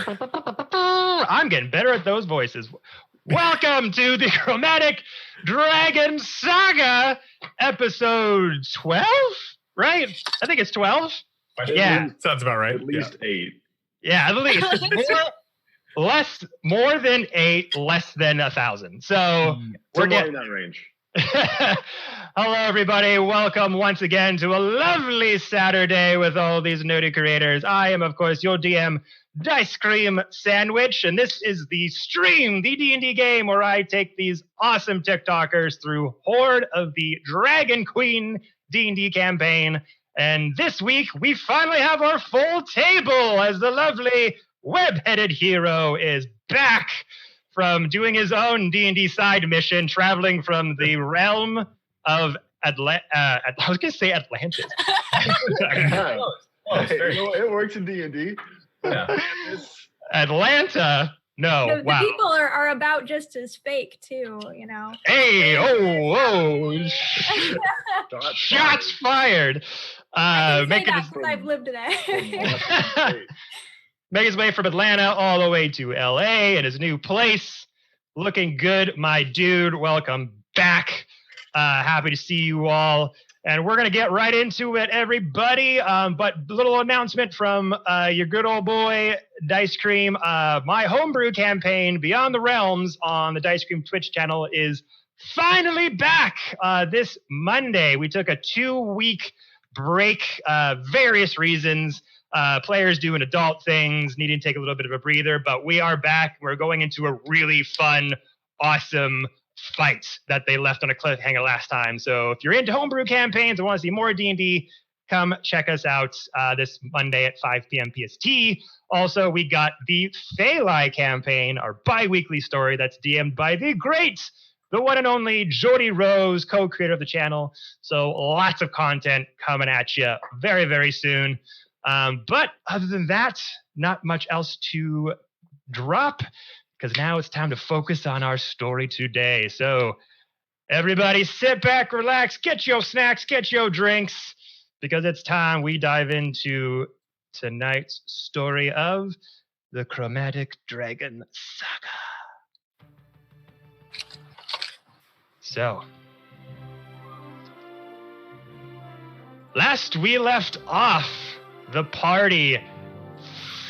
I'm getting better at those voices. Welcome to the Chromatic Dragon Saga, episode 12, right? I think it's 12. Yeah. Sounds about right. At least 8. Yeah, at least. More than 8, less than 1,000. So we're getting in that range. Hello, everybody. Welcome once again to a lovely Saturday with all these nerdy creators. I am, of course, your DM, Dicecream Sandwich, and this is the stream, the D&D game where I take these awesome TikTokers through Horde of the Dragon Queen D&D campaign. And this week, we finally have our full table as the lovely web-headed hero is back from doing his own D&D side mission, traveling from the realm of I was going to say Atlantis. It works in D&D. Yeah. Atlanta? No, the people are about just as fake too, you know. Hey, shots fired. I've lived there. Make his way from Atlanta all the way to LA and his new place. Looking good, my dude. Welcome back. Happy to see you all. And we're going to get right into it, everybody. But a little announcement from your good old boy, Dicecream. My homebrew campaign, Beyond the Realms, on the Dicecream Twitch channel is finally back this Monday. We took a 2-week break, various reasons. Players doing adult things, needing to take a little bit of a breather. But we are back. We're going into a really fun, awesome fight that they left on a cliffhanger last time. So if you're into homebrew campaigns and want to see more D&D, come check us out this Monday at 5 p.m. PST. Also, we got the Phalai campaign, our bi-weekly story that's DM'd by the great, the one and only Jody Rose, co-creator of the channel. So lots of content coming at you very, very soon. But other than that, not much else to drop, because now it's time to focus on our story today. So everybody sit back, relax, get your snacks, get your drinks, because it's time we dive into tonight's story of the Chromatic Dragon Saga. So, last we left off, the party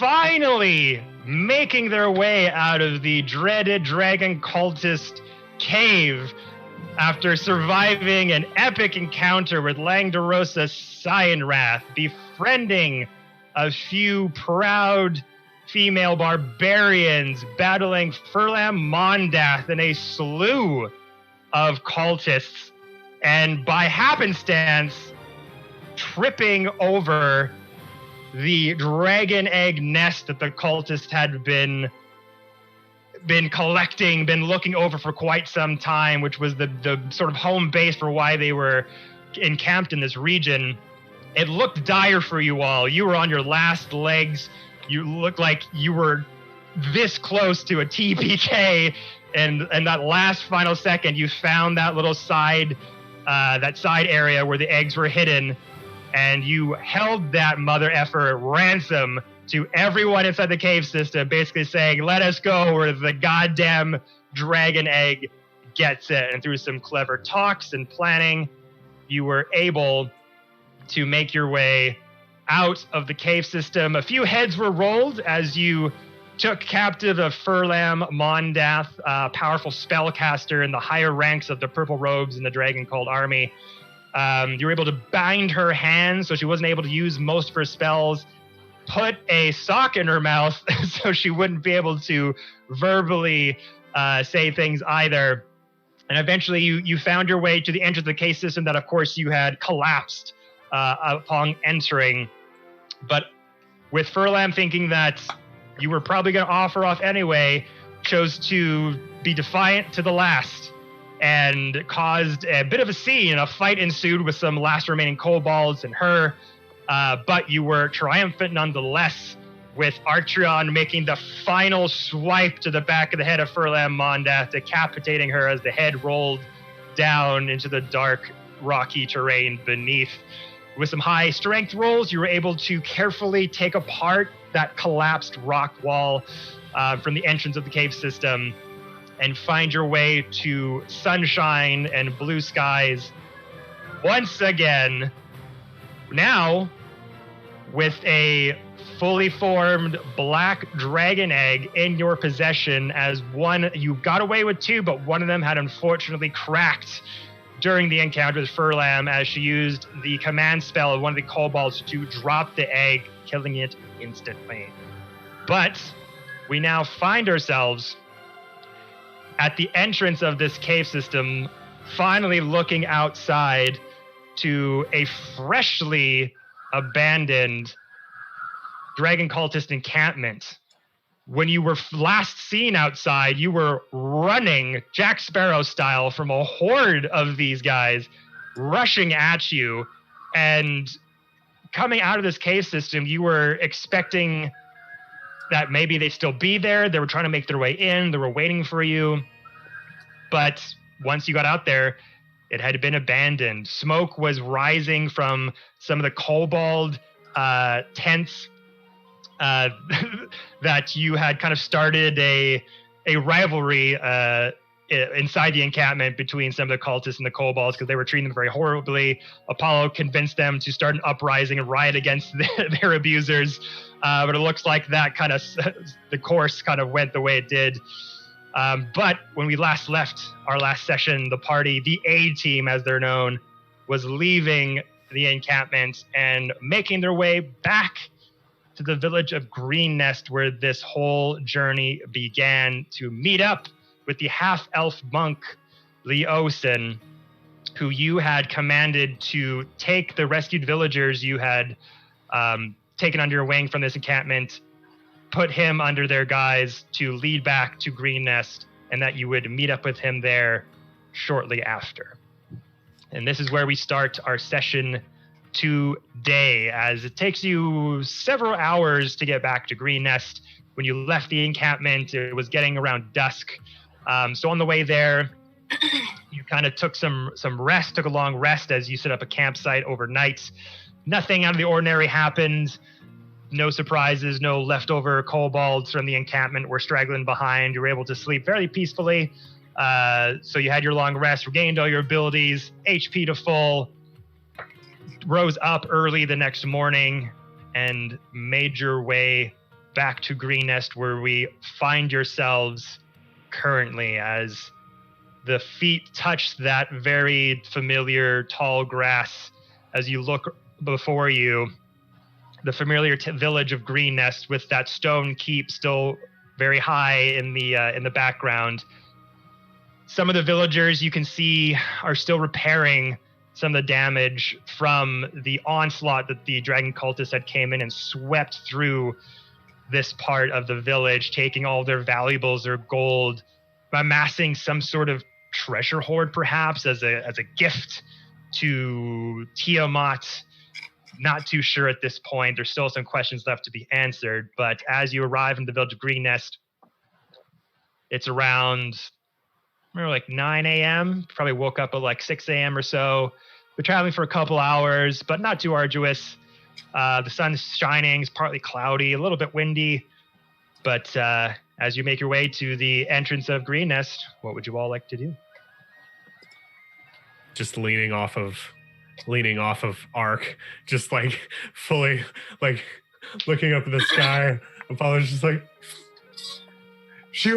finally making their way out of the dreaded dragon cultist cave after surviving an epic encounter with Langdorosa Cyanrath, befriending a few proud female barbarians, battling Furlam Mondath in a slew of cultists, and by happenstance, tripping over the dragon egg nest that the cultists had been collecting, been looking over for quite some time, which was the sort of home base for why they were encamped in this region. It looked dire for you all. You were on your last legs. You looked like you were this close to a TPK, and that last final second, you found that little side area where the eggs were hidden. And you held that mother effer at ransom to everyone inside the cave system, basically saying, let us go where the goddamn dragon egg gets it. And through some clever talks and planning, you were able to make your way out of the cave system. A few heads were rolled as you took captive of Furlam Mondath, a powerful spellcaster in the higher ranks of the purple robes in the dragon called Army. You were able to bind her hands so she wasn't able to use most of her spells, put a sock in her mouth so she wouldn't be able to verbally say things either. And eventually you found your way to the entrance of the cave system that, of course, you had collapsed upon entering. But with Furlam thinking that you were probably going to offer off anyway, chose to be defiant to the last, and caused a bit of a scene. A fight ensued with some last remaining kobolds and her, but you were triumphant nonetheless, with Artreon making the final swipe to the back of the head of Furlam Mondath, decapitating her as the head rolled down into the dark, rocky terrain beneath. With some high strength rolls, you were able to carefully take apart that collapsed rock wall from the entrance of the cave system and find your way to sunshine and blue skies once again. Now, with a fully formed black dragon egg in your possession, as one, you got away with two, but one of them had unfortunately cracked during the encounter with Furlam as she used the command spell of one of the kobolds to drop the egg, killing it instantly. But we now find ourselves at the entrance of this cave system, finally looking outside to a freshly abandoned dragon cultist encampment. When you were last seen outside, you were running Jack Sparrow style from a horde of these guys rushing at you, and coming out of this cave system, you were expecting that maybe they'd still be there. They were trying to make their way in. They were waiting for you. But once you got out there, it had been abandoned. Smoke was rising from some of the kobold tents that you had kind of started a rivalry inside the encampment between some of the cultists and the kobolds because they were treating them very horribly. Apollo convinced them to start an uprising and riot against their abusers, but it looks like that kind of the course kind of went the way it did. But when we last left our last session, the party, the A team as they're known, was leaving the encampment and making their way back to the village of Green Nest, where this whole journey began, to meet up with the half-elf monk, Leosin, who you had commanded to take the rescued villagers you had taken under your wing from this encampment, put him under their guise to lead back to Green Nest, and that you would meet up with him there shortly after. And this is where we start our session today, as it takes you several hours to get back to Green Nest. When you left the encampment, it was getting around dusk. So on the way there, you kind of took some rest, took a long rest as you set up a campsite overnight. Nothing out of the ordinary happened. No surprises, no leftover kobolds from the encampment were straggling behind. You were able to sleep fairly peacefully. So you had your long rest, regained all your abilities, HP to full, rose up early the next morning, and made your way back to Green Nest, where we find yourselves currently, as the feet touch that very familiar tall grass. As you look before you, the familiar village of Green Nest with that stone keep still very high in the background. Some of the villagers you can see are still repairing some of the damage from the onslaught that the dragon cultists had came in and swept through this part of the village, taking all their valuables, their gold, amassing some sort of treasure hoard perhaps as a gift to Tiamat. Not too sure at this point. There's still some questions left to be answered, but as you arrive in the village of Green Nest, it's around like 9 a.m. Probably woke up at like 6 a.m. or so. We're traveling for a couple hours, but not too arduous. The sun's shining, it's partly cloudy, a little bit windy. But as you make your way to the entrance of Green Nest, what would you all like to do? Just leaning off of Ark, just like fully like looking up at the sky. Apollo's just like, she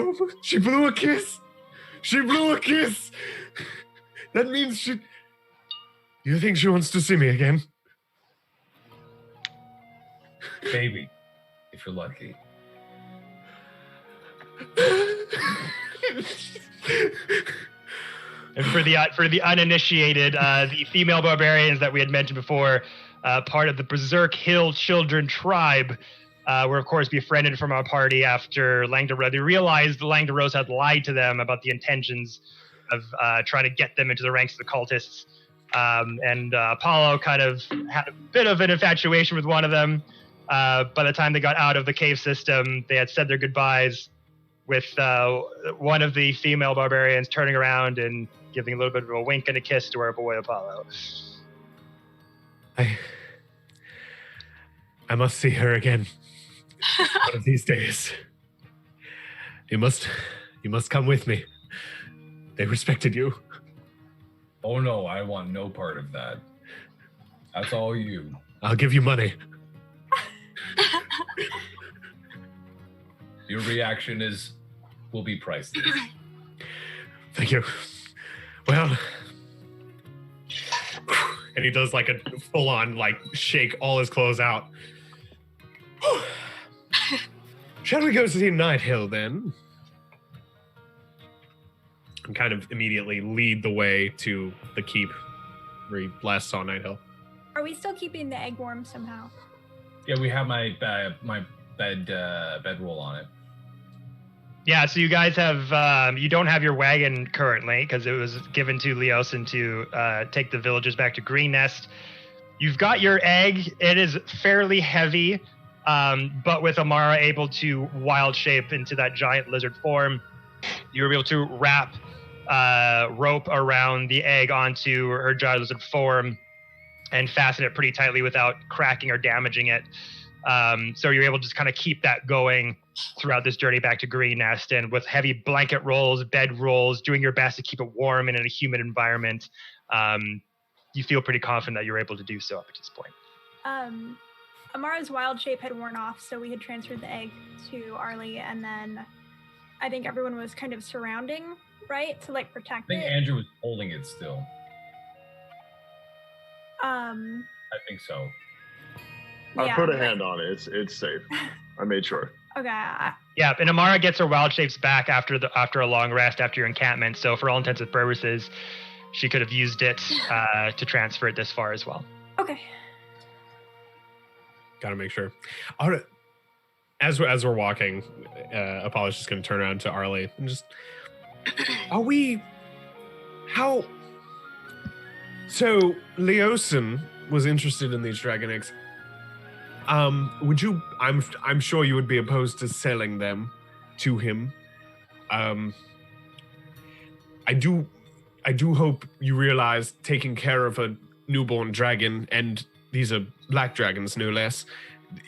blew a kiss. She blew a kiss. That means she. You think she wants to see me again? Maybe, if you're lucky. And for the uninitiated, the female barbarians that we had mentioned before, part of the Berserk Hill Children tribe, were of course befriended from our party after Langdarose. They realized Langdarose had lied to them about the intentions of trying to get them into the ranks of the cultists. And Apollo kind of had a bit of an infatuation with one of them. By the time they got out of the cave system, they had said their goodbyes, with one of the female barbarians turning around and giving a little bit of a wink and a kiss to our boy Apollo. I must see her again. One of these days, you must come with me. They respected you. Oh no, I want no part of that. That's all you. I'll give you money. Your reaction will be priceless. Thank you. Well, and he does like a full-on like shake all his clothes out. Shall we go see Nighthill then? And kind of immediately lead the way to the keep where he last saw Nighthill. Are we still keeping the egg warm somehow? Yeah, we have my bedroll on it. Yeah, so you guys have, you don't have your wagon currently because it was given to Leosin to take the villagers back to Green Nest. You've got your egg. It is fairly heavy, but with Amara able to wild shape into that giant lizard form, you were able to wrap rope around the egg onto her giant lizard form and fasten it pretty tightly without cracking or damaging it. So you're able to just kind of keep that going throughout this journey back to Green Nest, and with heavy blanket rolls, bed rolls, doing your best to keep it warm and in a humid environment. You feel pretty confident that you're able to do so up at this point. Amara's wild shape had worn off, so we had transferred the egg to Arlie, and then I think everyone was kind of surrounding, right, to like protect I think it. Andrew was holding it still. I think so. I put a hand on it. It's safe. I made sure. Okay. Yeah, and Amara gets her wild shapes back after a long rest after your encampment. So for all intents and purposes, she could have used it to transfer it this far as well. Okay. Gotta make sure. All right. As we're walking, Apollo's just gonna turn around to Arlie and just, so Leosin was interested in these dragon eggs. Would you? I'm sure you would be opposed to selling them to him. I do hope you realize taking care of a newborn dragon, and these are black dragons no less,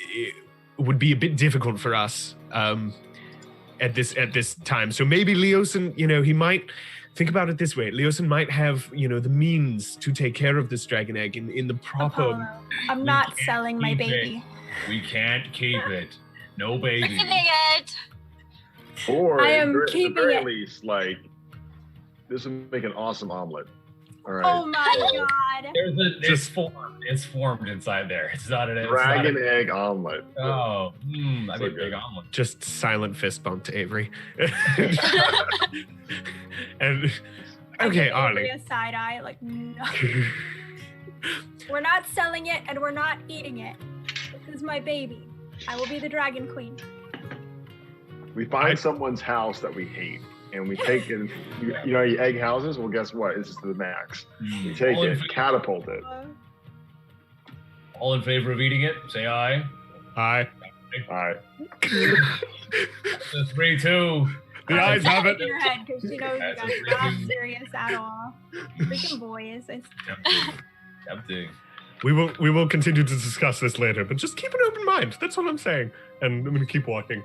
it would be a bit difficult for us at this time. So maybe Leosin, he might think about it this way. Leosin might have, the means to take care of this dragon egg in the proper. Apollo, I'm not selling my baby. We can't keep it. No baby. We're keeping it. Or I am at the keeping very it. least, like, this would make an awesome omelet. All right. Oh my god. It's formed inside there. It's not an Dragon egg omelet. Oh, that'd be a good. big omelet. Just silent fist bump to Avery. And okay, I give Avery Arlie. a side eye, like, no. We're not selling it, and we're not eating it. This is my baby. I will be the dragon queen. We find someone's house that we hate, and we take it. You know, egg houses. Well, guess what? It's just the max. We take All in it, fa- catapult it. All in favor of eating it? Say aye. Aye. All right. 3, 2. The eyes have it. In her head, because she knows you That's guys a are not freaking- serious at all. Freaking boys. Tempting. We will continue to discuss this later, but just keep an open mind. That's all I'm saying. And I'm gonna keep walking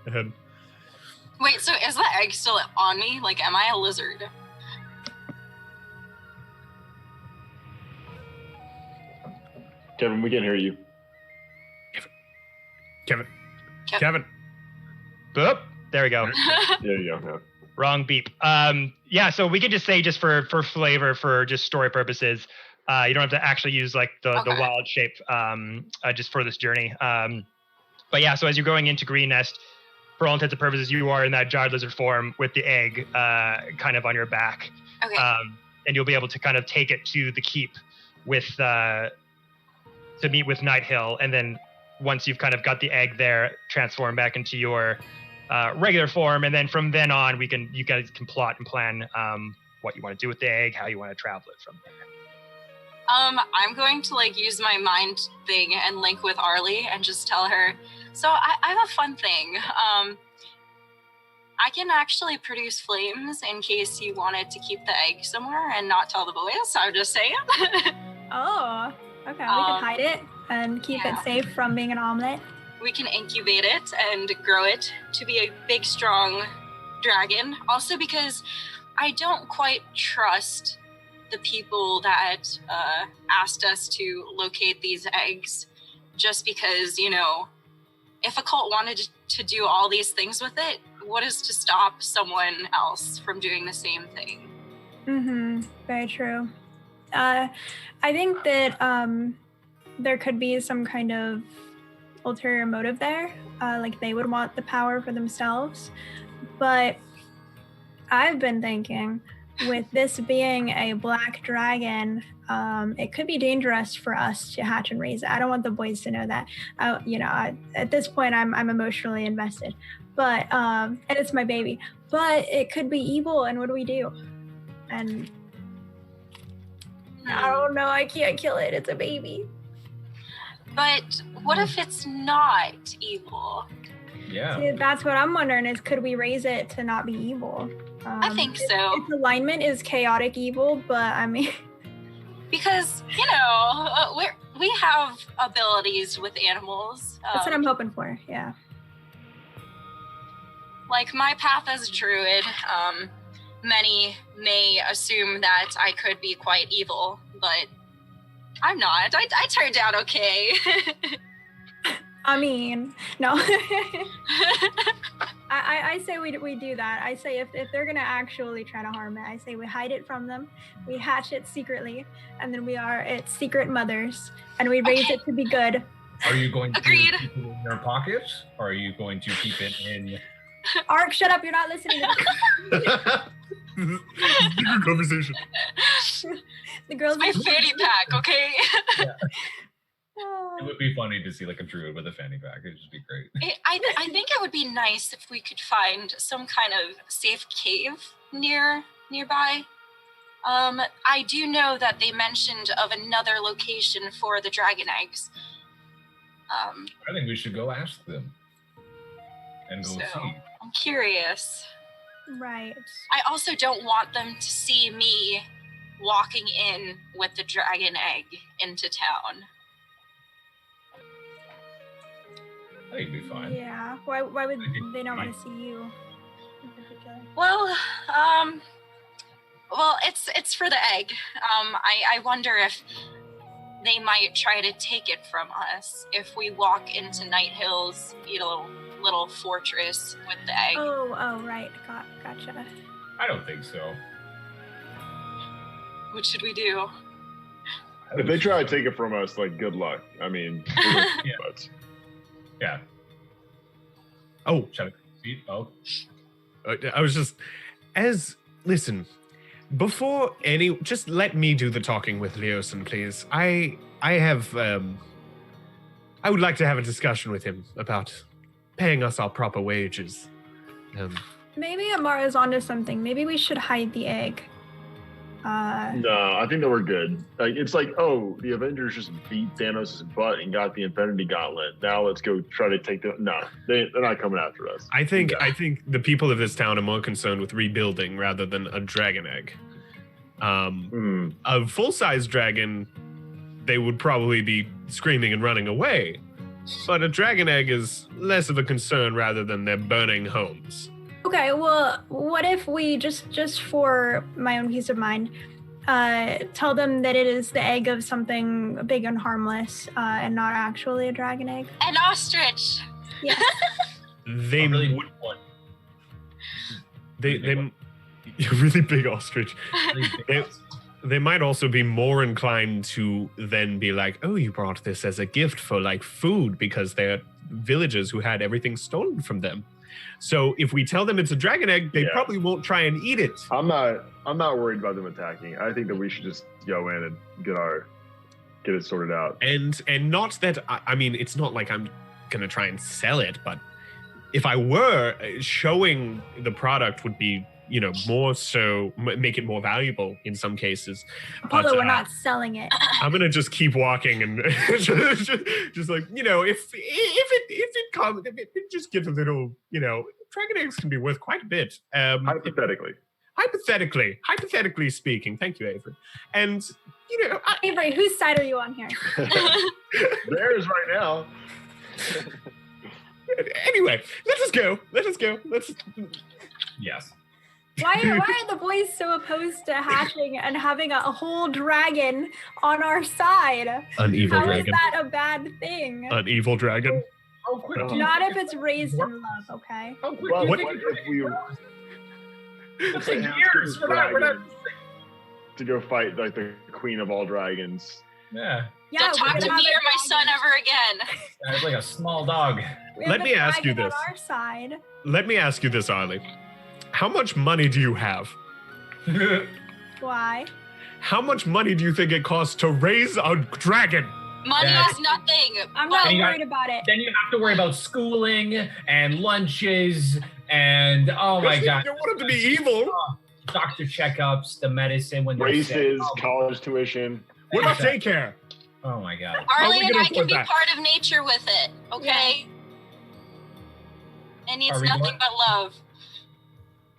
ahead. Wait, so is the egg still on me? Like, am I a lizard? Kevin, we can hear you. Kevin. Yep. Kevin. Boop. There we go. There you go. Yeah. Wrong beep. Yeah, so we could just say, just for flavor, for just story purposes, you don't have to actually use like the Okay. wild shape just for this journey. But yeah, so as you're going into Green Nest, for all intents and purposes, you are in that giant lizard form with the egg kind of on your back. Okay. And you'll be able to kind of take it to the keep with to meet with Nighthill, and then once you've kind of got the egg there, transform back into your regular form, and then from then on, you guys can plot and plan what you want to do with the egg, how you want to travel it from there. I'm going to like use my mind thing and link with Arlie and just tell her. So I have a fun thing. I can actually produce flames in case you wanted to keep the egg somewhere and not tell the boys. I'm just saying. Oh, okay. We can hide it and keep yeah. it safe from being an omelet. we can incubate it and grow it to be a big, strong dragon. Also because I don't quite trust the people that asked us to locate these eggs, just because, if a cult wanted to do all these things with it, what is to stop someone else from doing the same thing? Mm-hmm. Very true. I think that there could be some kind of ulterior motive there. Like they would want the power for themselves. But I've been thinking, with this being a black dragon, it could be dangerous for us to hatch and raise it. I don't want the boys to know that. At this point, I'm emotionally invested. But and it's my baby. But it could be evil, and what do we do? And I don't know. I can't kill it. It's a baby. But what if it's not evil? Yeah. See, that's what I'm wondering is, could we raise it to not be evil? I think so. Its alignment is chaotic evil, but I mean... Because, we have abilities with animals. That's what I'm hoping for, yeah. Like my path as a druid, many may assume that I could be quite evil, but I'm not. I turned out okay. I mean, no. I say we do that. I say if they're gonna actually try to harm it, I say we hide it from them, we hatch it secretly, and then we are its secret mothers, and we raise it to be good. Are you going to Agreed. keep it in your pockets, or are you going to keep it in? Ark, shut up! You're not listening to Secret conversation. the girls. My fanny pack, okay? Yeah. It would be funny to see like a druid with a fanny pack. It'd just be great. I think it would be nice if we could find some kind of safe cave nearby. I do know that they mentioned of another location for the dragon eggs. I think we should go ask them and go see. I'm curious. Right. I also don't want them to see me walking in with the dragon egg into town. I think it'd be fine. Yeah. Why would they not want to see you in particular? Well, it's for the egg. I wonder if they might try to take it from us if we walk into Night Hill's, little fortress with the egg. Oh, right. Gotcha. I don't think so. What should we do? If they try to take it from us, good luck. I mean, Yeah. Oh, Shut up. Oh. I was just, listen, before just let me do the talking with Leosin, please. I would like to have a discussion with him about paying us our proper wages. Maybe Amara's onto something. Maybe we should hide the egg. No, I think that we're good. It's the Avengers just beat Thanos' butt and got the Infinity Gauntlet. Now let's go try to take them. No, they're not coming after us. I think the people of this town are more concerned with rebuilding rather than a dragon egg. A full-size dragon, they would probably be screaming and running away. But a dragon egg is less of a concern rather than their burning homes. Okay, well, what if we just for my own peace of mind, tell them that it is the egg of something big and harmless, and not actually a dragon egg? An ostrich. Yeah. They really would. big one. They really big ostrich. They might also be more inclined to then be like, oh, you brought this as a gift for food, because they're villagers who had everything stolen from them. So if we tell them it's a dragon egg, they probably won't try and eat it. I'm not worried about them attacking. I think that we should just go in and get it sorted out. And not that I mean, it's not like I'm gonna try and sell it, but if I were, showing the product would be, more so make it more valuable in some cases. Although we're not selling it. I'm gonna just keep walking and just if it comes, if it just gets a little, dragon eggs can be worth quite a bit. Hypothetically speaking. Thank you, Avery. And Avery, whose side are you on here? Theirs right now. Anyway, let us go. Let's. Yes. Why are the boys so opposed to hatching and having a whole dragon on our side? An evil How dragon. is that a bad thing? An evil dragon. How quick do you Not think if it's raised in love, okay? How quick Well, do you what think if we It's like years. We're not. to go fight like the queen of all dragons? Yeah. Yeah, Don't talk we to have me a or my son dragon. ever again. It's like a small dog. We have Let a me ask you dragon this. on our side. Let me ask you this, Arlie. How much money do you have? Why? How much money do you think it costs to raise a dragon? Money Yeah. is nothing. I'm but- not And you got- worried about it. Then you have to worry about schooling and lunches and oh my You god, don't want him to be evil. doctor checkups, the medicine when you're sick. Races, Oh, college tuition. What about daycare? oh my god. How are Arlie we and gonna I can afford be that? part of nature with it, okay? It needs Are we nothing going- but love.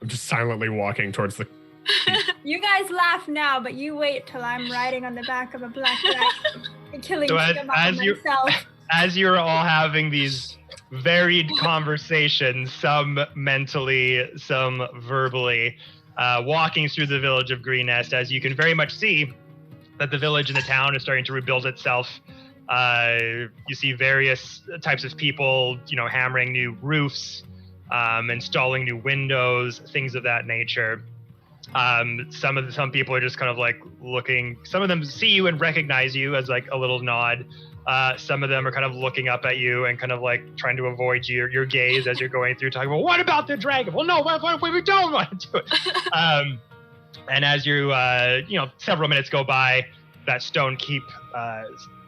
I'm just silently walking towards the. You guys laugh now, but you wait till I'm riding on the back of a black dragon and killing So as- Tiamat as you- myself. As you're all having these varied conversations, some mentally, some verbally, walking through the village of Green Nest, as you can very much see that the village and the town is starting to rebuild itself. You see various types of people, hammering new roofs, installing new windows, things of that nature. Some people are just kind of like looking. Some of them see you and recognize you as like a little nod. Some of them are kind of looking up at you and kind of like trying to avoid your gaze as you're going through, talking about, what about the dragon? Well, no, we don't want to do it. And as you, several minutes go by, that stone keep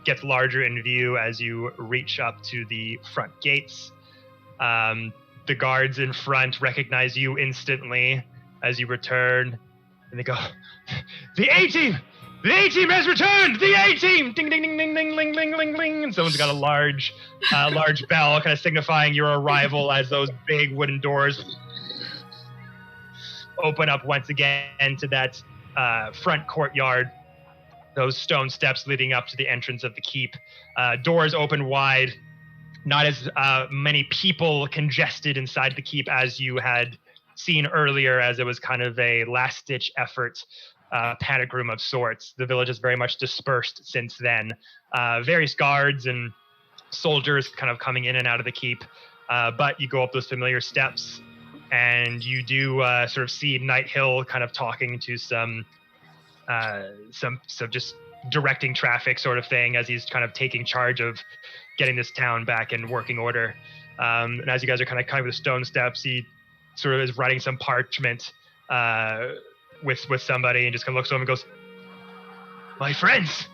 gets larger in view as you reach up to the front gates. The guards in front recognize you instantly as you return, and they go, "The A-team! The A-team has returned! The A-team! Ding, ding, ding, ding, ding, ding, ding, ding, ding!" And someone's got a large bell kind of signifying your arrival as those big wooden doors open up once again to that front courtyard. Those stone steps leading up to the entrance of the keep. Doors open wide. Not as many people congested inside the keep as you had seen earlier, as it was kind of a last-ditch effort, panic room of sorts. The village is very much dispersed since then. Various guards and soldiers kind of coming in and out of the keep. But you go up those familiar steps, and you do sort of see Nighthill kind of talking to some just directing traffic sort of thing, as he's kind of taking charge of getting this town back in working order. And as you guys are kind of coming with the stone steps, he sort of is writing some parchment with somebody, and just kind of looks over and goes, my friends,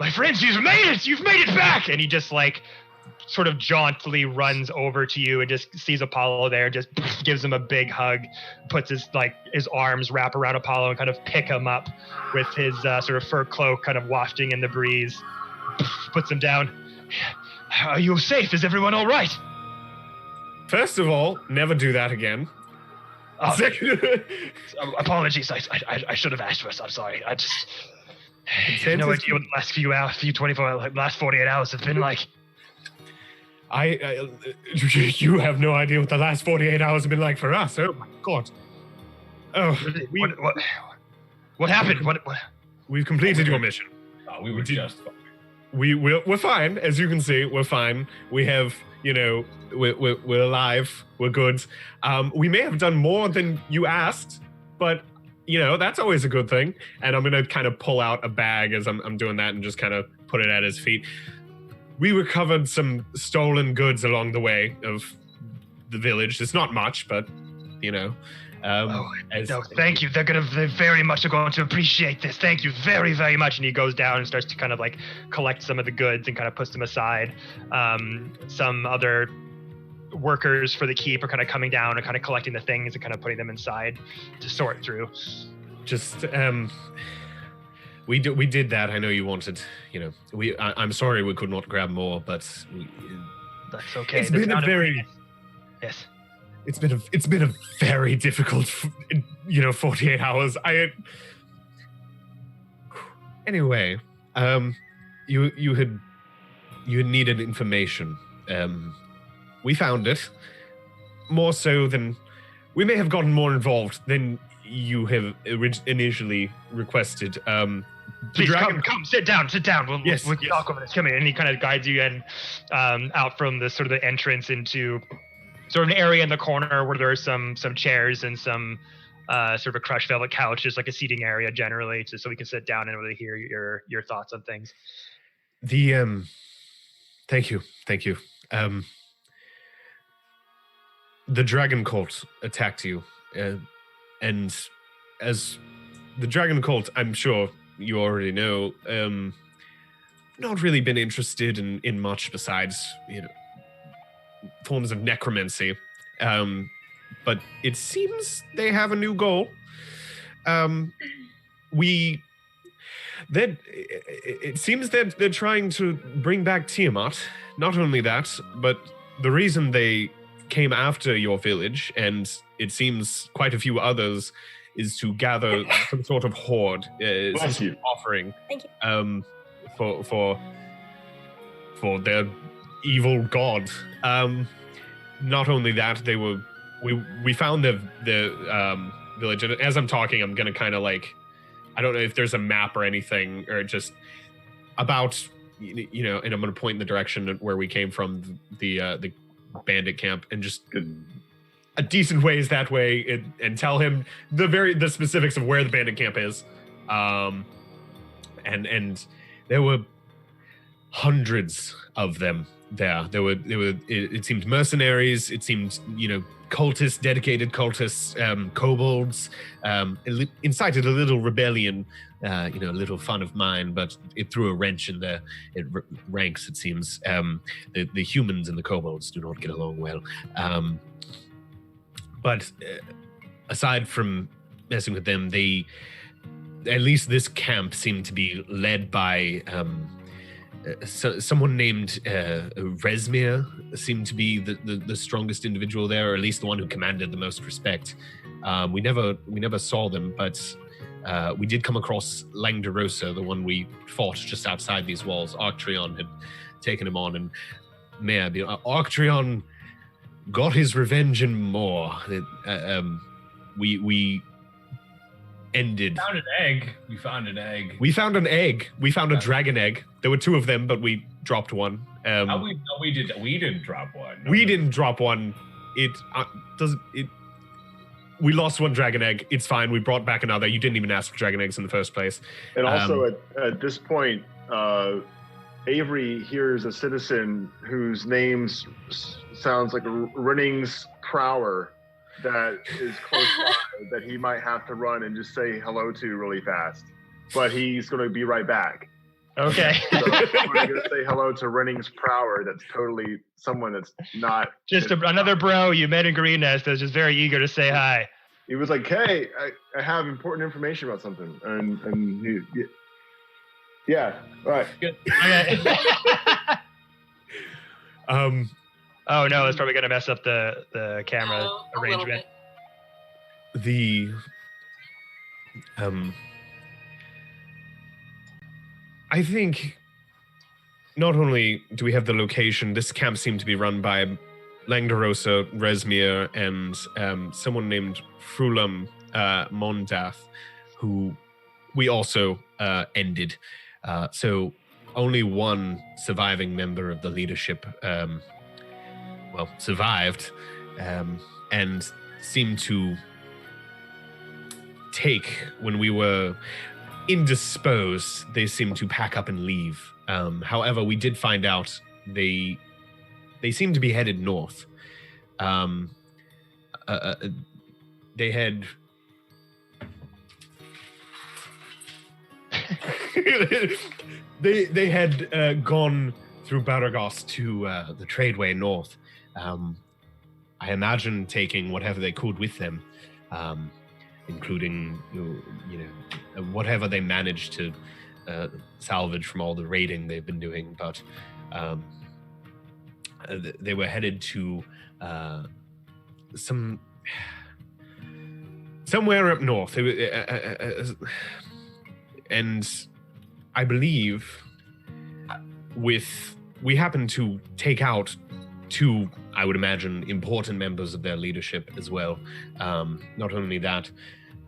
you've made it back!" And he just like sort of jauntily runs over to you and just sees Apollo there, just gives him a big hug, puts his arms wrap around Apollo and kind of pick him up with his sort of fur cloak kind of wafting in the breeze, puts him down. "Are you safe? Is everyone all right?" First of all, never do that again. Oh, Second, apologies, I should have asked first. I'm sorry. I just have no Consensus- idea what the last few hours, last 48 hours have been like. you have no idea what the last 48 hours have been like for us. Oh my god. Oh, What happened? What? we've completed your mission. Oh, we were just fine. We're fine, as you can see. We're fine. We have, we're alive. We're good. We may have done more than you asked, but that's always a good thing. And I'm gonna kind of pull out a bag as I'm doing that and just kind of put it at his feet. We recovered some stolen goods along the way of the village. It's not much, but No, thank you. They very much are going to appreciate this. Thank you very, very much. And he goes down and starts to kind of like collect some of the goods and kind of puts them aside. Some other workers for the keep are kind of coming down and kind of collecting the things and kind of putting them inside to sort through. just we did that. I know you wanted. I'm sorry we could not grab more, but That's okay. it's That's been a not very. Yes. It's been a very difficult, 48 hours. Anyway, you had needed information. we found it. More so than we may have gotten more involved than you have initially requested. Please come, sit down. We'll talk over this. Come in. And he kind of guides you in out from the sort of the entrance into sort of an area in the corner where there are some chairs and some sort of a crushed velvet couch, just like a seating area generally, just so we can sit down and really hear your thoughts on things. Thank you. The dragon cult attacked you, and as the dragon cult, I'm sure you already know, not really been interested in much besides, forms of necromancy. But it seems they have a new goal. It seems that they're trying to bring back Tiamat. Not only that, but the reason they came after your village, and it seems quite a few others, is to gather some sort of hoard, some sort of offering. Thank you. For their evil god. Not only that, we found the village, and as I'm talking, I'm gonna kind of like, I don't know if there's a map or anything, or just about, and I'm gonna point in the direction where we came from, the bandit camp, and just a decent ways that way, and tell him the specifics of where the bandit camp is. And there were hundreds of them there. There were it seemed mercenaries, it seemed, cultists, dedicated cultists, kobolds, incited a little rebellion, a little fun of mine, but it threw a wrench in their ranks, it seems. The humans and the kobolds do not get along well. But aside from messing with them, at least this camp seemed to be led by someone named Resmir. Seemed to be the strongest individual there, or at least the one who commanded the most respect. We never saw them, but we did come across Langderosa, the one we fought just outside these walls. Arctreon had taken him on, and Arctreon got his revenge and more. We ended. We found an egg. We found an egg. We found a dragon egg. There were two of them, but we dropped one. We didn't drop one. We didn't drop one. We lost one dragon egg. It's fine. We brought back another. You didn't even ask for dragon eggs in the first place. And also at this point, Avery hears a citizen whose name sounds like Renning's Prower that is close by, that he might have to run and just say hello to really fast. But he's going to be right back. Okay. So I'm going to say hello to Renning's Prower. That's totally someone that's not... Just another bro you met in Green Nest that's just very eager to say hi. He was like, hey, I have important information about something. And he... Yeah, all right. Good. Oh no, it's probably gonna mess up the camera arrangement. I think not only do we have the location, this camp seemed to be run by Langderosa, Resmir, and someone named Frulam Mondath, who we also ended. So only one surviving member of the leadership survived, and seemed to take, when we were indisposed, they seemed to pack up and leave. However, we did find out they seemed to be headed north. They had... they had gone through Baragos to the tradeway north. I imagine taking whatever they could with them, including whatever they managed to salvage from all the raiding they've been doing. But they were headed to somewhere up north. And I believe we happened to take out two, I would imagine, important members of their leadership as well. Not only that,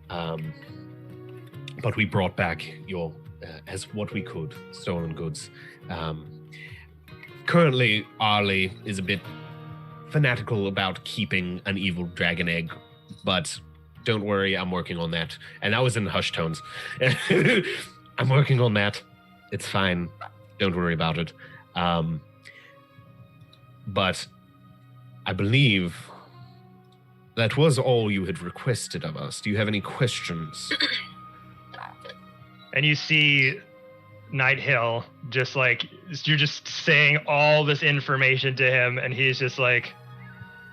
but we brought back your, as what we could, stolen goods. Currently, Arlie is a bit fanatical about keeping an evil dragon egg, but don't worry, I'm working on that. And that was in hushed tones. I'm working on that. It's fine. Don't worry about it. But I believe that was all you had requested of us. Do you have any questions? And you see Night Hill just like, you're just saying all this information to him, and he's just like,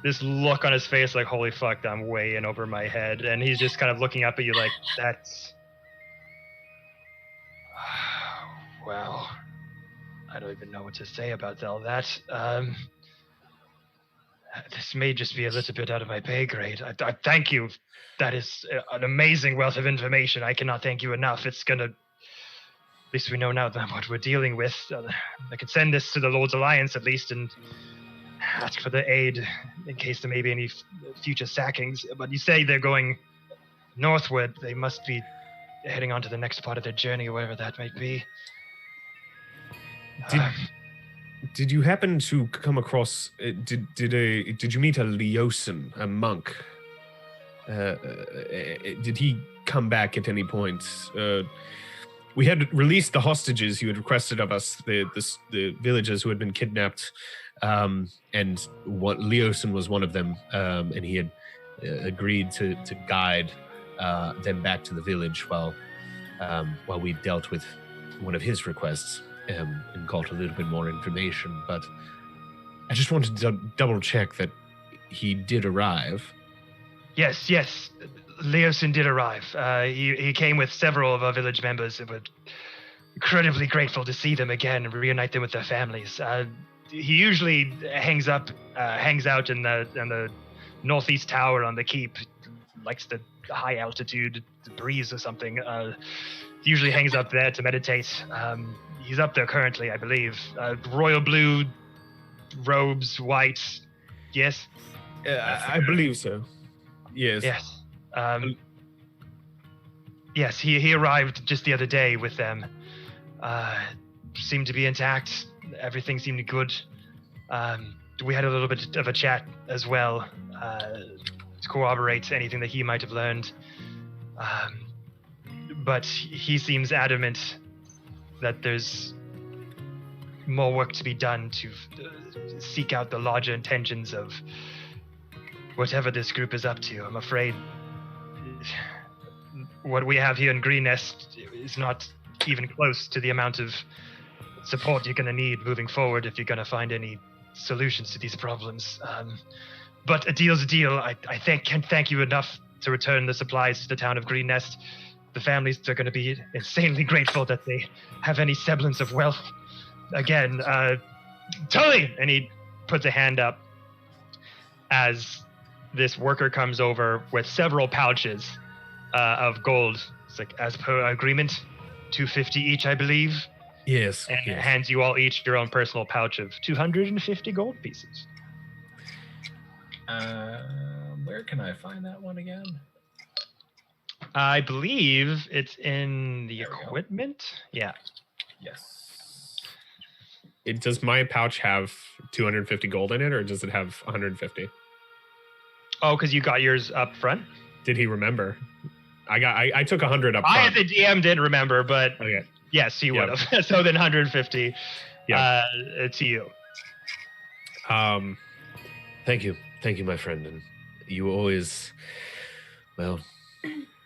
this look on his face like, holy fuck, I'm way in over my head. And he's just kind of looking up at you like, that's... Well, I don't even know what to say about all that. This may just be a little bit out of my pay grade. I thank you. That is an amazing wealth of information. I cannot thank you enough. It's gonna... At least we know now what we're dealing with. I could send this to the Lord's Alliance at least and ask for the aid in case there may be any future sackings. But you say they're going northward. They must be heading on to the next part of their journey, wherever that might be. Did you happen to come across? Did you meet a Leosin, a monk? Did he come back at any point? We had released the hostages you had requested of us, the villagers who had been kidnapped, and Leosin was one of them, and he had agreed to guide them back to the village while we dealt with one of his requests. And got a little bit more information, but I just wanted to double check that he did arrive. Yes, Leosin did arrive. He came with several of our village members, and we're incredibly grateful to see them again and reunite them with their families. He usually hangs out in the northeast tower on the keep, likes the high altitude, the breeze or something. He usually hangs up there to meditate. He's up there currently, I believe. Royal blue robes, white. Yes? I believe so. Yes. Yes. Yes, he arrived just the other day with them. Seemed to be intact. Everything seemed good. We had a little bit of a chat as well to corroborate anything that he might have learned. But he seems adamant that there's more work to be done to seek out the larger intentions of whatever this group is up to. I'm afraid what we have here in Green Nest is not even close to the amount of support you're going to need moving forward if you're going to find any solutions to these problems. But a deal's a deal. I can't thank you enough to return the supplies to the town of Green Nest. The families are going to be insanely grateful that they have any semblance of wealth again. Tully! And he puts a hand up as this worker comes over with several pouches of gold. It's like, as per agreement, 250 each, I believe. Yes. And hands you all each your own personal pouch of 250 gold pieces. Where can I find that one again? I believe it's in the equipment. Yeah. Yes. Does my pouch have 250 gold in it, or does it have 150? Oh, because you got yours up front? Did he remember? I took 100 up front. I, the DM, didn't remember, but okay. Yes, he would have. So then 150 to you. Thank you, my friend. And you always, well,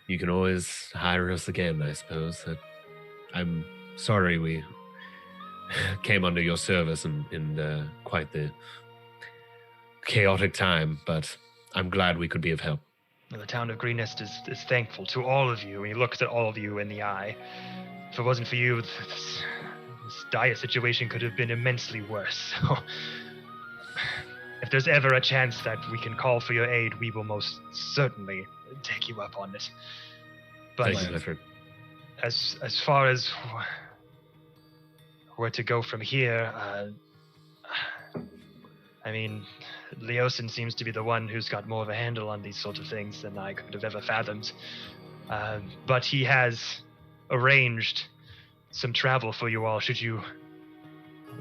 you can always hire us again, I suppose. I'm sorry we came under your service in quite the chaotic time, but I'm glad we could be of help. Well, the town of Green Nest is thankful to all of you, and he looks at all of you in the eye. If it wasn't for you, this dire situation could have been immensely worse. So, if there's ever a chance that we can call for your aid, we will most certainly take you up on it. But thank you, Clifford. As far as where to go from here, I mean, Leosin seems to be the one who's got more of a handle on these sort of things than I could have ever fathomed. But he has arranged some travel for you all, should you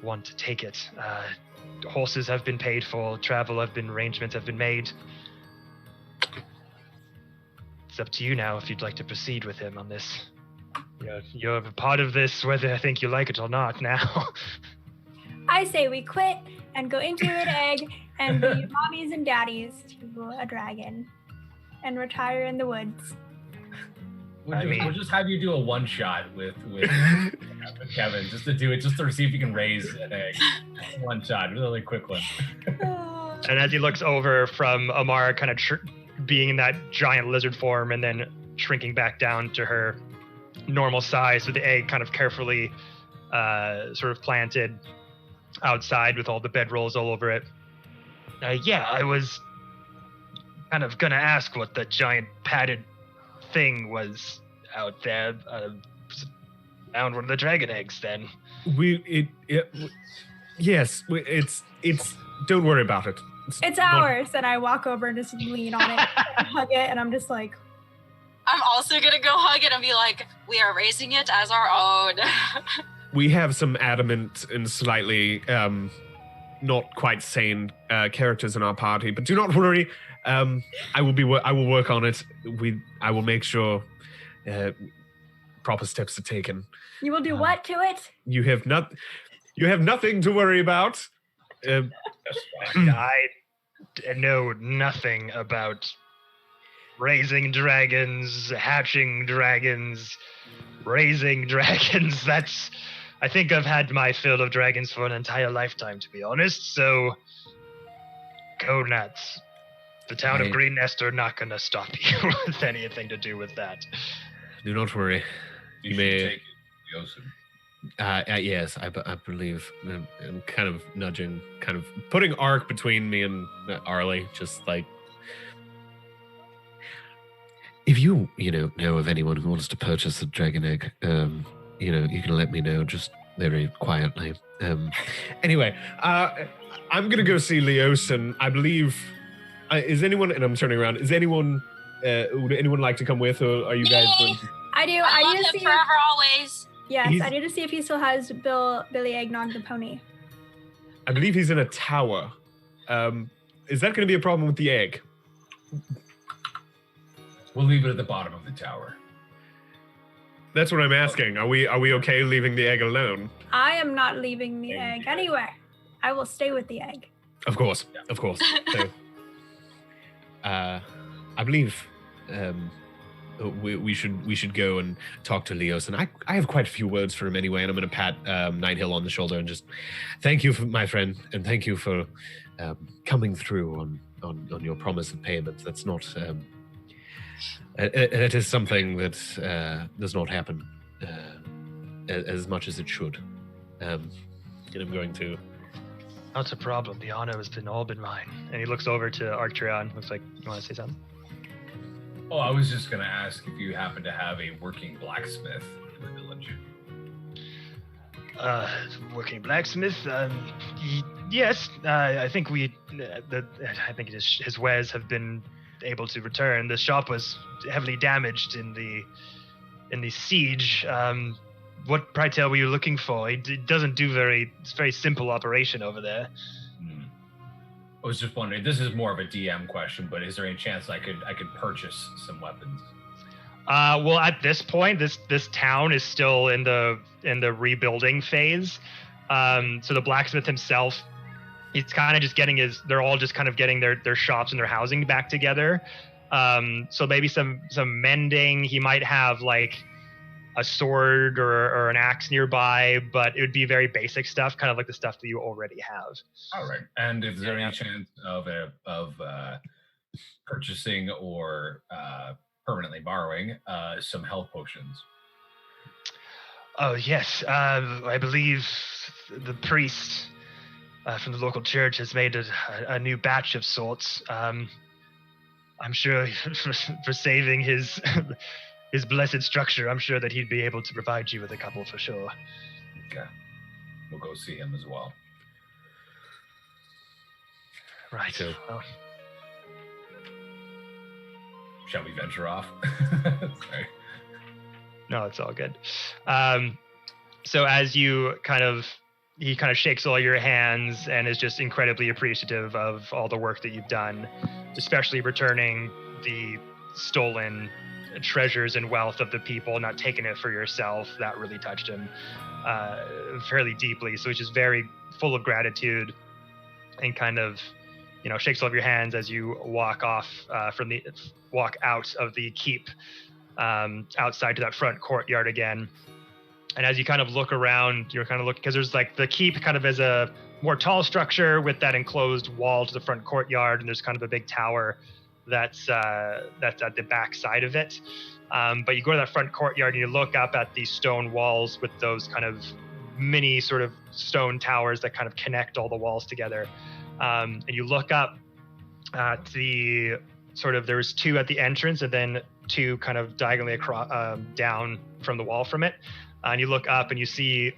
want to take it. Horses have been paid for, arrangements have been made. It's up to you now if you'd like to proceed with him on this. You're a part of this, whether I think you like it or not now. I say we quit and go into an egg and be mommies and daddies to a dragon and retire in the woods. We'll just have you do a one-shot with Kevin, just to do it, just to see if you can raise an egg. One shot, really quick one. And as he looks over from Amara kind of being in that giant lizard form and then shrinking back down to her normal size with the egg kind of carefully sort of planted outside with all the bedrolls all over it. Yeah, I was kind of gonna ask what the giant padded thing was out there. Found one of the dragon eggs then. Yes, it's don't worry about it. It's ours. And I walk over and just lean on it, hug it, and I'm just like, I'm also gonna go hug it and be like, we are raising it as our own. We have some adamant and slightly not quite sane characters in our party, but do not worry. I will work on it. I will make sure proper steps are taken. You will do what to it? You have nothing to worry about. I know nothing about raising dragons, hatching dragons, raising dragons. I think I've had my fill of dragons for an entire lifetime, to be honest, so go nuts. The town of Green Nest are not going to stop you with anything to do with that. Do not worry. You may take it, yes, I believe. I'm kind of nudging, kind of putting Ark between me and Arlie, just like, if you know of anyone who wants to purchase a dragon egg, you can let me know just very quietly. Anyway, I'm gonna go see Leosin. I believe. Is anyone? And I'm turning around. Is anyone? Would anyone like to come with, or are you guys going to? I do. I need love to him see. forever, always. Yes, I need to see if he still has Billy Eggnog the pony. I believe he's in a tower. Is that going to be a problem with the egg? We'll leave it at the bottom of the tower. That's what I'm asking. Are we okay leaving the egg alone? I am not leaving the egg anywhere. I will stay with the egg. Of course. So, I believe we should go and talk to Leos, and I have quite a few words for him anyway, and I'm going to pat Nighthill on the shoulder and just thank you, my friend, and thank you for coming through on your promise of payment. That's not. It is something that does not happen as much as it should. And I'm going to... Not a problem. The honor has all been mine. And he looks over to Arcturion. Looks like, you want to say something? Oh, I was just going to ask if you happen to have a working blacksmith in the village. Working blacksmith? Yes. I think his wares have been able to return. The shop was heavily damaged in the siege. What pry tell were you looking for? It doesn't do it's a very simple operation over there. I was just wondering, this is more of a DM question, but is there any chance I could purchase some weapons? Well, at this point, this town is still in the rebuilding phase. So the blacksmith himself, he's kind of just they're all just kind of getting their shops and their housing back together. So maybe some mending. He might have like a sword or an axe nearby, but it would be very basic stuff, kind of like the stuff that you already have. All right. And is there any chance of purchasing or permanently borrowing some health potions? Oh yes, I believe the priest from the local church has made a new batch of sorts. I'm sure for saving his blessed structure, I'm sure that he'd be able to provide you with a couple for sure. Okay. We'll go see him as well. Right. So- Well, Shall we venture off? Sorry. no, it's all good. So as you he kind of shakes all your hands and is just incredibly appreciative of all the work that you've done, especially returning the stolen treasures and wealth of the people, not taking it for yourself. That really touched him fairly deeply. So he's just very full of gratitude and kind of, shakes all of your hands as you walk off walk out of the keep outside to that front courtyard again. And as you kind of look around, you're kind of looking, because there's like the keep kind of as a more tall structure with that enclosed wall to the front courtyard, and there's kind of a big tower that's at the back side of it. But you go to that front courtyard and you look up at these stone walls with those kind of mini sort of stone towers that kind of connect all the walls together. And you look up at the there's two at the entrance and then two kind of diagonally across down from the wall from it. And you look up and you see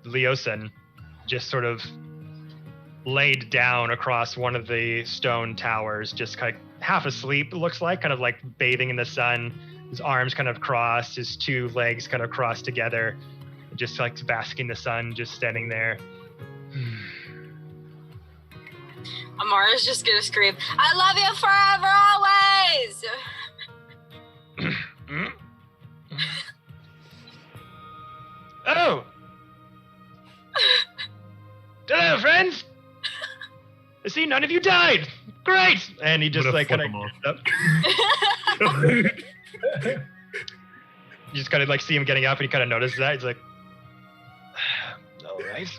Leosin just sort of laid down across one of the stone towers, just kind of half asleep, it looks like, kind of like bathing in the sun. His arms kind of crossed, his two legs kind of crossed together, just like basking in the sun, just standing there. Amara's just gonna scream, "I love you forever, always!" Oh! Hello, friends! I see none of you died! Great! And he just I'm gonna like kind of flip gets up. You just kind of like see him getting up and he kind of notices that. He's like, all right.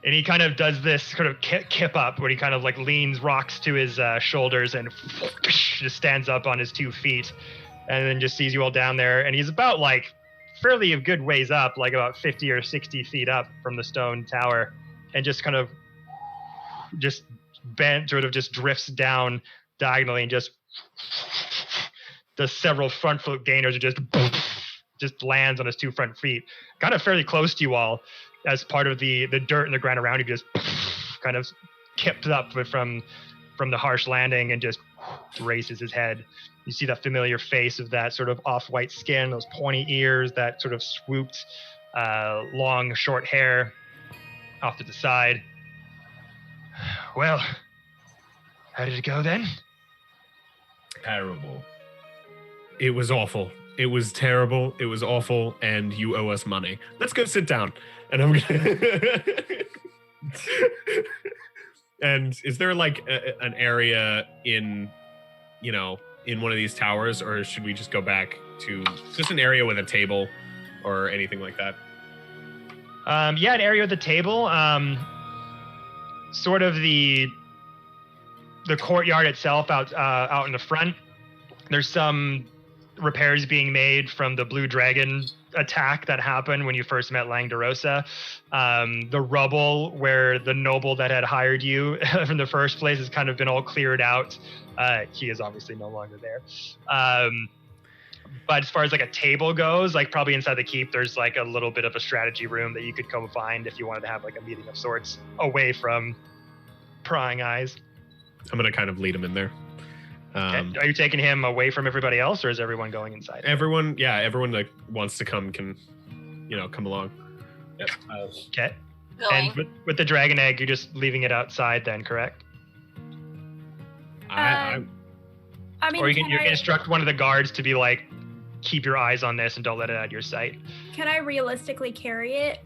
And he kind of does this sort of kip up where he kind of like rocks to his shoulders and just stands up on his 2 feet and then just sees you all down there. And he's about like fairly a good ways up, like about 50 or 60 feet up from the stone tower, and just kind of just just drifts down diagonally and just the several front foot gainers are just lands on his 2 front feet, kind of fairly close to you all, as part of the dirt in the ground around you just kind of kipped up from the harsh landing and just raises his head. You see that familiar face of that sort of off-white skin, those pointy ears, that sort of swooped long short hair off to the side. Well, how did it go then? Terrible. It was awful. It was terrible. It was awful, and you owe us money. Let's go sit down. And I'm gonna. And is there like an area in one of these towers, or should we just go back to just an area with a table or anything like that? Yeah, an area with a table. Sort of the courtyard itself out in the front. There's some repairs being made from the Blue Dragon attack that happened when you first met Langdorosa. The rubble where the noble that had hired you in the first place has kind of been all cleared out. He is obviously no longer there. But as far as like a table goes, like probably inside the keep, there's like a little bit of a strategy room that you could come find if you wanted to have like a meeting of sorts away from prying eyes. I'm gonna kind of lead him in there. Okay. Are you taking him away from everybody else, or is everyone going inside? Everyone that wants to come can, come along. Yep. Okay. Going. And with the dragon egg, you're just leaving it outside then, correct? I mean, Or you can instruct one of the guards to be like, keep your eyes on this and don't let it out of your sight. Can I realistically carry it?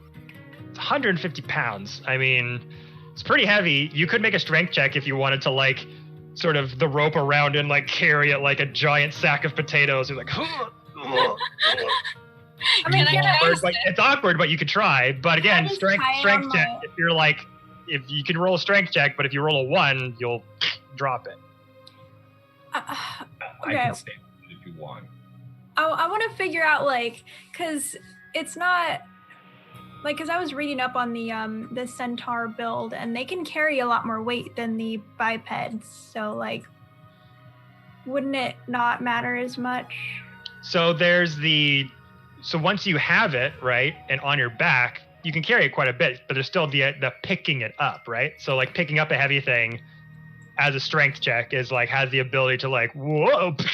It's 150 pounds. I mean, it's pretty heavy. You could make a strength check if you wanted to like sort of the rope around and like carry it like a giant sack of potatoes. You're like, it's awkward, but you could try. But again, strength check. If you can roll a strength check, but if you roll a 1, you'll drop it. I Okay. can stay if you want. I want to figure out because it's not because I was reading up on the centaur build, and they can carry a lot more weight than the bipeds. So wouldn't it not matter as much? So so once you have it, right, and on your back, you can carry it quite a bit, but there's still the picking it up, right? So like picking up a heavy thing as a strength check is like has the ability to like whoa. I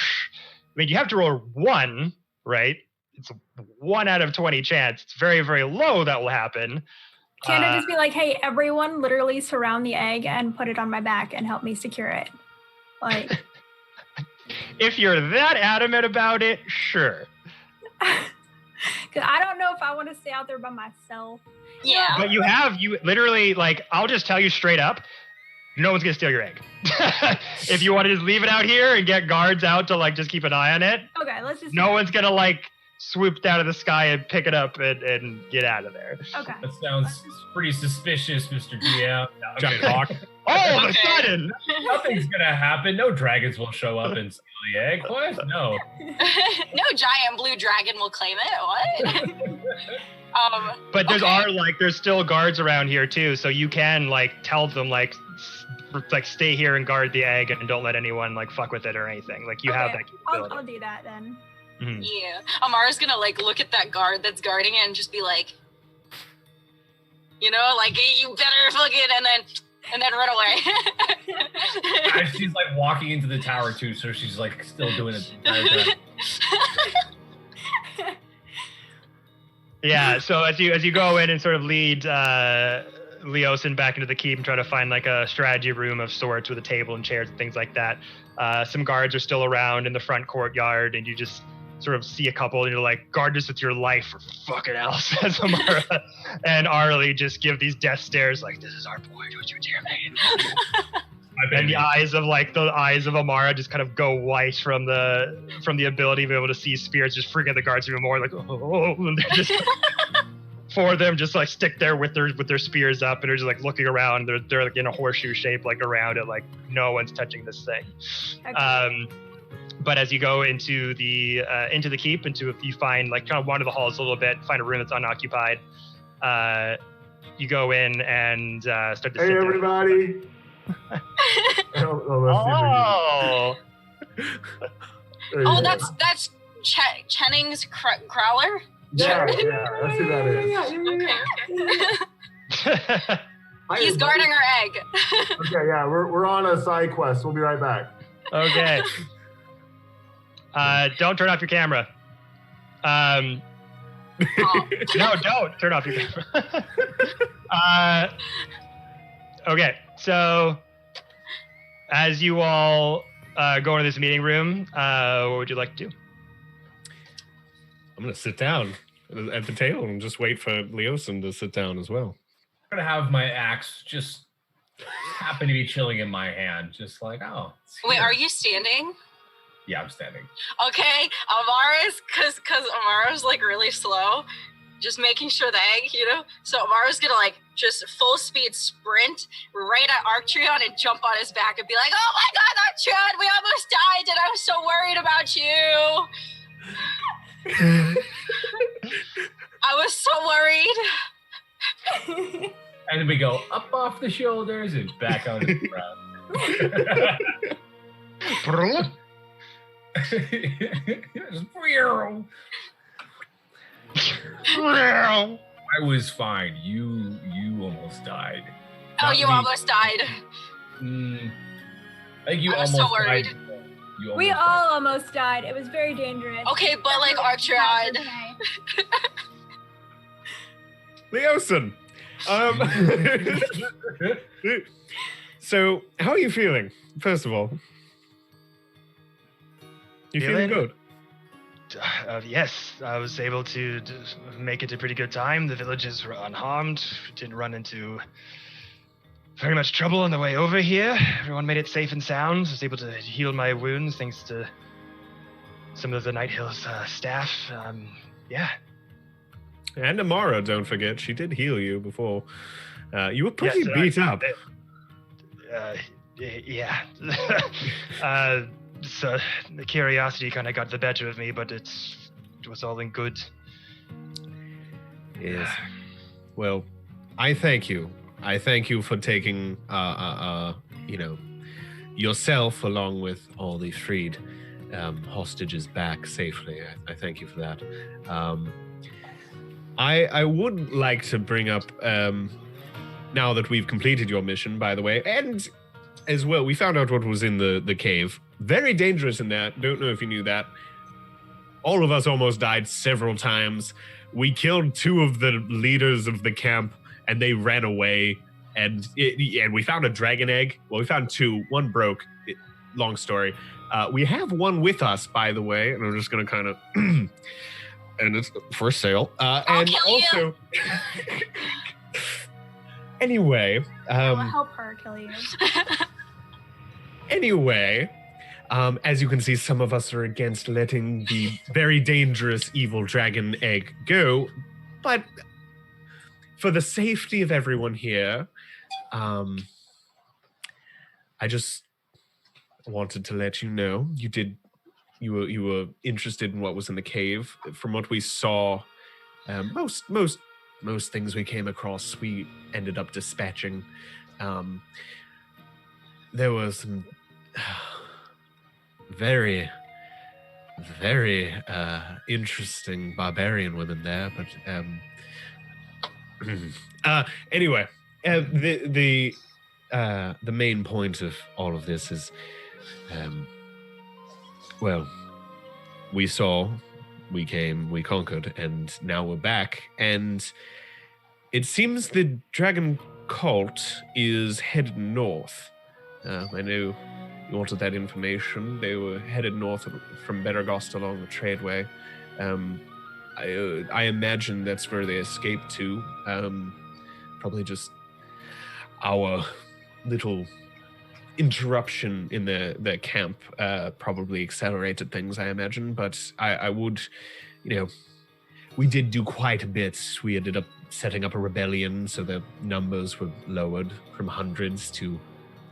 mean, you have to roll 1, right? It's a 1 out of 20 chance. It's very, very low that will happen. Can I just be like, hey, everyone, literally surround the egg and put it on my back and help me secure it? Like, if you're that adamant about it, sure. Because I don't know if I want to stay out there by myself. Yeah. But you literally, like, I'll just tell you straight up, no one's going to steal your egg. If you want to just leave it out here and get guards out to, like, just keep an eye on it. Okay, let's just... No one's going to, like, swoop down to the sky and pick it up and get out of there. Okay. That sounds pretty suspicious, Mr. DM. Giant hawk. All of a sudden! Nothing's gonna happen. No dragons will show up and steal the egg. What? No. No giant blue dragon will claim it. What? But there's still guards around here too, so you can like tell them like stay here and guard the egg and don't let anyone like fuck with it or anything. Like you have that capability. I'll do that then. Mm-hmm. Yeah. Amara's gonna like look at that guard that's guarding it and just be like, you know, like you better fucking and then run away. As she's like walking into the tower too, so she's like still doing it. Yeah, so as you go in and sort of lead Leosin back into the keep and try to find like a strategy room of sorts with a table and chairs and things like that, some guards are still around in the front courtyard, and you just sort of see a couple and you're like, guard this with your life for fucking else, says Amara. And Arlie just give these death stares like, this is our boy, don't you dare me. And the eyes of Amara just kind of go white from the ability to be able to see spirits, just freaking the guards even more, like, oh, and they're just four of them just like stick there with their spears up and are just like looking around. They're like in a horseshoe shape, like around it, like no one's touching this thing. Okay. But as you go into the keep, you find like kind of wander the halls a little bit, find a room that's unoccupied. You go in and start to sit Hey, everybody. Oh, that's Chenning's Growler? Yeah, that's who that is. Okay. He's guarding our egg. Okay, yeah, we're on a side quest. We'll be right back. Okay. Don't turn off your camera. No, don't turn off your camera. Okay, so as you all go into this meeting room, what would you like to do? I'm going to sit down at the table and just wait for Leosin to sit down as well. I'm going to have my axe just happen to be chilling in my hand, just like, oh. Wait, are you standing? Yeah, I'm standing. Okay, Amara's, because Amara's like really slow, just making sure the egg, you know? So Amara's gonna like just full speed sprint right at Arctreon and jump on his back and be like, oh my god, Arctreon, we almost died and I was so worried about you. I was so worried. And then we go up off the shoulders and back on the ground. I was fine. You almost died. Oh, you almost died. I think you almost so worried. Died. We all almost died. It was very dangerous. Okay, but like Arctreon. Leosin. So, how are you feeling? First of all, you feeling good? Yes, I was able to make it a pretty good time. The villages were unharmed. Didn't run into very much trouble on the way over here. Everyone made it safe and sound. I was able to heal my wounds thanks to some of the Night Hill's staff. Yeah. And Amara, don't forget, she did heal you before. You were pretty beat up. Yeah. So the curiosity kind of got the better of me, but it was all in good. Yes. Well, I thank you. I thank you for taking, yourself along with all the freed hostages back safely. I thank you for that. I would like to bring up, now that we've completed your mission, by the way, and as well, we found out what was in the cave. Very dangerous in that. Don't know if you knew that. All of us almost died several times. We killed 2 of the leaders of the camp, and they ran away. And we found a dragon egg. Well, we found 2. 1 broke. Long story. We have 1 with us, by the way, and I'm just going to kind of... and it's for sale. And also... Anyway... I will help her kill you. Anyway... as you can see, some of us are against letting the very dangerous evil dragon egg go, but for the safety of everyone here, I just wanted to let you know you were interested in what was in the cave. From what we saw, most things we came across, we ended up dispatching. There was some very, very interesting barbarian women there, but anyway, the main point of all of this is, well, we saw, we came, we conquered, and now we're back, and it seems the dragon cult is headed north. I know you wanted that information. They were headed north from Bettergost along the tradeway. I imagine that's where they escaped to. Probably just our little interruption in the camp probably accelerated things, I imagine. But I would, we did do quite a bit. We ended up setting up a rebellion, so the numbers were lowered from hundreds to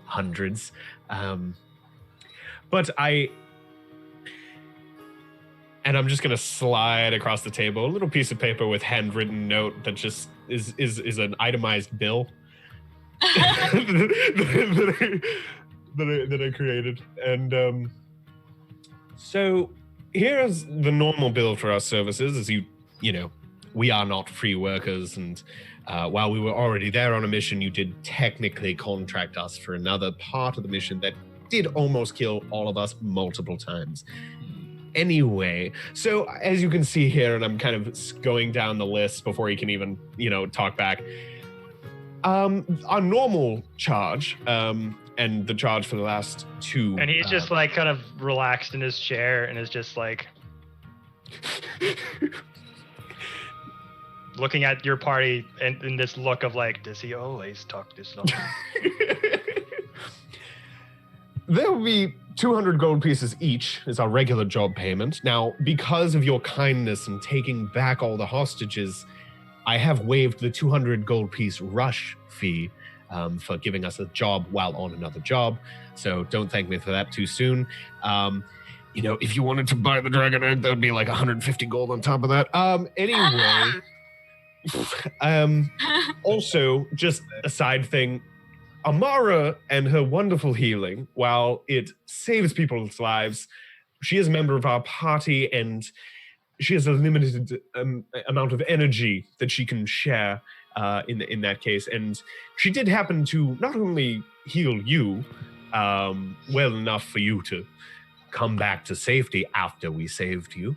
hundreds. But I'm just gonna slide across the table a little piece of paper with handwritten note that just is an itemized bill that I created. And so here's the normal bill for our services. As you know, we are not free workers, and while we were already there on a mission, you did technically contract us for another part of the mission that did almost kill all of us multiple times. Anyway, so as you can see here, and I'm kind of going down the list before you can even, talk back. Our normal charge, and the charge for the last 2. And he's just like kind of relaxed in his chair and is just like looking at your party and in this look of like, does he always talk this long? There will be 200 gold pieces each as our regular job payment. Now, because of your kindness in taking back all the hostages, I have waived the 200 gold piece rush fee for giving us a job while on another job. So don't thank me for that too soon. If you wanted to buy the dragon egg, that would be like 150 gold on top of that. Anyway, also, just a side thing, Amara and her wonderful healing, while it saves people's lives, she is a member of our party and she has a limited amount of energy that she can share in that case. And she did happen to not only heal you well enough for you to come back to safety after we saved you,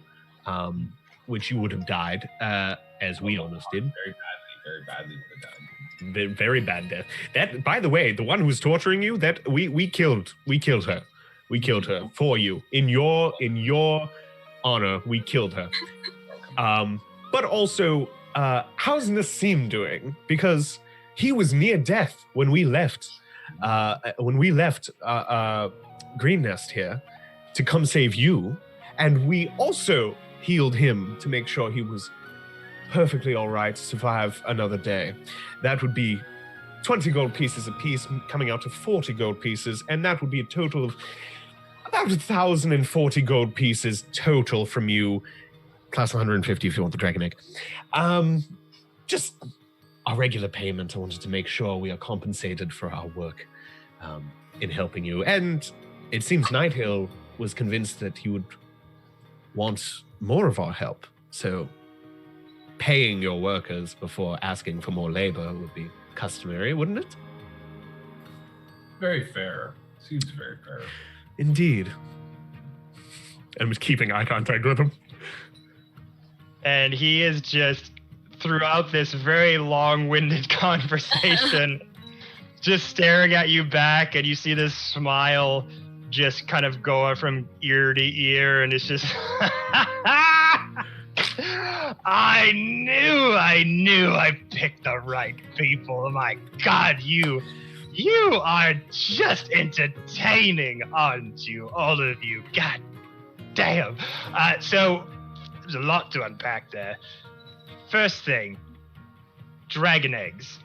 which you would have died, as we almost did. Very badly would have died. Very bad death. That, by the way, the one who was torturing you, that we killed her. We killed her for you. In your honor, we killed her. But also, how's Nassim doing? Because he was near death when we left. Green Nest here to come save you, and we also healed him to make sure he was perfectly all right to survive another day. That would be 20 gold pieces a piece, coming out to 40 gold pieces, and that would be a total of about 1,040 gold pieces total from you, plus 150 if you want the dragon egg. Just our regular payment. I wanted to make sure we are compensated for our work in helping you. And it seems Nighthill was convinced that he would want more of our help. So paying your workers before asking for more labor would be customary, wouldn't it? Very fair. Seems very fair. Indeed. I'm just keeping eye contact with him. And he is just, throughout this very long-winded conversation, just staring at you back, and you see this smile just kind of go from ear to ear, and it's just... I knew I picked the right people. My God, you are just entertaining, aren't you? All of you. God damn. So there's a lot to unpack there. First thing, dragon eggs.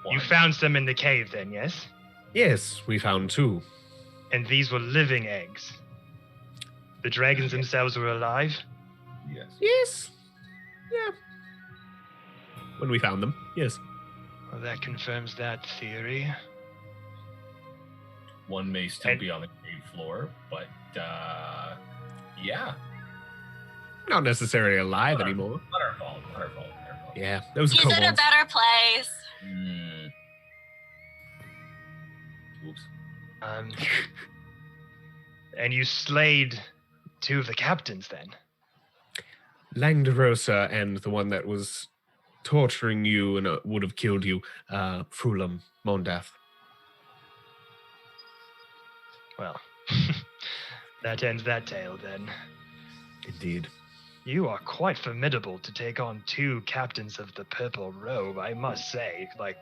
You found some in the cave then, yes? Yes, we found 2. And these were living eggs. The dragons themselves were alive? Yes. Yes. Yeah. When we found them, yes. Well, that confirms that theory. One may still be on the cave floor, but yeah. Not necessarily alive anymore. Not our fault. Yeah, that was He's in a better place. Oops. And you slayed 2 of the captains then? Langderosa and the one that was torturing you and would have killed you, Frulam Mondath. Well, that ends that tale then. Indeed. You are quite formidable to take on 2 captains of the Purple Robe, I must say. Like,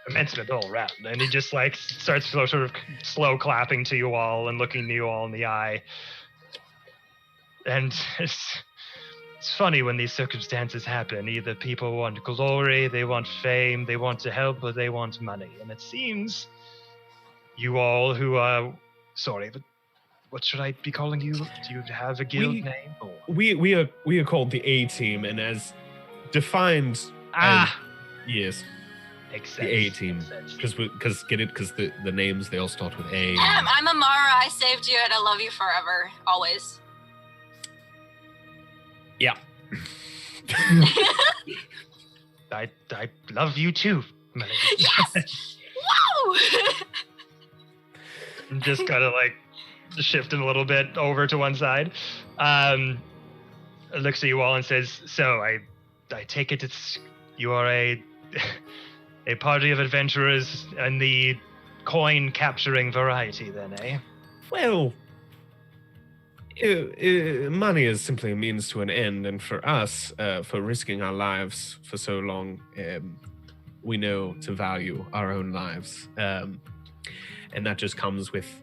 commencement all around. And he just like starts sort of slow clapping to you all and looking you all in the eye. And it's funny when these circumstances happen. Either people want glory, they want fame, they want to help, or they want money. And it seems you all who are... Sorry, but what should I be calling you? Do you have a guild name? Or? We are called the A-Team, and as defined as... Yes. Makes sense. The A-Team. Because get it? Because the names, they all start with A. I'm Amara. I saved you, and I love you forever. Always. Yeah. I love you too, Melody. Yes! Wow! I'm just kind of like shifting a little bit over to one side. Looks at you all and says, "So I take it you are a party of adventurers in the coin capturing variety, then, eh?" Well, money is simply a means to an end, and for us, for risking our lives for so long, we know to value our own lives, and that just comes with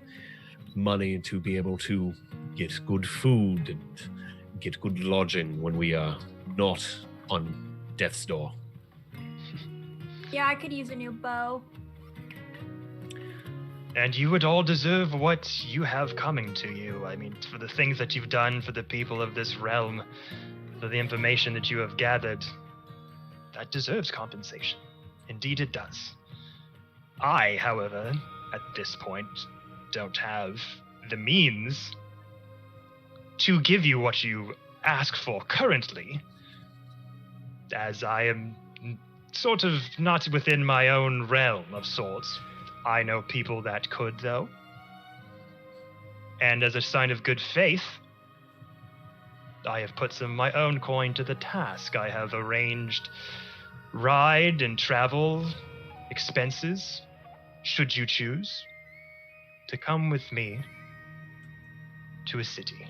money to be able to get good food and get good lodging when we are not on death's door. Yeah, I could use a new bow. And you would all deserve what you have coming to you. I mean, for the things that you've done for the people of this realm, for the information that you have gathered, that deserves compensation. Indeed it does. I, however, at this point, don't have the means to give you what you ask for currently, as I am sort of not within my own realm of sorts. I know people that could, though. And as a sign of good faith, I have put some of my own coin to the task. I have arranged ride and travel expenses, should you choose, to come with me to a city.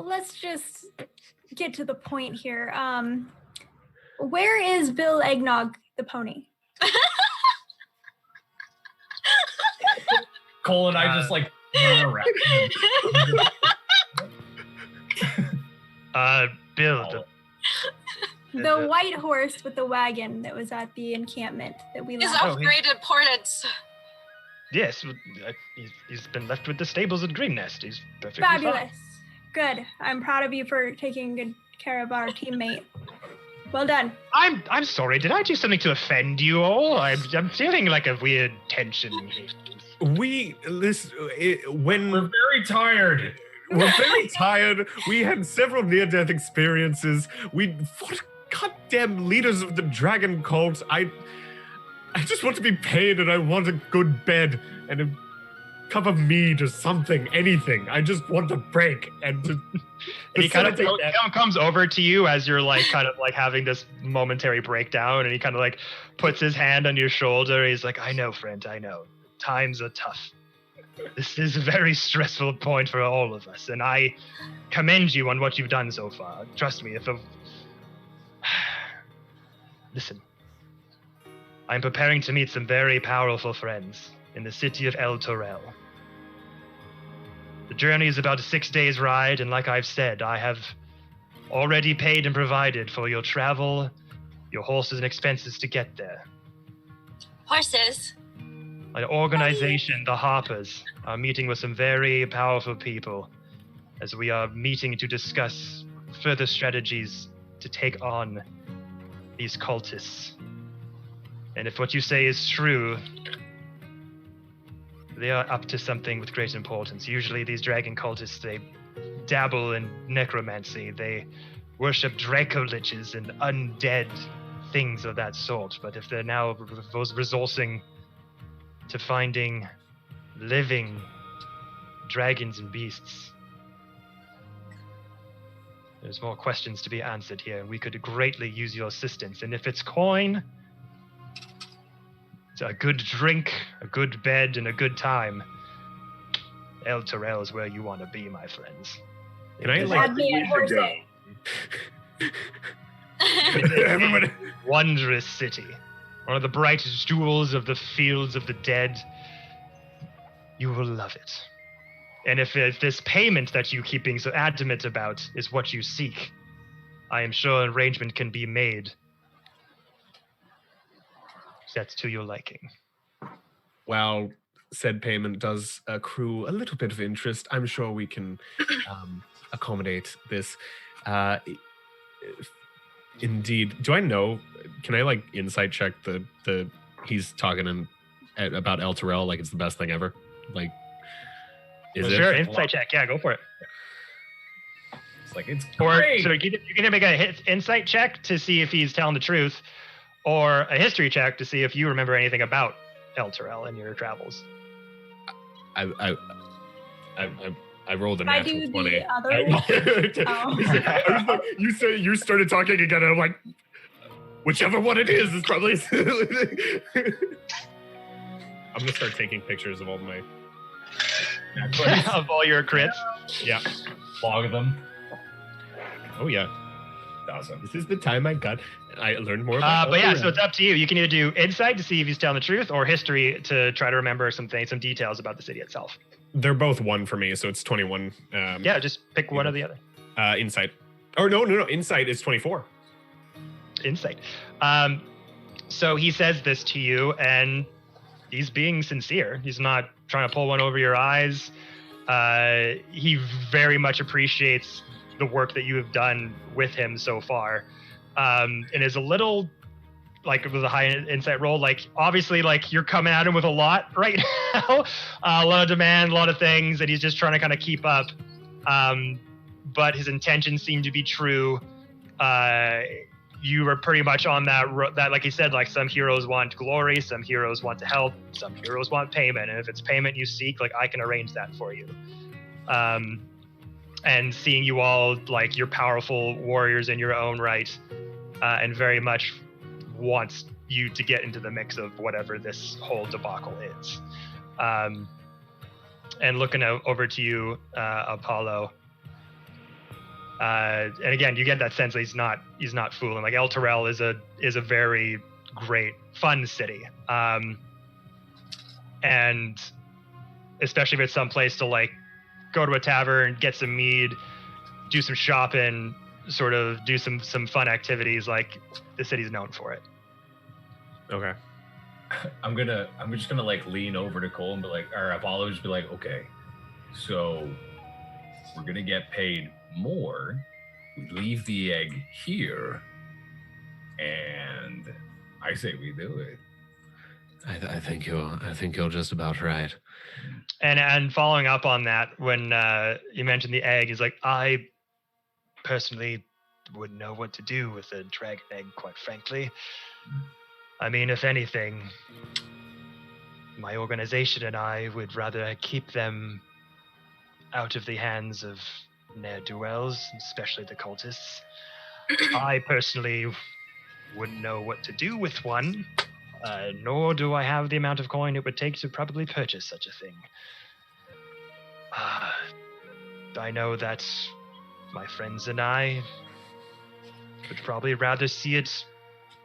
Let's just get to the point here. Where is Bill Eggnog the pony? Cole and I just like run around. Bill. The white horse with the wagon that was at the encampment that we His left. upgraded portents. Yes, he's been left with the stables at Green Nest. He's perfectly Fabulous. fine. Good. I'm proud of you for taking good care of our teammate. Well done. I'm sorry. Did I do something to offend you all? I'm feeling like a weird tension here. When We're very tired. We're very tired. We had several near-death experiences. We fought goddamn leaders of the dragon cult. I just want to be paid, and I want a good bed and a cup of mead or something, anything. I just want a break and to. And he kind of comes over to you as you're like kind of like having this momentary breakdown, and he kind of like puts his hand on your shoulder. He's like, "I know, friend. I know. Times are tough. This is a very stressful point for all of us, and I commend you on what you've done so far. Trust me, Listen, I'm preparing to meet some very powerful friends in the city of Elturel. The journey is about a 6 days ride, and like I've said, I have already paid and provided for your travel, your horses and expenses to get there. Horses? My organization, the Harpers, are meeting with some very powerful people as we are meeting to discuss further strategies to take on these cultists. And if what you say is true, they are up to something with great importance. Usually these dragon cultists, they dabble in necromancy. They worship Draco-liches and undead things of that sort. But if they're now resourcing to finding living dragons and beasts, there's more questions to be answered here, and we could greatly use your assistance. And if it's coin, a good drink, a good bed, and a good time, Elturel is where you want to be, my friends. Can I like everybody? Wondrous city, one of the brightest jewels of the fields of the dead. You will love it. And if this payment that you keep being so adamant about is what you seek, I am sure an arrangement can be made that's to your liking. While said payment does accrue a little bit of interest, I'm sure we can accommodate this. Indeed. Do I know? Can I like insight check the he's talking about Elturel like it's the best thing ever? Like, is it? Sure, insight check. Yeah, go for it. It's like it's or great. So you can make a insight check to see if he's telling the truth, or a history check to see if you remember anything about Elturel in your travels. I rolled a natural 20. You started talking again, and I'm like, whichever one it is probably. I'm gonna start taking pictures of all my of all your crits. Yeah, log them. Oh yeah. Awesome. This is the time I learned more about but yeah, so it's up to you. You can either do insight to see if he's telling the truth, or history to try to remember some details about the city itself. They're both 1 for me, so it's 21. Yeah, just pick one or the other. Insight. Or no. Insight is 24. Insight. So he says this to you, and he's being sincere. He's not trying to pull one over your eyes. He very much appreciates the work that you have done with him so far, and is a little like with a high insight roll. Like obviously, like you're coming at him with a lot right now, a lot of demand, a lot of things, and he's just trying to kind of keep up. But his intentions seem to be true. You are pretty much on that like he said, like some heroes want glory, some heroes want to help, some heroes want payment, and if it's payment you seek, like I can arrange that for you. And seeing you all like you're powerful warriors in your own right, and very much wants you to get into the mix of whatever this whole debacle is. And looking over to you, Apollo. And again, you get that sense that he's not fooling. Like Elturel is a very great, fun city, and especially if it's some place to like go to a tavern, get some mead, do some shopping, sort of do some fun activities. Like the city's known for it. Okay. I'm just gonna like lean over to Cole and be like, or Apollo, just be like, okay, so we're gonna get paid more. We leave the egg here, and I say we do it. I think you're just about right. And following up on that, when you mentioned the egg, is like, I personally wouldn't know what to do with a dragon egg, quite frankly. I mean, if anything, my organization and I would rather keep them out of the hands of ne'er-do-wells, especially the cultists. I personally wouldn't know what to do with one, nor do I have the amount of coin it would take to probably purchase such a thing. I know that my friends and I would probably rather see it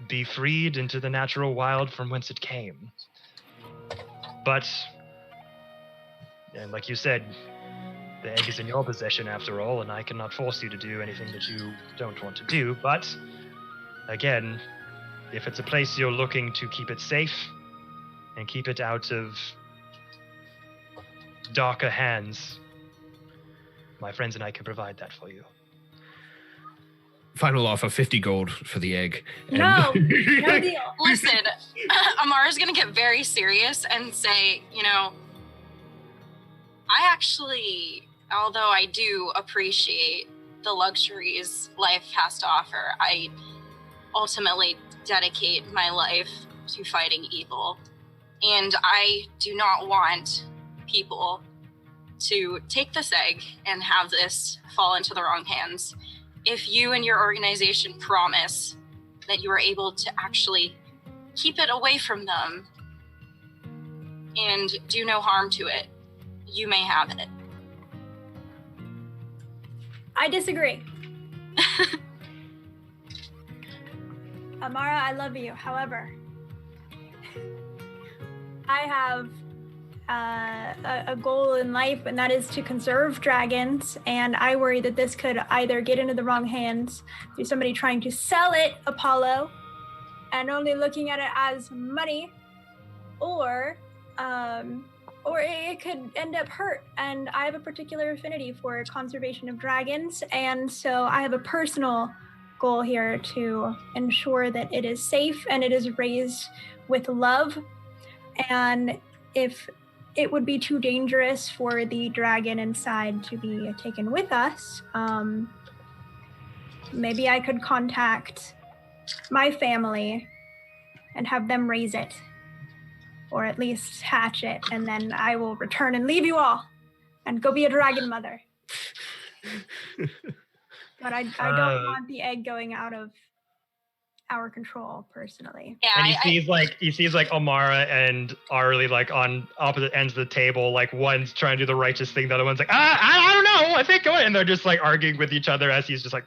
be freed into the natural wild from whence it came. But, and like you said, the egg is in your possession after all, and I cannot force you to do anything that you don't want to do. But, again, if it's a place you're looking to keep it safe and keep it out of darker hands, my friends and I can provide that for you. Final offer, 50 gold for the egg. No, no deal. Listen, Amara's gonna get very serious and say, I actually, although I do appreciate the luxuries life has to offer, I ultimately dedicate my life to fighting evil. And I do not want people to take this egg and have this fall into the wrong hands. If you and your organization promise that you are able to actually keep it away from them and do no harm to it, you may have it. I disagree. Amara, I love you. However, I have a goal in life, and that is to conserve dragons, and I worry that this could either get into the wrong hands through somebody trying to sell it, Apollo, and only looking at it as money, or it could end up hurt. And I have a particular affinity for conservation of dragons, and so I have a personal goal here to ensure that it is safe and it is raised with love. And if it would be too dangerous for the dragon inside to be taken with us, maybe I could contact my family and have them raise it, or at least hatch it, and then I will return and leave you all and go be a dragon mother. But I don't want the egg going out of our control, personally. Yeah, And he sees like Amara and Arlie like on opposite ends of the table, like one's trying to do the righteous thing, the other one's like, I don't know, I think go ahead. And they're just like arguing with each other as he's just like,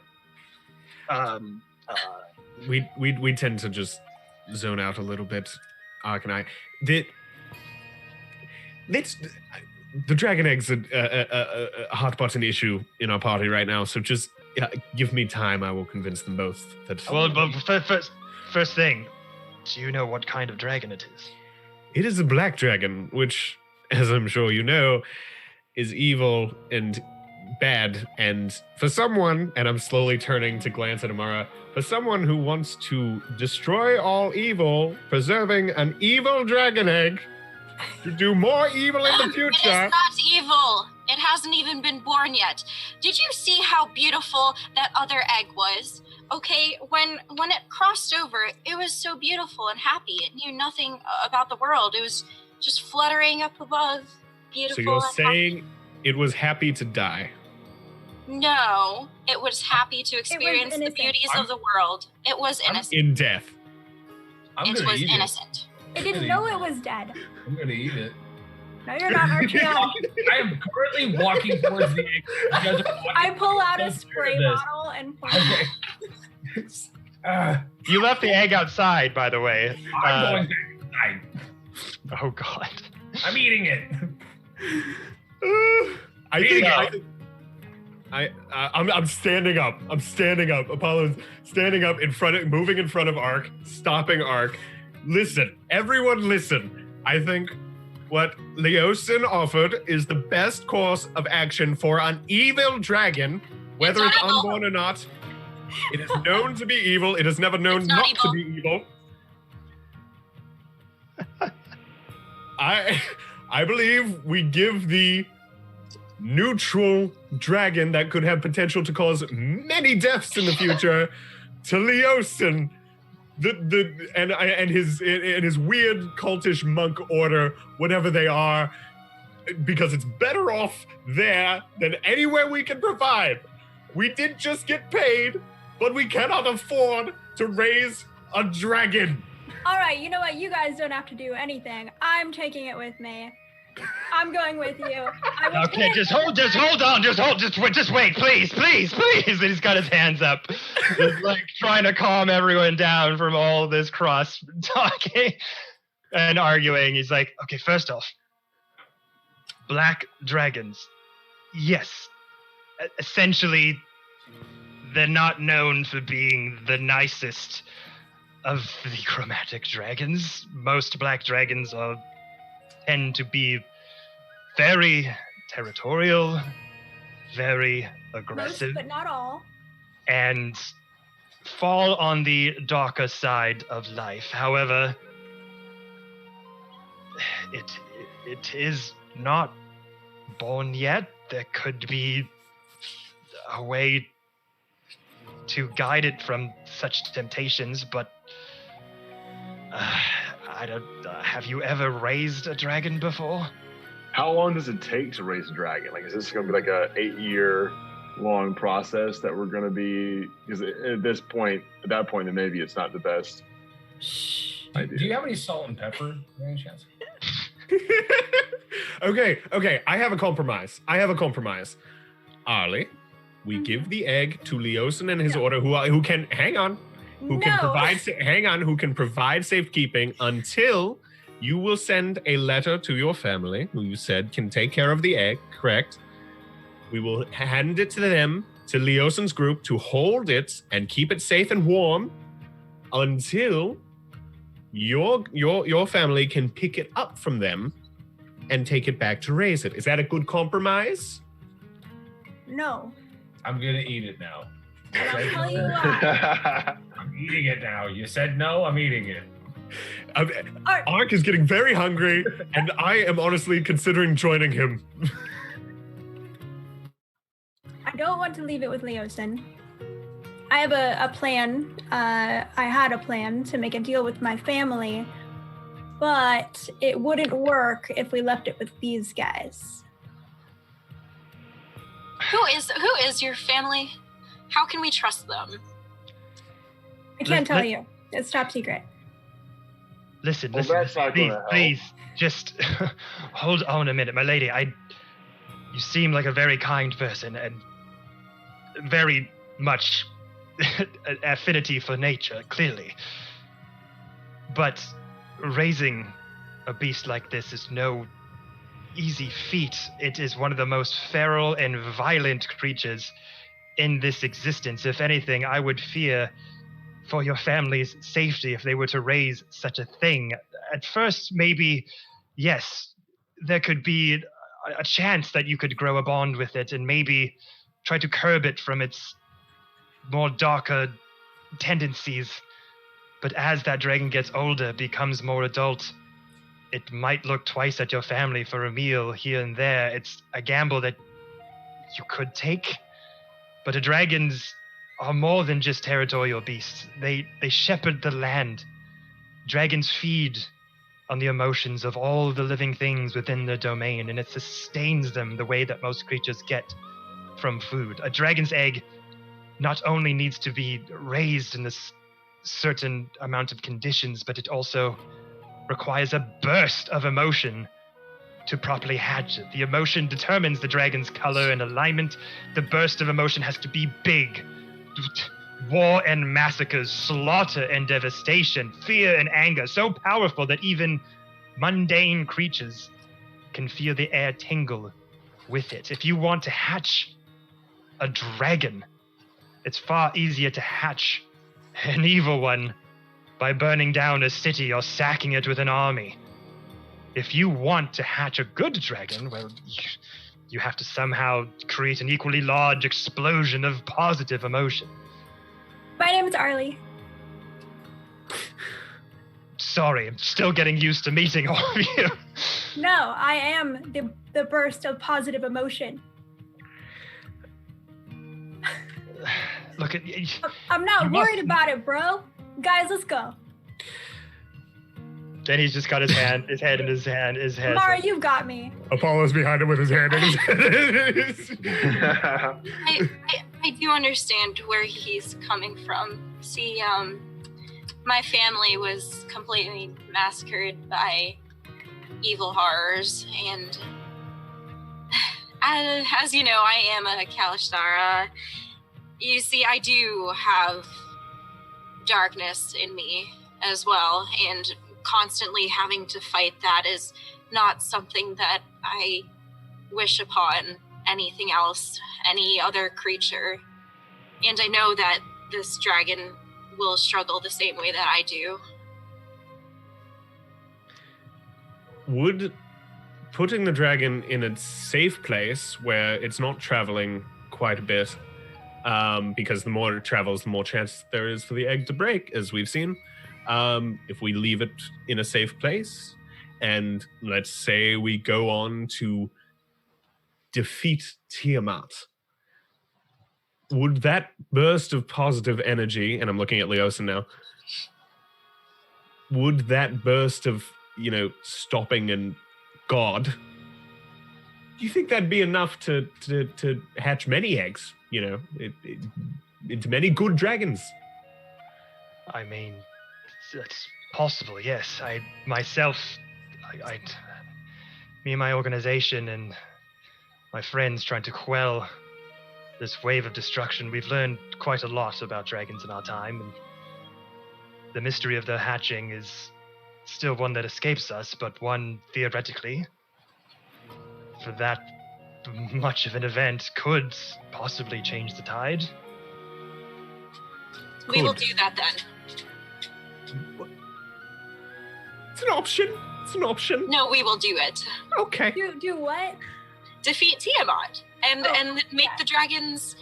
We tend to just zone out a little bit, Ark and I. The dragon egg's a hot button issue in our party right now, so just give me time. I will convince them both that. Well, but first thing, do you know what kind of dragon it is? It is a black dragon, which, as I'm sure you know, is evil and bad. And for someone, and I'm slowly turning to glance at Amara, for someone who wants to destroy all evil, preserving an evil dragon egg to do more evil in the future. It is not evil. It hasn't even been born yet. Did you see how beautiful that other egg was? Okay, when it crossed over, it was so beautiful and happy. It knew nothing about the world. It was just fluttering up above, beautiful. So you're and saying happy. it was happy to die? No, it was happy to experience the beauties of the world. It was innocent. In death. It was innocent. I didn't know it was dead. I'm gonna eat it. No, you're not, Archie. I am currently walking towards the egg. I pull out a spray bottle and pour it. Okay. You left the egg outside, by the way. I'm going back inside. Oh God. I'm eating it. I'm standing up. I'm standing up. Apollo's standing up moving in front of Ark, stopping Ark. Listen, everyone listen. I think what Leosin offered is the best course of action for an evil dragon, whether it's unborn or not. It is known to be evil. It is never known not to be evil. I believe we give the neutral dragon that could have potential to cause many deaths in the future to Leosin, and his weird cultish monk order, whatever they are, because it's better off there than anywhere we can provide. We did just get paid, but we cannot afford to raise a dragon. All right, you know what? You guys don't have to do anything. I'm taking it with me. I'm going with you. Okay, just hold on, just wait, please. And he's got his hands up, just like trying to calm everyone down from all this cross talking and arguing. He's like, okay, first off, black dragons. Yes, essentially, they're not known for being the nicest of the chromatic dragons. Most black dragons tend to be very territorial, very aggressive. Most, but not all. And fall on the darker side of life. However, it is not born yet. There could be a way to guide it from such temptations, but I don't. Have you ever raised a dragon before? How long does it take to raise a dragon? Like, is this going to be like a 8-year long process that we're going to be? Because at that point, then maybe it's not the best idea. Do you have any salt and pepper, by any chance? Okay. I have a compromise. Arlie, we give the egg to Leosin and his order, who can who can provide safekeeping until you will send a letter to your family, who you said can take care of the egg, correct? We will hand it to them, to Leosin's group, to hold it and keep it safe and warm until your family can pick it up from them and take it back to raise it. Is that a good compromise? No. I'm gonna eat it now. And I'll tell you why. I'm eating it now. You said no, I'm eating it. Ark is getting very hungry, and I am honestly considering joining him. I don't want to leave it with Leosin. I have a plan. I had a plan to make a deal with my family, but it wouldn't work if we left it with these guys. Who is your family? How can we trust them? I can't tell you. It's top secret. Listen, Well, that's not gonna help. please, just hold on a minute, my lady. You seem like a very kind person and very much affinity for nature, clearly. But raising a beast like this is no easy feat. It is one of the most feral and violent creatures in this existence. If anything, I would fear for your family's safety if they were to raise such a thing. At first, maybe, yes, there could be a chance that you could grow a bond with it and maybe try to curb it from its more darker tendencies. But as that dragon gets older, becomes more adult, it might look twice at your family for a meal here and there. It's a gamble that you could take. But dragons are more than just territorial beasts. They shepherd the land. Dragons feed on the emotions of all the living things within their domain, and it sustains them the way that most creatures get from food. A dragon's egg not only needs to be raised in this certain amount of conditions, but it also requires a burst of emotion to properly hatch it. The emotion determines the dragon's color and alignment. The burst of emotion has to be big. War and massacres, slaughter and devastation, fear and anger, so powerful that even mundane creatures can feel the air tingle with it. If you want to hatch a dragon, it's far easier to hatch an evil one by burning down a city or sacking it with an army. If you want to hatch a good dragon, well, you have to somehow create an equally large explosion of positive emotion. My name is Arlie. sorry. I'm still getting used to meeting all of you. No, I am the burst of positive emotion. Look at I'm not You worried must- about it, bro. Guys, let's go. Then he's just got his head in his head. Mara, you've got me. Apollo's behind him with his hand in his I do understand where he's coming from. See, my family was completely massacred by evil horrors, and as you know, I am a Kalashthara. You see, I do have darkness in me as well, and constantly having to fight that is not something that I wish upon anything else, any other creature. And I know that this dragon will struggle the same way that I do. Would putting the dragon in a safe place where it's not traveling quite a bit, because the more it travels, the more chance there is for the egg to break, as we've seen. If we leave it in a safe place, and let's say we go on to defeat Tiamat, would that burst of positive energy, and I'm looking at Leosin now, would that burst of, stopping and God, do you think that'd be enough to hatch many eggs, into many good dragons? I mean, that's possible, yes. Me and my organization and my friends trying to quell this wave of destruction, we've learned quite a lot about dragons in our time, and the mystery of their hatching is still one that escapes us, but one theoretically, for that much of an event, could possibly change the tide. We will do that then. It's an option. It's an option. No, we will do it. Okay. Do what? Defeat Tiamat and make the dragons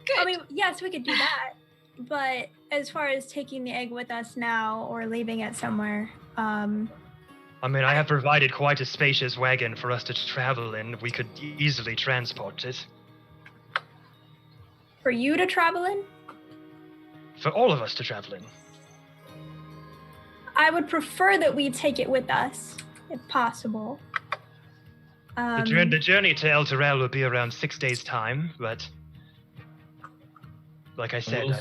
good. I mean, yes, we could do that. But as far as taking the egg with us now or leaving it somewhere, I have provided quite a spacious wagon for us to travel in. We could easily transport it. for you to travel in? For all of us to travel in. I would prefer that we take it with us, if possible. The journey to Elturel will be around 6 days' time, but like I said,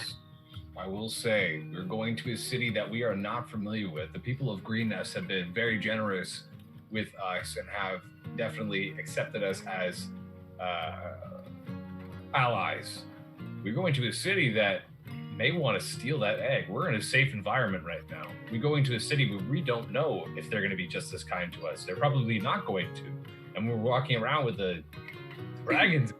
I will say, we're going to a city that we are not familiar with. The people of Green Nest have been very generous with us and have definitely accepted us as allies. We're going to a city that may want to steal that egg. We're in a safe environment right now. We go into a city where we don't know if they're going to be just as kind to us. They're probably not going to. And we're walking around with the dragons.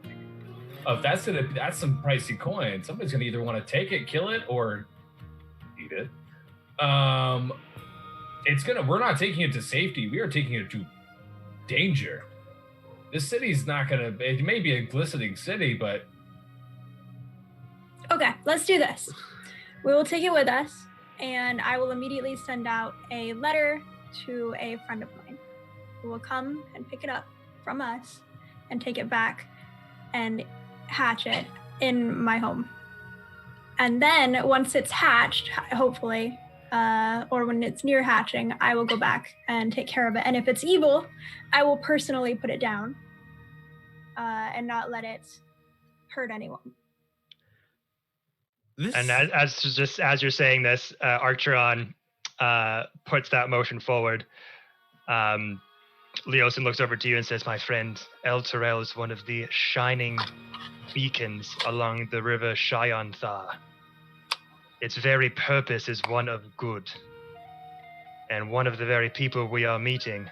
That's some pricey coin. Somebody's gonna either want to take it, kill it, or eat it. We're not taking it to safety. We are taking it to danger. This city's not gonna. It may be a glistening city, but Okay, let's do this. We will take it with us, and I will immediately send out a letter to a friend of mine who will come and pick it up from us and take it back and hatch it in my home. And then once it's hatched, hopefully, or when it's near hatching, I will go back and take care of it. And if it's evil, I will personally put it down and not let it hurt anyone. And as you're saying this, Archeron puts that motion forward. Leosin looks over to you and says, "My friend, Elturel is one of the shining beacons along the river Shionthar. Its very purpose is one of good. And one of the very people we are meeting.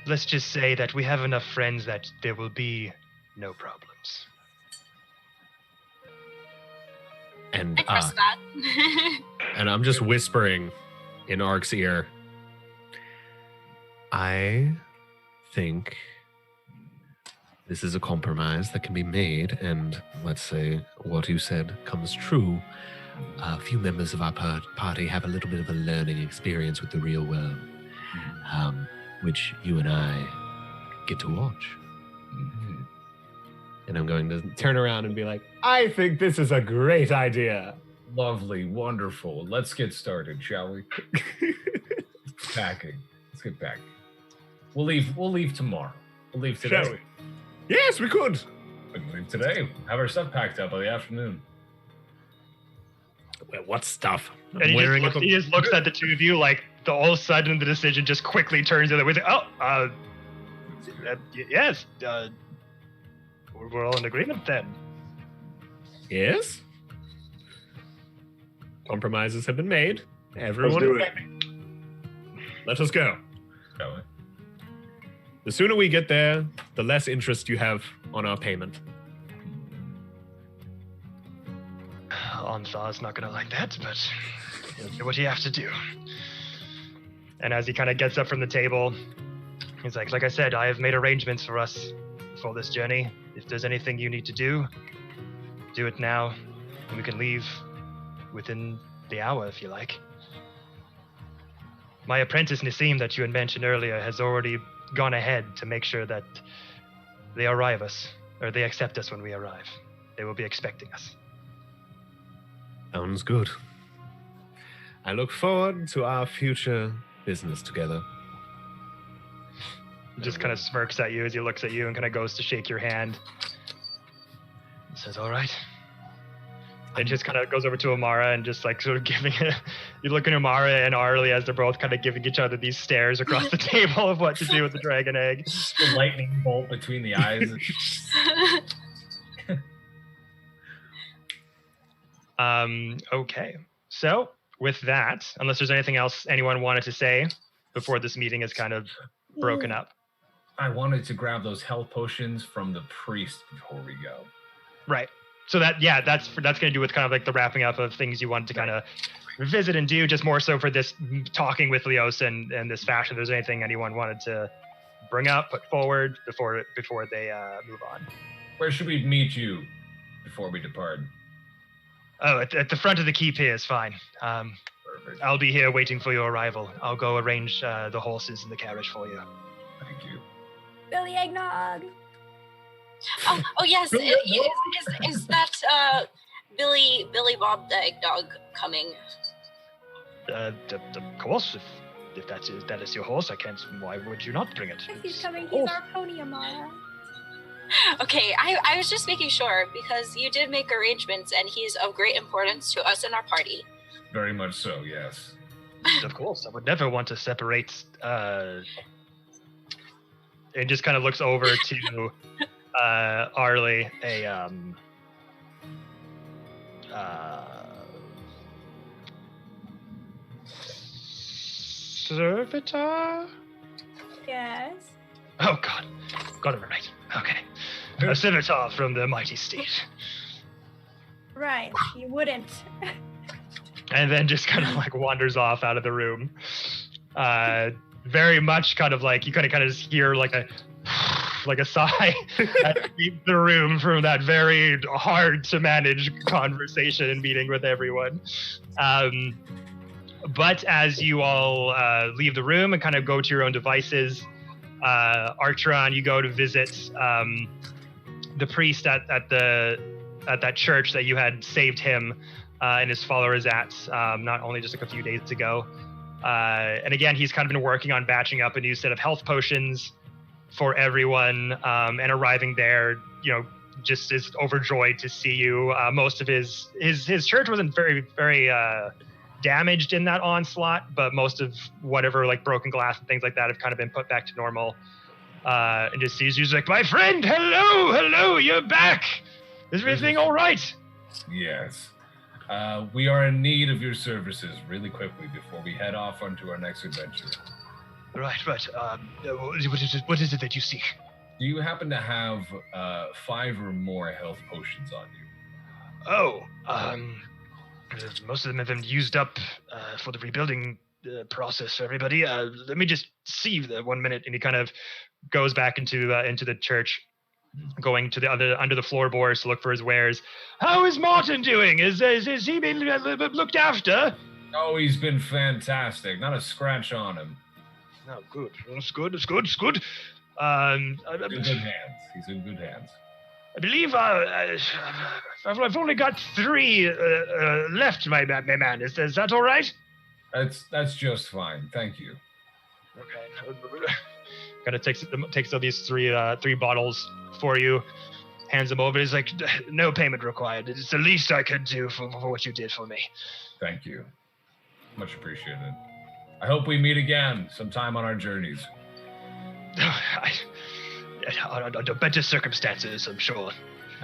Let's just say that we have enough friends that there will be no problems." And I trust that. and I'm just whispering in Ark's ear. I think this is a compromise that can be made, and let's say what you said comes true. a few members of our party have a little bit of a learning experience with the real world, which you and I get to watch. Mhm. And I'm going to turn around and be like, I think this is a great idea. Lovely, wonderful. Let's get started, shall we? Packing. Let's get packing. We'll leave tomorrow. We'll leave today. Shall we? Yes, we could. We can leave today. Have our stuff packed up by the afternoon. Well, what stuff? And he just looks at the two of you like all of a sudden the decision just quickly turns the other way. Yes. We're all in agreement then. Yes. Compromises have been made. Everyone do is it. happy. Let us go. Shall we? The sooner we get there, the less interest you have on our payment. Onslaw's not gonna like that, but he'll do what he has to do. And as he kind of gets up from the table, he's like I said, I have made arrangements for us for this journey. If there's anything you need to do it now, and we can leave within the hour if you like. My apprentice Nassim that you had mentioned earlier has already gone ahead to make sure that they accept us when we arrive. They will be expecting us. Sounds good. I look forward to our future business together. He just kind of smirks at you as he looks at you and kind of goes to shake your hand. He says, all right. And just kind of goes over to Amara and just like sort of giving it. You look at Amara and Arlie as they're both kind of giving each other these stares across the table of what to do with the dragon egg. The lightning bolt between the eyes. Okay. So with that, unless there's anything else anyone wanted to say before this meeting is kind of broken up. I wanted to grab those health potions from the priest before we go. Right. So that's going to do with kind of like the wrapping up of things you wanted to kind of visit and do, just more so for this talking with Leos and this fashion. If there's anything anyone wanted to bring up, put forward before they move on. Where should we meet you before we depart? Oh, at the front of the keep here is fine. Perfect. I'll be here waiting for your arrival. I'll go arrange the horses and the carriage for you. Thank you. Billy Eggnog. Oh yes. Is that Billy Bob the Eggnog coming? Of course, if that is your horse, I can't. Why would you not bring it? If he's coming, he's our pony, Amara. Okay, I was just making sure because you did make arrangements and he's of great importance to us and our party. Very much so, yes. Of course, I would never want to separate. And just kind of looks over to Arlie, a servitor. Yes. Oh God, got it right. Okay, a servitor from the mighty steed. Right. You wouldn't. And then just kind of like wanders off out of the room. Very much kind of like you kind of just hear like a sigh and leave the room from that very hard to manage conversation and meeting with everyone. But as you all leave the room and kind of go to your own devices, Archeron, you go to visit the priest at that church that you had saved him and his followers at not only just like a few days ago. And again, he's kind of been working on batching up a new set of health potions for everyone, and arriving there, just is overjoyed to see you. Most of his church wasn't very, very damaged in that onslaught, but most of whatever like broken glass and things like that have kind of been put back to normal. And just sees you, like, my friend, hello, you're back. Is everything all right? Yes. We are in need of your services really quickly before we head off onto our next adventure. Right. What is it that you seek? Do you happen to have 5 or more health potions on you? Most of them have been used up for the rebuilding process for everybody. Let me just see the 1 minute. And he kind of goes back into the church going to the other under the floorboards to look for his wares. How is Martin doing? Is he been looked after? Oh, he's been fantastic. Not a scratch on him. Oh, good. That's good. It's good. It's good. He's in good hands. He's in good hands. I believe I've only got 3 left, my man. Is that all right? That's just fine. Thank you. Okay. Kind of takes all these three bottles for you, hands them over. He's like, no payment required. It's the least I could do for what you did for me. Thank you. Much appreciated. I hope we meet again sometime on our journeys. Under better circumstances, I'm sure.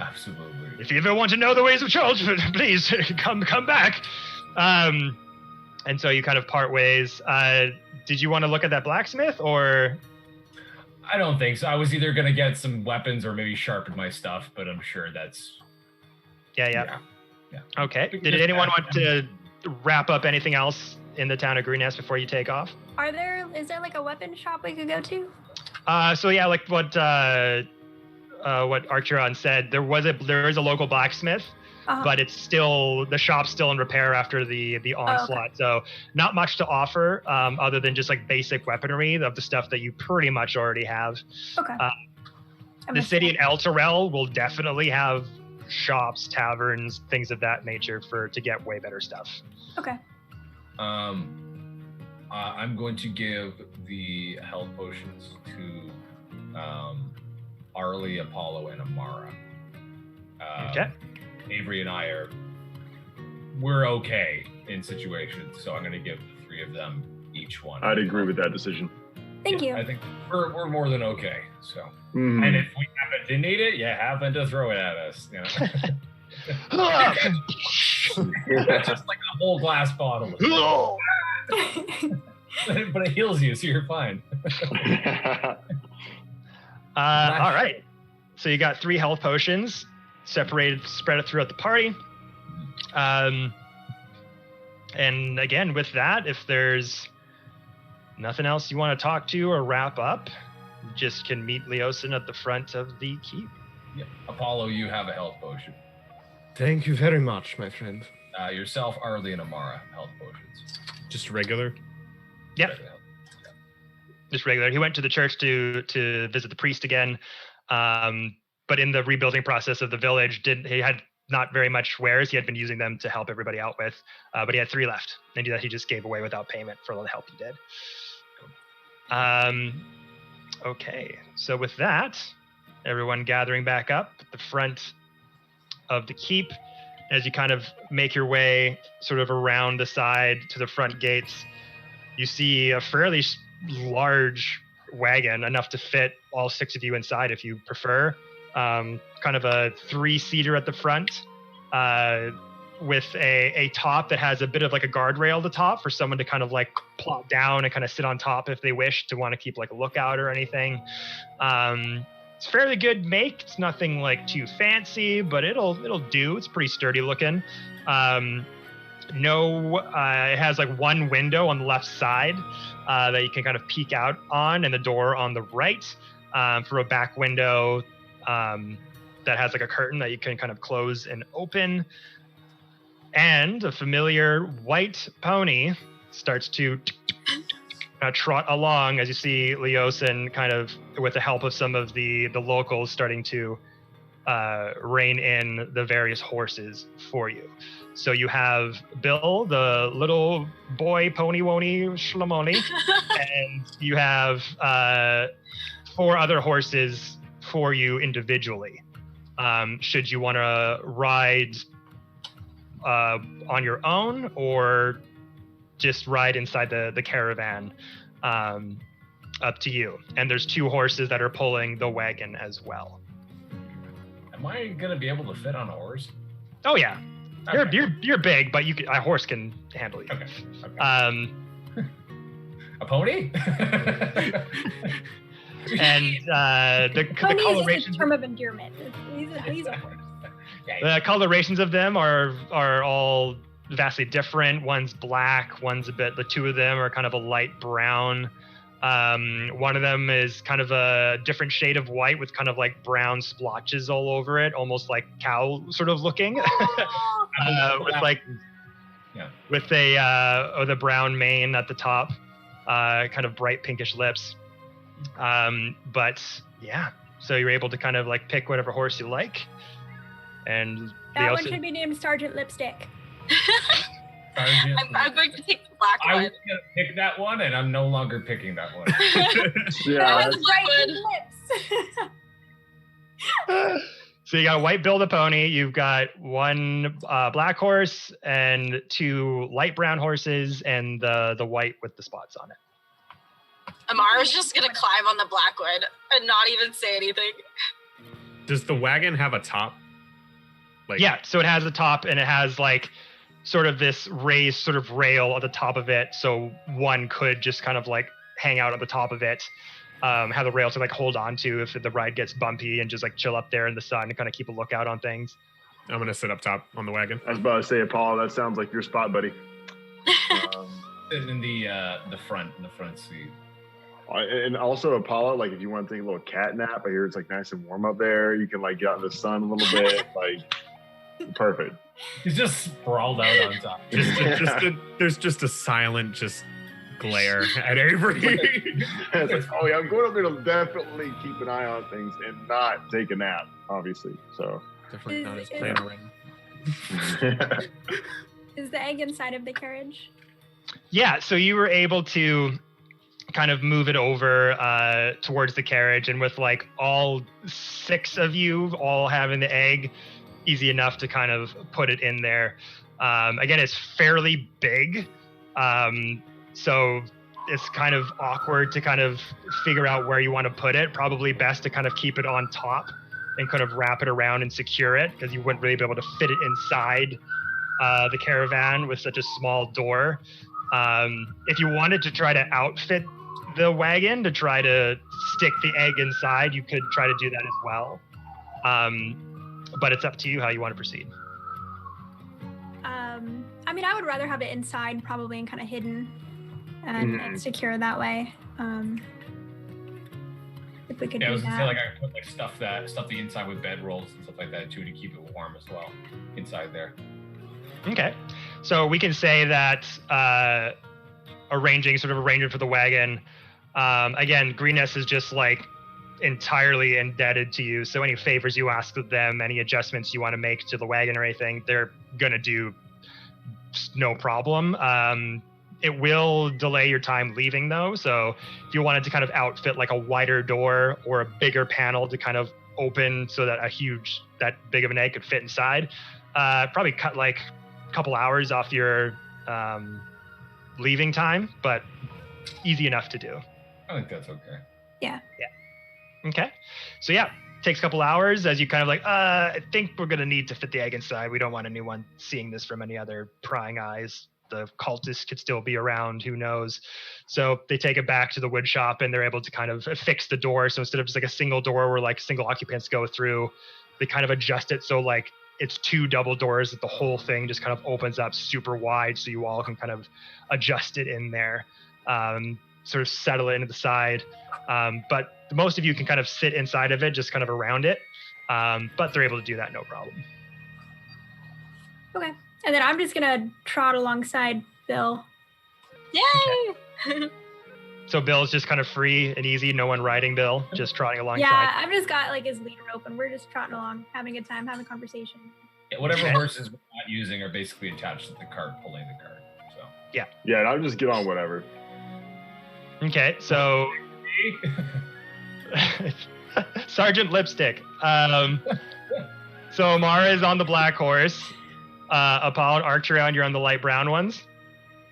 Absolutely. If you ever want to know the ways of Charles, please come back. And so you kind of part ways. Did you want to look at that blacksmith, or? I don't think so. I was either going to get some weapons or maybe sharpen my stuff, but I'm sure that's... Yeah. Okay. Did anyone want to wrap up anything else in the town of Greenest before you take off? Is there like a weapon shop we could go to? So yeah, like what Archeron said, there is a local blacksmith, but the shop's still in repair after the onslaught. Oh, okay. So not much to offer, other than just like basic weaponry of the stuff that you pretty much already have. Okay. The city in Elturel will definitely have shops, taverns, things of that nature to get way better stuff. Okay. I'm going to give the health potions to Arlie, Apollo, and Amara. Okay. Avery and I we're okay in situations, so I'm going to give the 3 of them each one. I'd agree with that decision. Thank you. I think we're more than okay. So, Mhm. and if we happen to need it, you happen to throw it at us. You know? Just like a whole glass bottle. But it heals you, so you're fine. All right. So you got 3 health potions spread it throughout the party. And again, with that, if there's nothing else you want to talk to or wrap up, you just can meet Leosin at the front of the keep. Yeah. Apollo, you have a health potion. Thank you very much, my friend. Yourself, Arlie, and Amara, health potions. Just regular? Yep. Just regular. He went to the church to visit the priest again, but in the rebuilding process of the village, he had not very much wares. He had been using them to help everybody out with, but he had 3 left, and that he just gave away without payment for all the help he did. Okay, so with that, everyone gathering back up at the front of the keep, as you kind of make your way sort of around the side to the front gates, you see a fairly large wagon, enough to fit all 6 of you inside if you prefer. Kind of a 3-seater at the front, with a top that has a bit of like a guardrail at the top for someone to kind of like plop down and kind of sit on top if they wish to want to keep like a lookout or anything. It's fairly good make. It's nothing like too fancy, but it'll do. It's pretty sturdy looking. It has like 1 window on the left side that you can kind of peek out on, and the door on the right for a back window that has like a curtain that you can kind of close and open. And a familiar white pony starts to trot along as you see Leosin kind of, with the help of some of the locals, starting to rein in the various horses for you. So you have Bill, the little boy pony wony schlamoni, and you have 4 other horses for you individually. Should you want to ride on your own or just ride inside the caravan, up to you. And there's 2 horses that are pulling the wagon as well. Am I gonna be able to fit on a horse? Oh yeah, Okay. you're big, but a horse can handle you. Okay. A pony? And the Pony is just a colorations. term of endearment. He's a horse. The colorations of them are all vastly different. One's black, one's a bit. The 2 of them are kind of a light brown. One of them is kind of a different shade of white with kind of like brown splotches all over it, almost like cow sort of looking. With like, with the brown mane at the top, kind of bright pinkish lips. But yeah, so you're able to kind of like pick whatever horse you like. And that one should be named Sergeant Lipstick. I'm going to take the black one. I was going to pick that one, and I'm no longer picking that one. That was lips. So you got a white build a pony. You've got one black horse and 2 light brown horses, and the white with the spots on it. Amara's just going to climb on the black one and not even say anything. Does the wagon have a top? Yeah, so it has a top, and it has like sort of this raised sort of rail at the top of it, so one could just kind of like hang out at the top of it, have the rail to like hold on to if the ride gets bumpy, and just like chill up there in the sun and kind of keep a lookout on things. I'm gonna sit up top on the wagon. I was about to say, Apollo, that sounds like your spot, buddy. In the front seat. And also, Apollo, like if you want to take a little cat nap, I hear it's like nice and warm up there. You can like get out in the sun a little bit, like perfect. He's just sprawled out on top. There's just a silent glare at Avery. It's like, oh yeah, I'm going up there to definitely keep an eye on things and not take a nap, obviously. So definitely not his plan right now. Is the egg inside of the carriage? Yeah, so you were able to kind of move it over towards the carriage, and with like all 6 of you all having the egg, easy enough to kind of put it in there. Again, it's fairly big, so it's kind of awkward to kind of figure out where you want to put it. Probably best to kind of keep it on top and kind of wrap it around and secure it, because you wouldn't really be able to fit it inside the caravan with such a small door. If you wanted to try to outfit the wagon to try to stick the egg inside, you could try to do that as well. But it's up to you how you want to proceed. I mean, I would rather have it inside probably and kind of hidden and secure that way. If we could do that. I was gonna say, like, I could put like stuff the inside with bedrolls and stuff like that too, to keep it warm as well inside there. Okay, so we can say that arranging for the wagon. Again, Greenness is just like entirely indebted to you. So any favors you ask of them, any adjustments you want to make to the wagon or anything, they're gonna do no problem. It will delay your time leaving though. So if you wanted to kind of outfit like a wider door or a bigger panel to kind of open so that that big of an egg could fit inside, probably cut like a couple hours off your leaving time, but easy enough to do. I think that's okay. Yeah. Okay. So yeah, takes a couple hours as you kind of like, I think we're gonna need to fit the egg inside. We don't want anyone seeing this from any other prying eyes. The cultists could still be around, who knows? So they take it back to the wood shop, and they're able to kind of fix the door. So instead of just like a single door where like single occupants go through, they kind of adjust it so like it's 2 double doors that the whole thing just kind of opens up super wide, so you all can kind of adjust it in there, sort of settle it into the side. But most of you can kind of sit inside of it, just kind of around it. But they're able to do that no problem. Okay. And then I'm just gonna trot alongside Bill. Yay! Okay. So Bill's just kind of free and easy, no one riding Bill, just trotting alongside. Yeah, I've just got like his lead rope, and we're just trotting along, having a good time, having a conversation. Yeah, whatever horses we're not using are basically attached to the cart, pulling the cart. So yeah, and I'll just get on whatever. Okay, so Sergeant Lipstick. So Amara is on the black horse. Apollo and Arturel, you're on the light brown ones.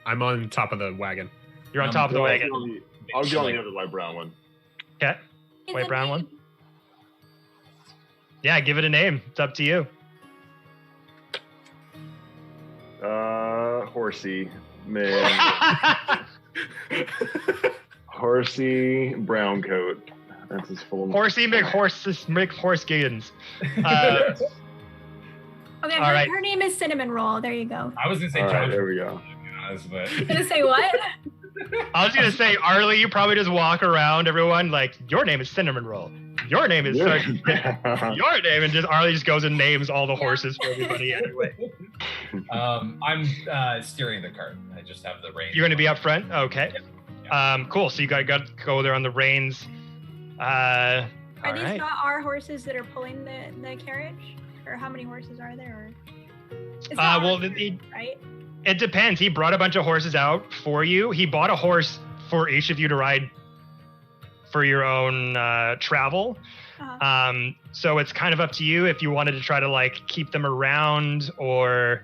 I'm on top of the wagon. You're on top of the wagon. I'll get on the other light brown one. Okay. White brown one. Yeah, give it a name. It's up to you. Horsey, man. Horsey brown coat. That's his full. Horsey McHorsegiggins. Okay, her name is Cinnamon Roll. There you go. I was gonna say All John. right, there we go. But Gonna say what? I was gonna say, Arlie, you probably just walk around everyone like, your name is Cinnamon Roll. Your name is Sergeant. Your name, and just Arlie just goes and names all the horses for everybody anyway. I'm steering the cart. I just have the reins. You're gonna be up front? Okay. Yeah. Cool. So you got to go there on the reins. Are these not our horses that are pulling the carriage? Or how many horses are there? It's not right? It depends. He brought a bunch of horses out for you. He bought a horse for each of you to ride for your own travel. So it's kind of up to you if you wanted to try to like keep them around or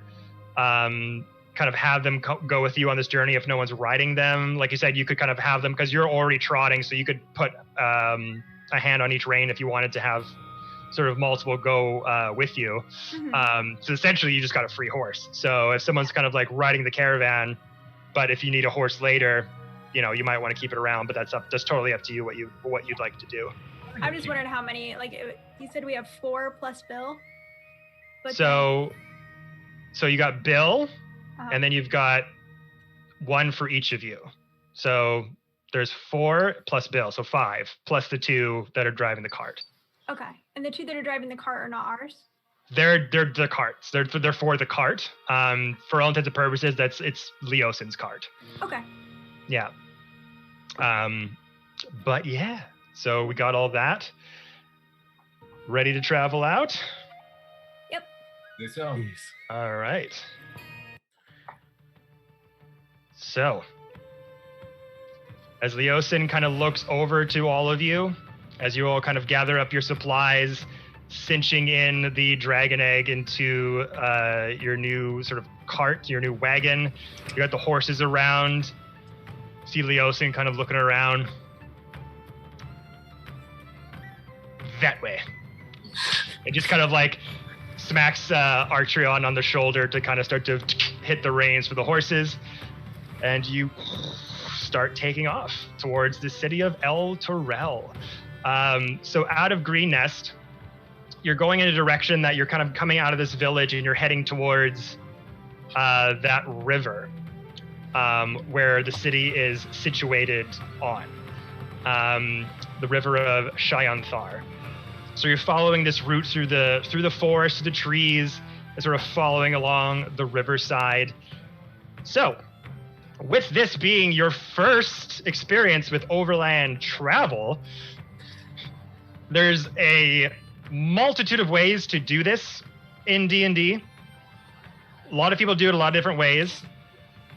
kind of have them go with you on this journey if no one's riding them. Like you said, you could kind of have them because you're already trotting, so you could put a hand on each rein if you wanted to have sort of multiple go with you. So essentially you just got a free horse. So if someone's kind of like riding the caravan, but if you need a horse later, you know, you might want to keep it around, but that's totally up to you what you'd like to do. I'm just wondering how many, like you said we have 4 plus Bill. But so you got Bill, and then you've got 1 for each of you. So there's 4 plus Bill, so 5 plus the 2 that are driving the cart. Okay, and the 2 that are driving the cart are not ours? They're the carts. They're for the cart. For all intents and purposes, it's Leosin's cart. Okay. Yeah. But yeah, so we got all that. Ready to travel out? Yep. So. All right. So, as Leosin kind of looks over to all of you, as you all kind of gather up your supplies, cinching in the dragon egg into your new sort of cart, your new wagon. You got the horses around. See Leosin kind of looking around. That way. It just kind of like smacks Archeon on the shoulder to kind of start to hit the reins for the horses. And you start taking off towards the city of Elturel. So out of Green Nest, you're going in a direction that you're kind of coming out of this village and you're heading towards that river where the city is situated on, the river of Shyanthar. So you're following this route through the forest, the trees, and sort of following along the riverside. So, with this being your first experience with overland travel, there's a multitude of ways to do this in D&D. A lot of people do it a lot of different ways.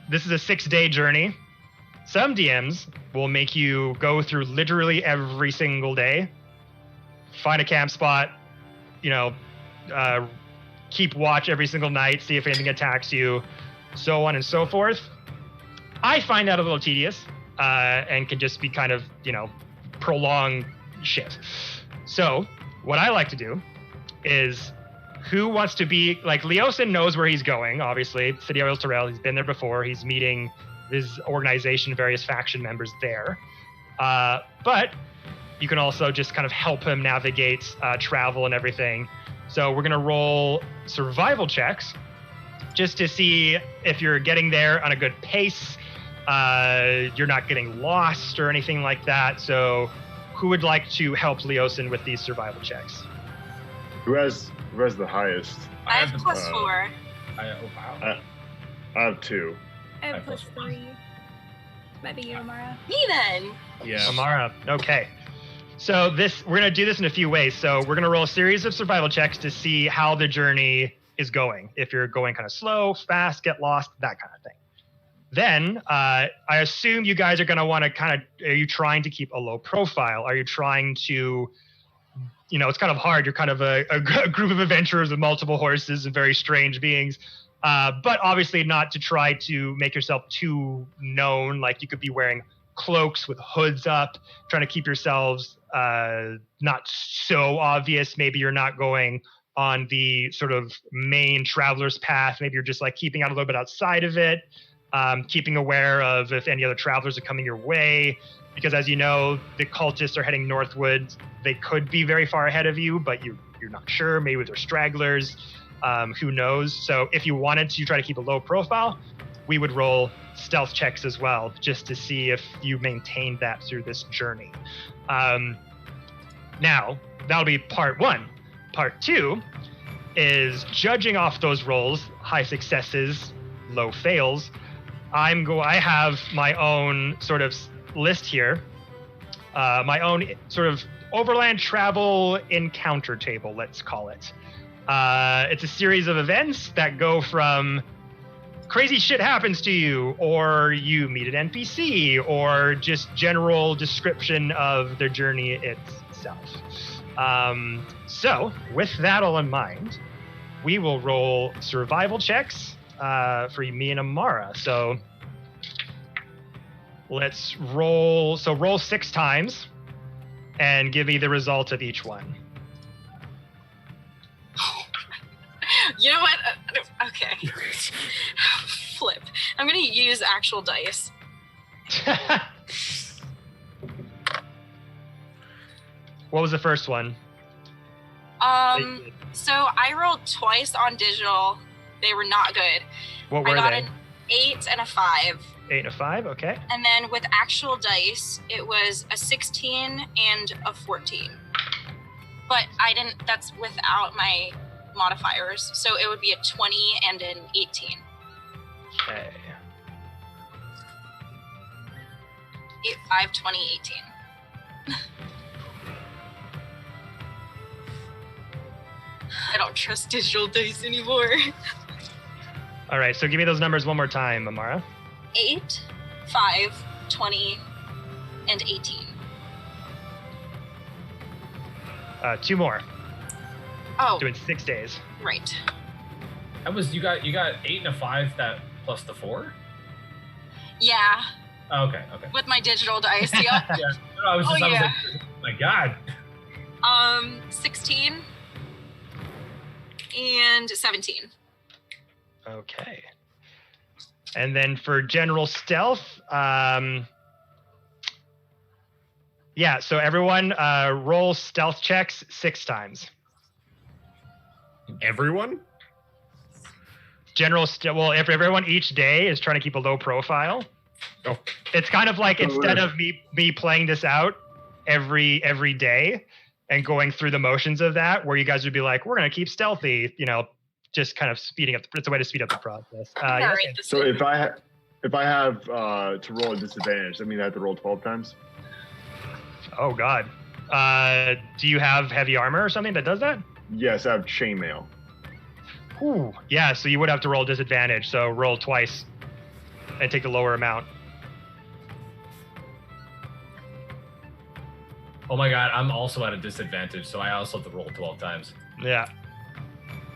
This is a 6-day journey. Some DMs will make you go through literally every single day, find a camp spot, keep watch every single night, see if anything attacks you, so on and so forth. I find that a little tedious and can just be kind of, prolonged shit. So what I like to do is, who wants to be, like, Leosin knows where he's going, obviously, City of Elturel, he's been there before, he's meeting his organization, various faction members there. But you can also just kind of help him navigate travel and everything. So we're gonna roll survival checks just to see if you're getting there on a good pace, you're not getting lost or anything like that. So who would like to help Leosin with these survival checks? Who has the highest? I have +4. Oh, wow. I have 2. I have +3. Might be you, Amara. Me then. Yeah. Amara, okay. So we're gonna do this in a few ways. So we're gonna roll a series of survival checks to see how the journey is going. If you're going kind of slow, fast, get lost, that kind of thing. Then I assume you guys are gonna want to are you trying to keep a low profile? Are you trying to, it's kind of hard. You're kind of a group of adventurers with multiple horses and very strange beings. But obviously not to try to make yourself too known. Like, you could be wearing cloaks with hoods up, trying to keep yourselves not so obvious. Maybe you're not going on the sort of main traveler's path. Maybe you're just like keeping out a little bit outside of it, keeping aware of if any other travelers are coming your way. Because as you know, the cultists are heading northward. They could be very far ahead of you, but you're not sure. Maybe they're stragglers. Who knows? So if you wanted to try to keep a low profile, we would roll stealth checks as well, just to see if you maintained that through this journey. Now, that'll be part 1. Part 2 is judging off those rolls, high successes, low fails. I have my own sort of list here, my own sort of overland travel encounter table, let's call it. It's a series of events that go from crazy shit happens to you, or you meet an NPC, or just general description of their journey itself. So, with that all in mind, we will roll survival checks for me and Amara. So, let's roll. So, roll 6 times and give me the result of each one. You know what? Okay. Flip. I'm going to use actual dice. What was the first one? So I rolled twice on digital. They were not good. What were I got they? an 8 and a 5. 8 and a 5, okay. And then with actual dice, it was a 16 and a 14. But that's without my modifiers. So it would be a 20 and an 18. Okay. 8, 5, 20, 18. I don't trust digital dice anymore. All right, so give me those numbers one more time, Amara. 8, 5, 20, and 18. 2 more. Oh, Doing 6 days. right. That was you got 8 and a 5 that plus the 4? Yeah, Oh, okay. with my digital dice. Yep. Yeah. No, I was Oh, yeah. like, oh my God. 16 and 17. Okay. And then for general stealth, yeah, so everyone roll stealth checks 6 times. Everyone? Well, if everyone each day is trying to keep a low profile, Oh. it's kind of like instead of me playing this out every day and going through the motions of that, where you guys would be like, we're going to keep stealthy, just kind of speeding up. It's a way to speed up the process. I'm gonna write this So in. if I have to roll a disadvantage, that means I have to roll 12 times. Oh God. Do you have heavy armor or something that does that? Yes, I have chainmail. Ooh. Yeah, so you would have to roll disadvantage. So roll twice and take the lower amount. Oh my God, I'm also at a disadvantage, so I also have to roll 12 times. Yeah.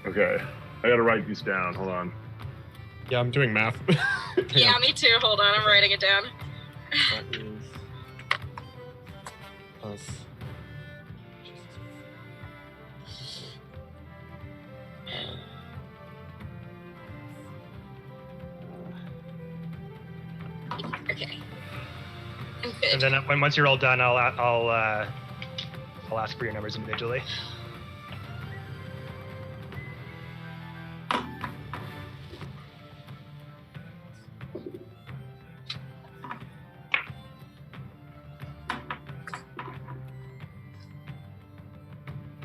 Okay, I gotta write these down. Hold on. Yeah, I'm doing math. Yeah, me too. Hold on, I'm writing it down. That is plus. Okay. I'm good. And then once you're all done, I'll ask for your numbers individually.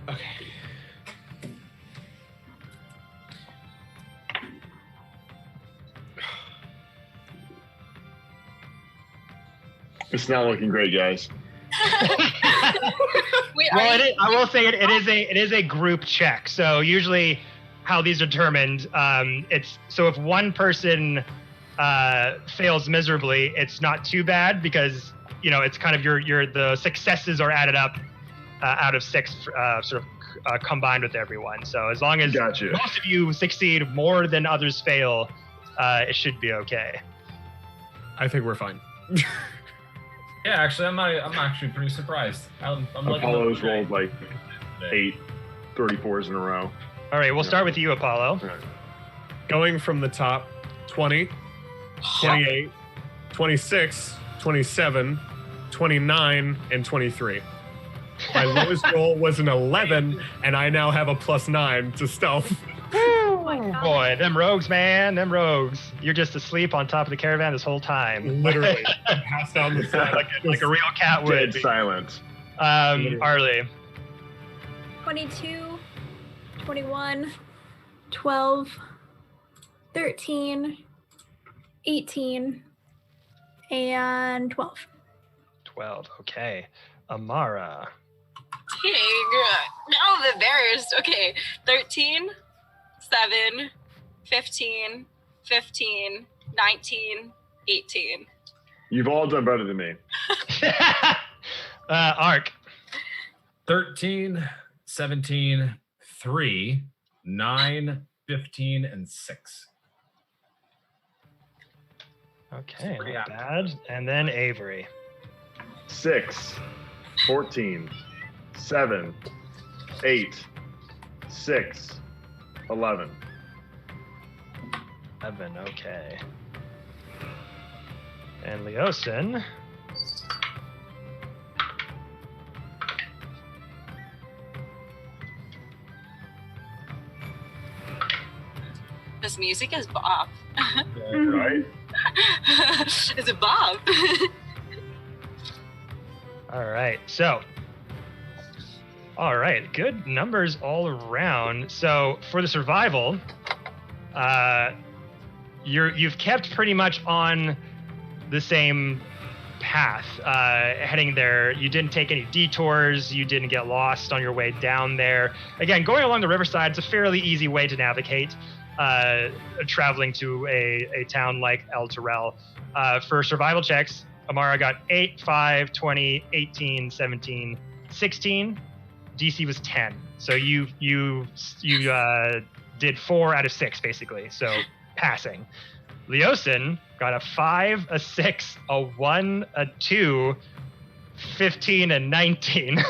Okay. It's not looking great, guys. Wait, Well, I will say it is a group check. So usually, how these are determined, it's so if one person fails miserably, it's not too bad because it's kind of the successes are added up out of 6 sort of combined with everyone. So as long as Gotcha. most of you succeed more than others fail, it should be okay. I think we're fine. Yeah, actually, I'm actually pretty surprised. I'm Apollo's looking rolled like 8 34s in a row. All right, we'll start with you, Apollo. All right. Going from the top, 20, 28, 26, 27, 29, and 23. My lowest roll was an 11, and I now have a +9 to stealth. my God. Boy, them rogues, man, them rogues. You're just asleep on top of the caravan this whole time. Literally, passed out on the side like a real cat would. Dead be. silent. Arlie. 22, 21, 12, 13, 18, and 12. 12. Okay. Amara. Dang. Now I'm embarrassed. Okay. 13, 7, 15, 15, 19, 18. You've all done better than me. Ark. 13, 17, 3, 9, 15, and 6. Okay, Pretty not happy. bad. And then Avery. 6, 14, 7, 8, 6, 11. 11, okay. And Leosin. This music is Bob. Right? Is it Bob? All right, so. All right, good numbers all around. So for the survival, you've kept pretty much on the same path heading there. You didn't take any detours. You didn't get lost on your way down there. Again, going along the riverside is a fairly easy way to navigate traveling to a town like Elturel. For survival checks, Amara got 8, 5, 20, 18, 17, 16. DC was 10. So you did 4 out of 6 basically. So passing. Leosin got a 5, a 6, a 1, a 2, 15, and 19.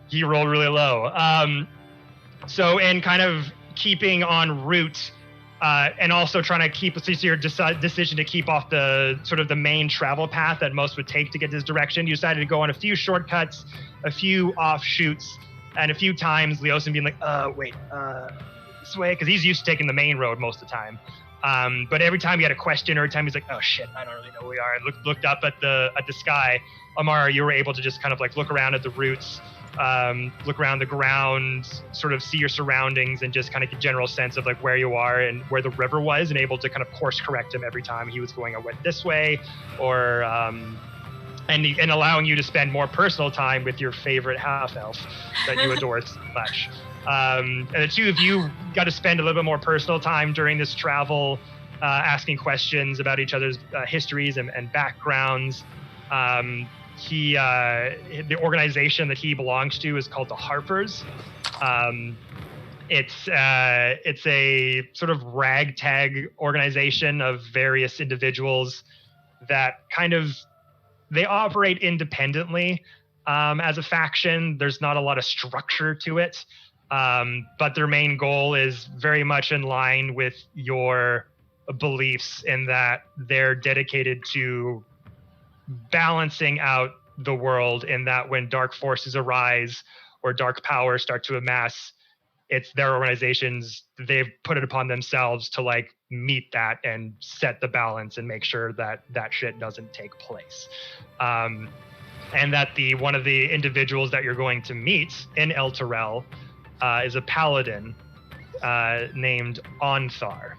He rolled really low. So in kind of keeping en route and also trying to keep your decision to keep off the sort of the main travel path that most would take to get this direction, you decided to go on a few shortcuts, a few offshoots, and a few times Leosin being like, wait, this way, because he's used to taking the main road most of the time. But every time he had a question or every time he's like, oh shit, I don't really know where we are, and looked up at the sky, Amara, you were able to just kind of like look around at the routes, look around the ground, sort of see your surroundings and just kind of get a general sense of like where you are and where the river was, and able to kind of course correct him every time he was going, I went this way, or and allowing you to spend more personal time with your favorite half elf that you adore so much. And the two of you got to spend a little bit more personal time during this travel, asking questions about each other's histories and backgrounds. The organization that he belongs to is called the Harpers. It's a sort of ragtag organization of various individuals that kind of, they operate independently as a faction. There's not a lot of structure to it, but their main goal is very much in line with your beliefs in that they're dedicated to balancing out the world, in that when dark forces arise or dark powers start to amass, it's their organizations, they've put it upon themselves to like meet that and set the balance and make sure that that shit doesn't take place. And that one of the individuals that you're going to meet in Elturel is a paladin named Onthar.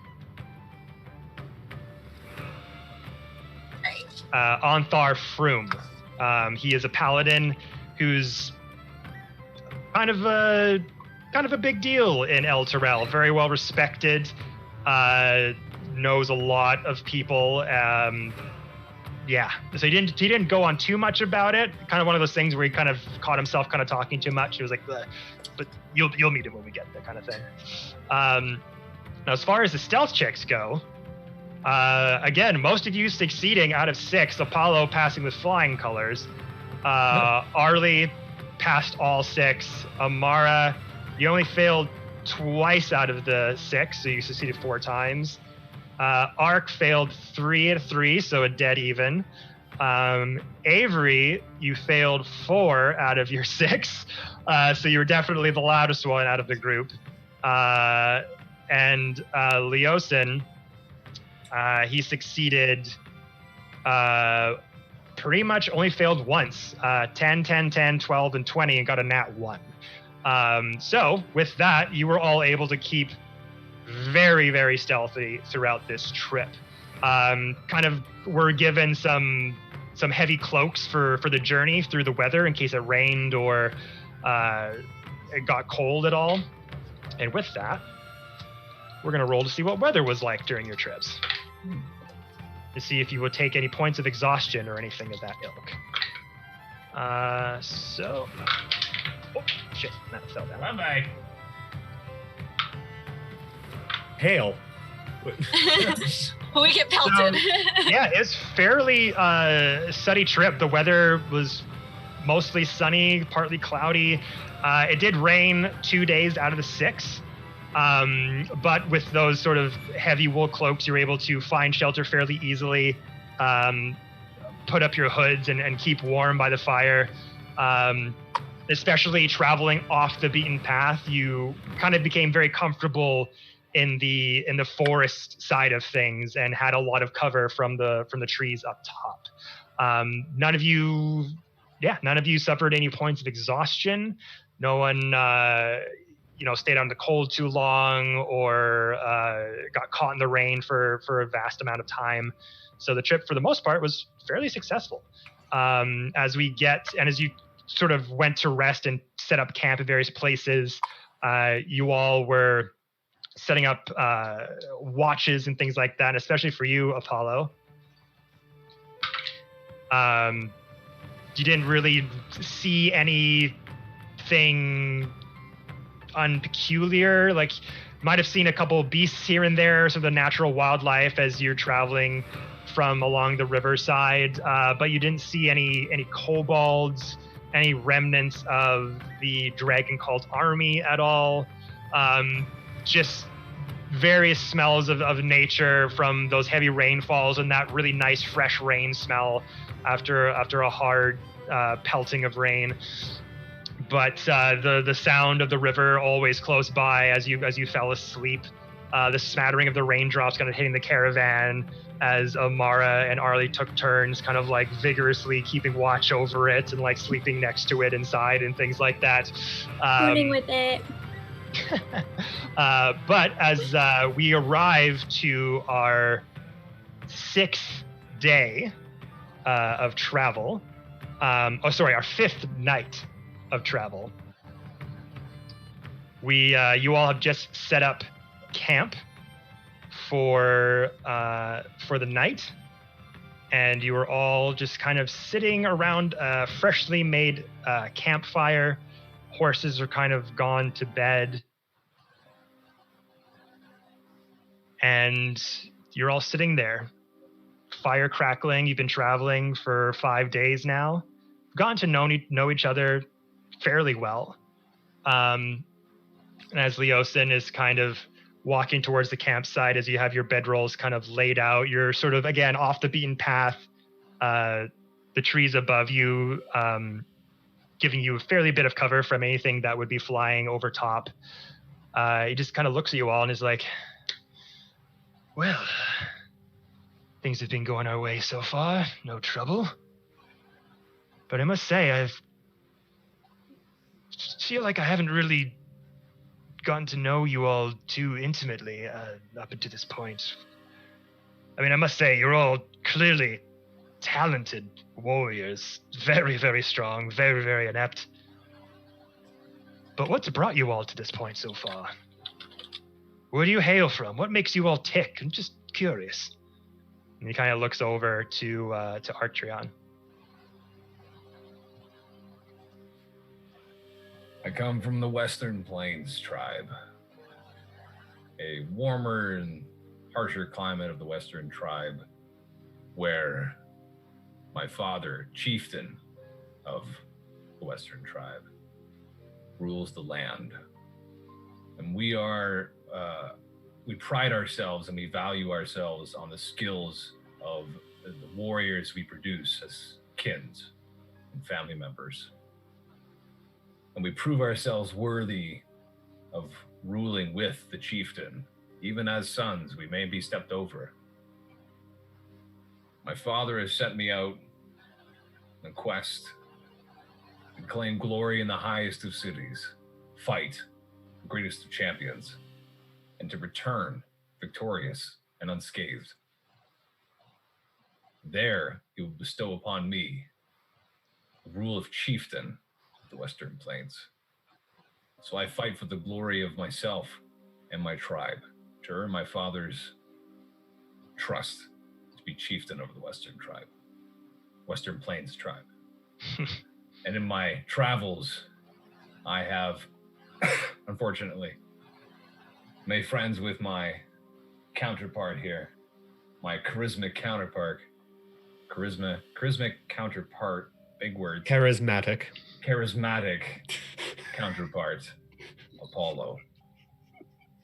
Onthar Froom. He is a paladin who's kind of a big deal in Elturel. Very well respected. Knows a lot of people. Yeah. So he didn't go on too much about it. Kind of one of those things where he kind of caught himself kind of talking too much. He was like, but you'll meet him when we get there, kind of thing. Now, as far as the stealth checks go, again, most of you succeeding out of 6, Apollo passing with flying colors. Arlie passed all 6. Amara, you only failed twice out of the 6, so you succeeded 4 times. Ark failed 3 out of 3, so a dead even. Avery, you failed 4 out of your 6, so you were definitely the loudest one out of the group. and Leosin, he succeeded pretty much only failed once. 10, 10, 10, 12, and 20, and got a nat 1. So with that, you were all able to keep very, very stealthy throughout this trip. Kind of were given some heavy cloaks for the journey through the weather in case it rained or it got cold at all. And with that, we're going to roll to see what weather was like during your trips. To see if you would take any points of exhaustion or anything of that ilk. Oh, shit, that fell down. Bye-bye. Hail. We get pelted. Yeah, it's fairly sunny trip. The weather was mostly sunny, partly cloudy. It did rain 2 days out of the 6. But with those sort of heavy wool cloaks, you're able to find shelter fairly easily, put up your hoods and keep warm by the fire. Especially traveling off the beaten path, you kind of became very comfortable in the forest side of things and had a lot of cover from the trees up top. None of you suffered any points of exhaustion. No one stayed on the cold too long or got caught in the rain for a vast amount of time. So the trip, for the most part, was fairly successful. As you sort of went to rest and set up camp at various places, you all were setting up watches and things like that, especially for you, Apollo. You didn't really see anything unpeculiar. Like, might have seen a couple of beasts here and there, sort of the natural wildlife as you're traveling from along the riverside, but you didn't see any kobolds, any remnants of the dragon called Army at all. Just various smells of nature from those heavy rainfalls and that really nice fresh rain smell after a hard pelting of rain. But the sound of the river always close by as you fell asleep. The smattering of the raindrops kind of hitting the caravan as Amara and Arlie took turns kind of like vigorously keeping watch over it and like sleeping next to it inside and things like that. Running with it. But as we arrive to our 6th day of travel, our 5th night of travel, you all have just set up camp for the night, and you were all just kind of sitting around a freshly made campfire. Horses are kind of gone to bed, and you're all sitting there, fire crackling. You've been traveling for 5 days now, gotten to know each other fairly well. And as Leosin is kind of walking towards the campsite, as you have your bedrolls kind of laid out, you're sort of, again, off the beaten path. The trees above you giving you a fairly bit of cover from anything that would be flying over top. He just kind of looks at you all and is like, well, things have been going our way so far, no trouble. But I must say, I feel like I haven't really gotten to know you all too intimately up until this point. I mean, I must say, you're all clearly talented warriors, very, very strong, very, very adept. But what's brought you all to this point so far? Where do you hail from? What makes you all tick? I'm just curious. And he kind of looks over to Artreon. I come from the Western Plains tribe, a warmer and harsher climate of the Western tribe, where my father, chieftain of the Western tribe, rules the land. And we pride ourselves and we value ourselves on the skills of the warriors we produce as kins and family members. And we prove ourselves worthy of ruling with the chieftain Even as sons, we may be stepped over. My father has sent me out on a quest to claim glory in the highest of cities, fight the greatest of champions, and to return victorious and unscathed. There, he will bestow upon me the rule of chieftain of the Western Plains. So I fight for the glory of myself and my tribe, to earn my father's trust to be chieftain over the Western Plains tribe. And in my travels, I have, unfortunately, made friends with my counterpart here, my charismatic counterpart, big word. Charismatic counterpart, Apollo.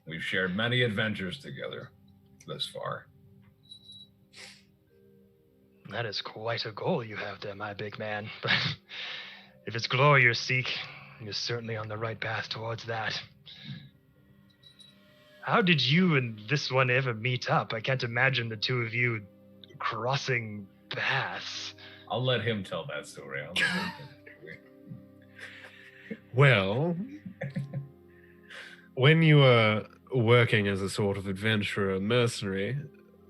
We've shared many adventures together thus far. That is quite a goal you have there, my big man. But if it's glory you seek, you're certainly on the right path towards that. How did you and this one ever meet up? I can't imagine the two of you crossing paths. I'll let him tell that story. Well, when you are working as a sort of adventurer mercenary,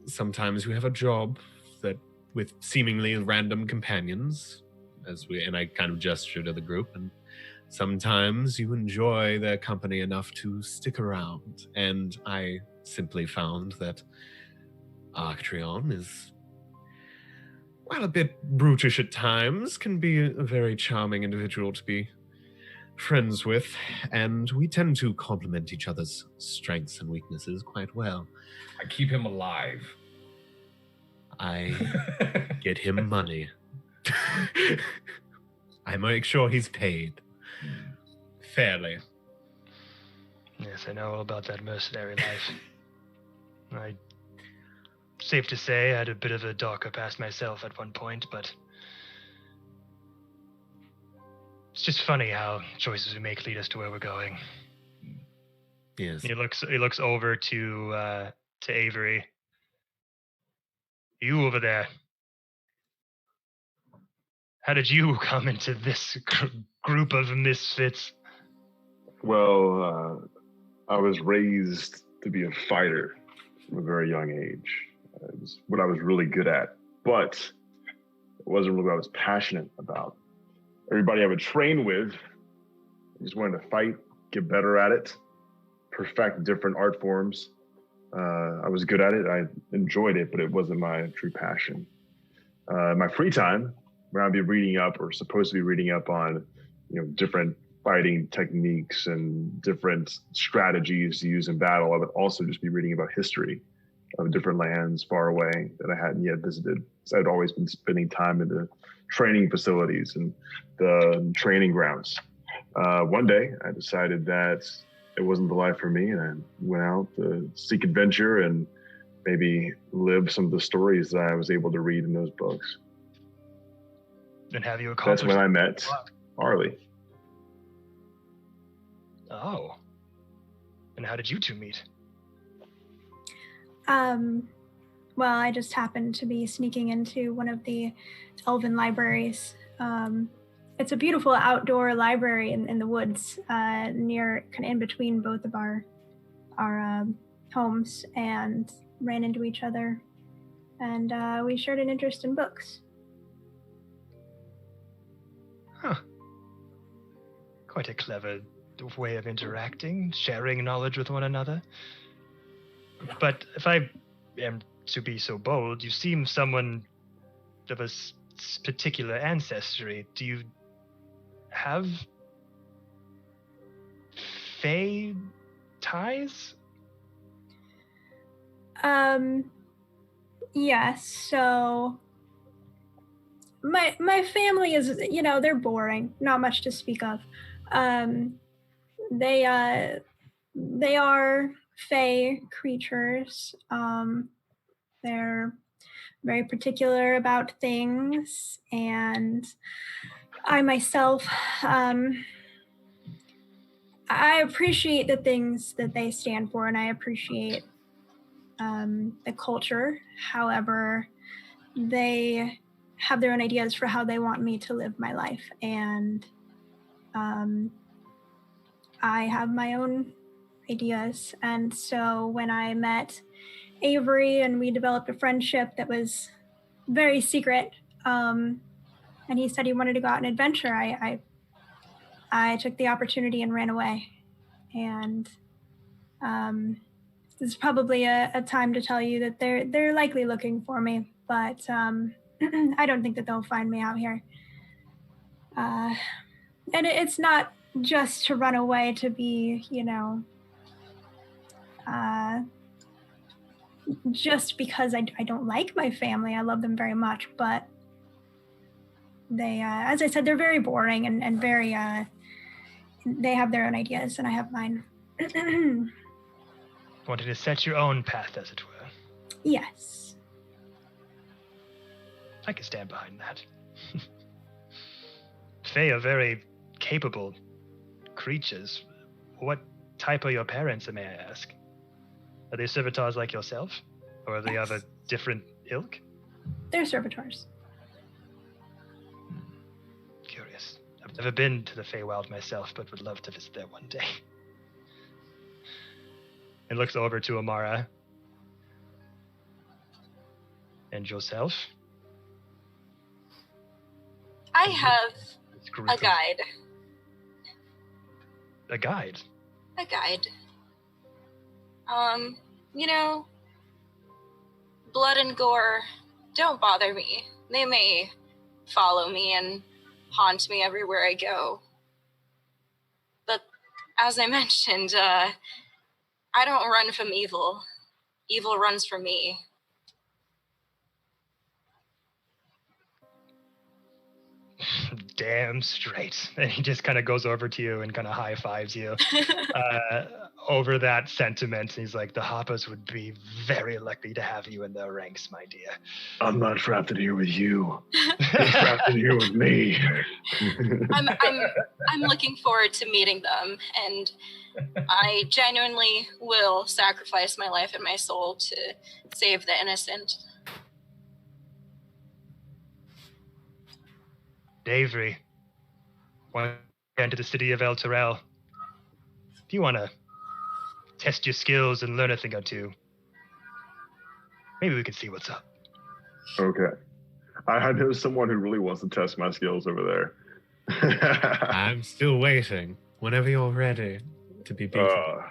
sometimes you have a job that with seemingly random companions, and I kind of gesture to the group, and sometimes you enjoy their company enough to stick around. And I simply found that Achaidh is, while a bit brutish at times, can be a very charming individual to be friends with, and we tend to complement each other's strengths and weaknesses quite well. I keep him alive. I get him money. I make sure he's paid fairly. Yes, I know all about that mercenary life. Safe to say, I had a bit of a darker past myself at one point, but it's just funny how choices we make lead us to where we're going. Yes. He looks over to Avery. You over there. How did you come into this group of misfits? Well, I was raised to be a fighter from a very young age. It was what I was really good at, but it wasn't really what I was passionate about. Everybody I would train with, I just wanted to fight, get better at it, perfect different art forms. I was good at it. I enjoyed it, but it wasn't my true passion. My free time, when I'd be reading up or supposed to be reading up on, different fighting techniques and different strategies to use in battle, I would also just be reading about history of different lands far away that I hadn't yet visited. So I'd always been spending time in the training facilities and the training grounds. One day, I decided that it wasn't the life for me, and I went out to seek adventure and maybe live some of the stories that I was able to read in those books. And have you accomplished? That's when I met Arlie. Oh. And how did you two meet? Well, I just happened to be sneaking into one of the elven libraries. It's a beautiful outdoor library in the woods, near, kind of in between both of our homes, and ran into each other. And we shared an interest in books. Huh. Quite a clever way of interacting, sharing knowledge with one another. But if I am to be so bold, you seem someone of a particular ancestry. Do you have Fae ties? Yes, so my family is, they're boring, not much to speak of. They are Fae creatures. They're very particular about things, and I myself, I appreciate the things that they stand for, and I appreciate the culture. However, they have their own ideas for how they want me to live my life, and I have my own ideas. And so when I met Avery and we developed a friendship that was very secret, and he said he wanted to go out and adventure, I took the opportunity and ran away. And this is probably a time to tell you that they're likely looking for me, but I don't think that they'll find me out here. And it's not just to run away to be, just because I don't like my family. I love them very much, but they, as I said, they're very boring and very, they have their own ideas and I have mine. Wanted to set your own path, as it were. Yes. I can stand behind that. Fae are very capable creatures. What type are your parents, may I ask? Are they servitors like yourself? Or are they of a different ilk? They're servitors. Curious. I've never been to the Feywild myself, but would love to visit there one day. And looks over to Amara. And yourself? I have a guide. A guide? A guide. Blood and gore don't bother me. They may follow me and haunt me everywhere I go. But as I mentioned, I don't run from evil. Evil runs from me. Damn straight. And he just kind of goes over to you and kind of high fives you over that sentiment. He's like, the Hoppers would be very lucky to have you in their ranks, my dear. I'm not trapped in here with you. I'm trapped in here with me. I'm looking forward to meeting them, and I genuinely will sacrifice my life and my soul to save the innocent. Avery, want to enter the city of Elturel. If you want to test your skills and learn a thing or two, maybe we can see what's up. Okay. I know someone who really wants to test my skills over there. I'm still waiting. Whenever you're ready to be beaten.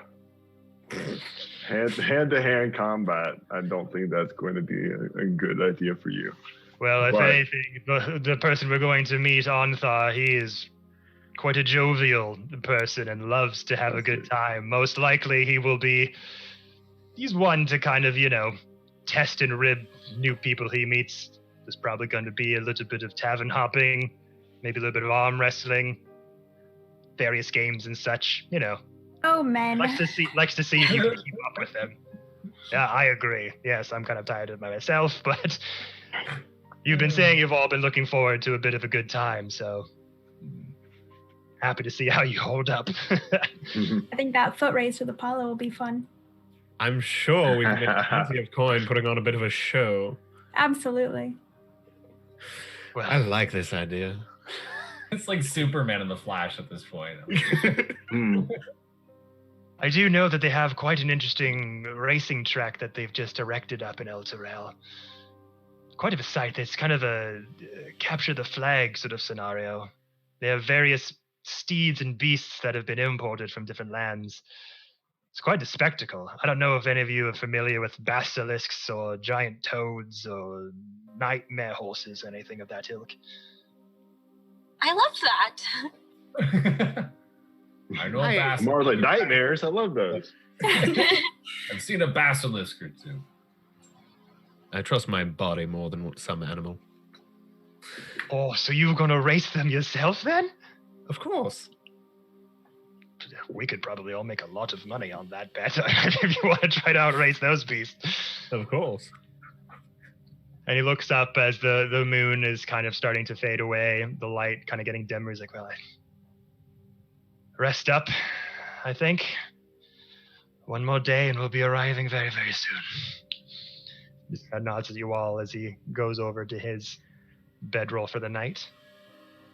Hand-to-hand combat, I don't think that's going to be a good idea for you. Well, if anything, the person we're going to meet, Ontharr, he is quite a jovial person and loves to have a good time. Most likely he's one to kind of, test and rib new people he meets. There's probably going to be a little bit of tavern hopping, maybe a little bit of arm wrestling, various games and such, Oh, man. Likes to see if you can keep up with them. Yeah, I agree. Yes, I'm kind of tired of myself, but you've been saying you've all been looking forward to a bit of a good time, so happy to see how you hold up. I think that foot race with Apollo will be fun. I'm sure we can make plenty of coin putting on a bit of a show. Absolutely. Well, I like this idea. It's like Superman and the Flash at this point. I do know that they have quite an interesting racing track that they've just erected up in Elturel. Quite of a sight. It's kind of a capture the flag sort of scenario. They have various steeds and beasts that have been imported from different lands. It's quite a spectacle. I don't know if any of you are familiar with basilisks or giant toads or nightmare horses, anything of that ilk. I love that. I know a basilisk. More like nightmares. I love those. I've seen a basilisk or two. I trust my body more than some animal. Oh, so you're going to race them yourself then? Of course. We could probably all make a lot of money on that bet if you want to try to outrace those beasts. Of course. And he looks up as the moon is kind of starting to fade away, the light kind of getting dimmer. He's like, well, rest up, I think. One more day and we'll be arriving very, very soon. He nods at you all as he goes over to his bedroll for the night.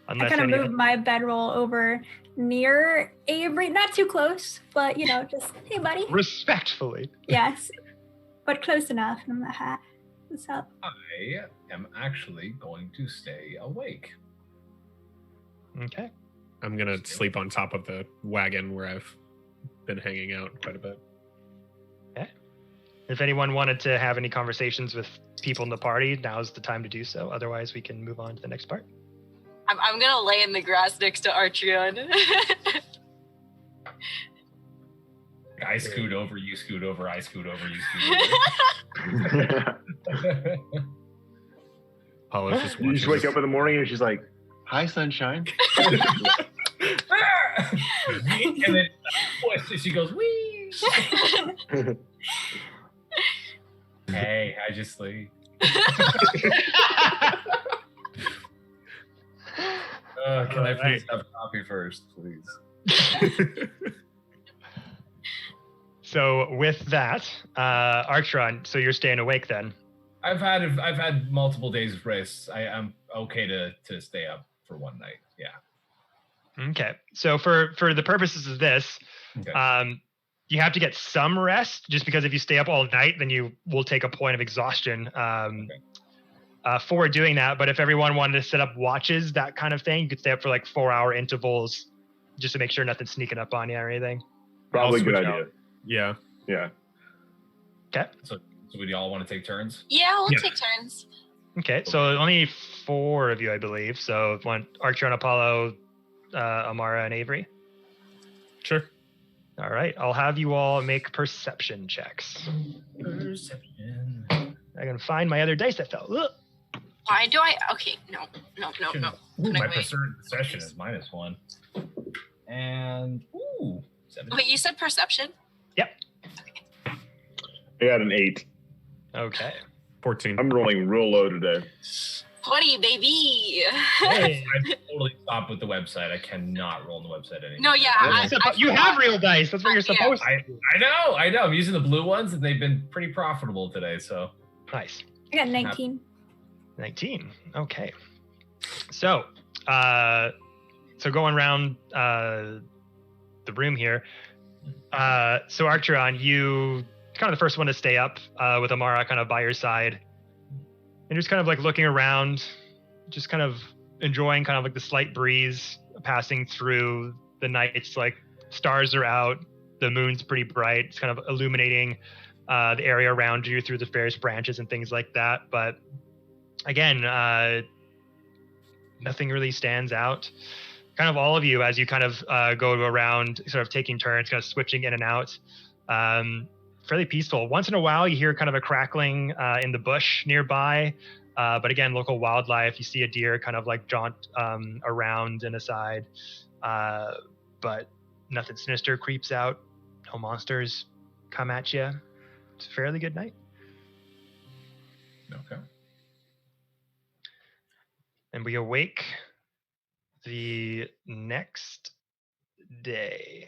I kind of move my bedroll over near Avery, not too close, but just hey, buddy. Respectfully. Yes, but close enough. And I'm like, hi, what's up? I am actually going to stay awake. Okay. I'm gonna sleep on top of the wagon where I've been hanging out quite a bit. Okay. If anyone wanted to have any conversations with people in the party, now's the time to do so. Otherwise, we can move on to the next part. I'm gonna lay in the grass next to Archeon. I scoot over, you scoot over, I scoot over, you scoot over. Apollo just You just wake up in the morning and she's like, "Hi, sunshine." And then she goes, "Wee." Hey, I just sleep. Can I please have coffee first, please? So with that, Archeon, so you're staying awake then? I've had multiple days of rest. I am okay to stay up for one night. Yeah. Okay. So for the purposes of this, you have to get some rest, just because if you stay up all night, then you will take a point of exhaustion for doing that. But if everyone wanted to set up watches, that kind of thing, you could stay up for like 4-hour intervals just to make sure nothing's sneaking up on you or anything. Probably a good idea. Yeah. Yeah. Okay. So would y'all want to take turns? Yeah, we'll take turns. Okay. So only 4 of you, I believe. So one Archeon, Apollo, Amara, and Avery. Sure. All right. I'll have you all make perception checks. Perception. I can find my other dice that fell. Ugh. Why do I? Okay, no. Ooh, my perception is -1. And 7. Wait, you said perception? Yep. I got an 8. Okay. 14. I'm rolling real low today. 20, baby. Hey. I totally stopped with the website. I cannot roll on the website anymore. No, yeah. You have real dice. That's what you're supposed to. I know. I'm using the blue ones, and they've been pretty profitable today. So Nice. I got 19. 19. Okay. So, going around the room here. So Archeon, you kind of the first one to stay up with Amara kind of by your side, and just kind of like looking around, just kind of enjoying kind of like the slight breeze passing through the night. It's like stars are out, the moon's pretty bright. It's kind of illuminating the area around you through the various branches and things like that. But again, nothing really stands out. Kind of all of you, as you kind of go around, sort of taking turns, kind of switching in and out, fairly peaceful. Once in a while, you hear kind of a crackling in the bush nearby. But again, local wildlife, you see a deer kind of like jaunt around and aside. But nothing sinister creeps out. No monsters come at you. It's a fairly good night. okay. And we awake the next day.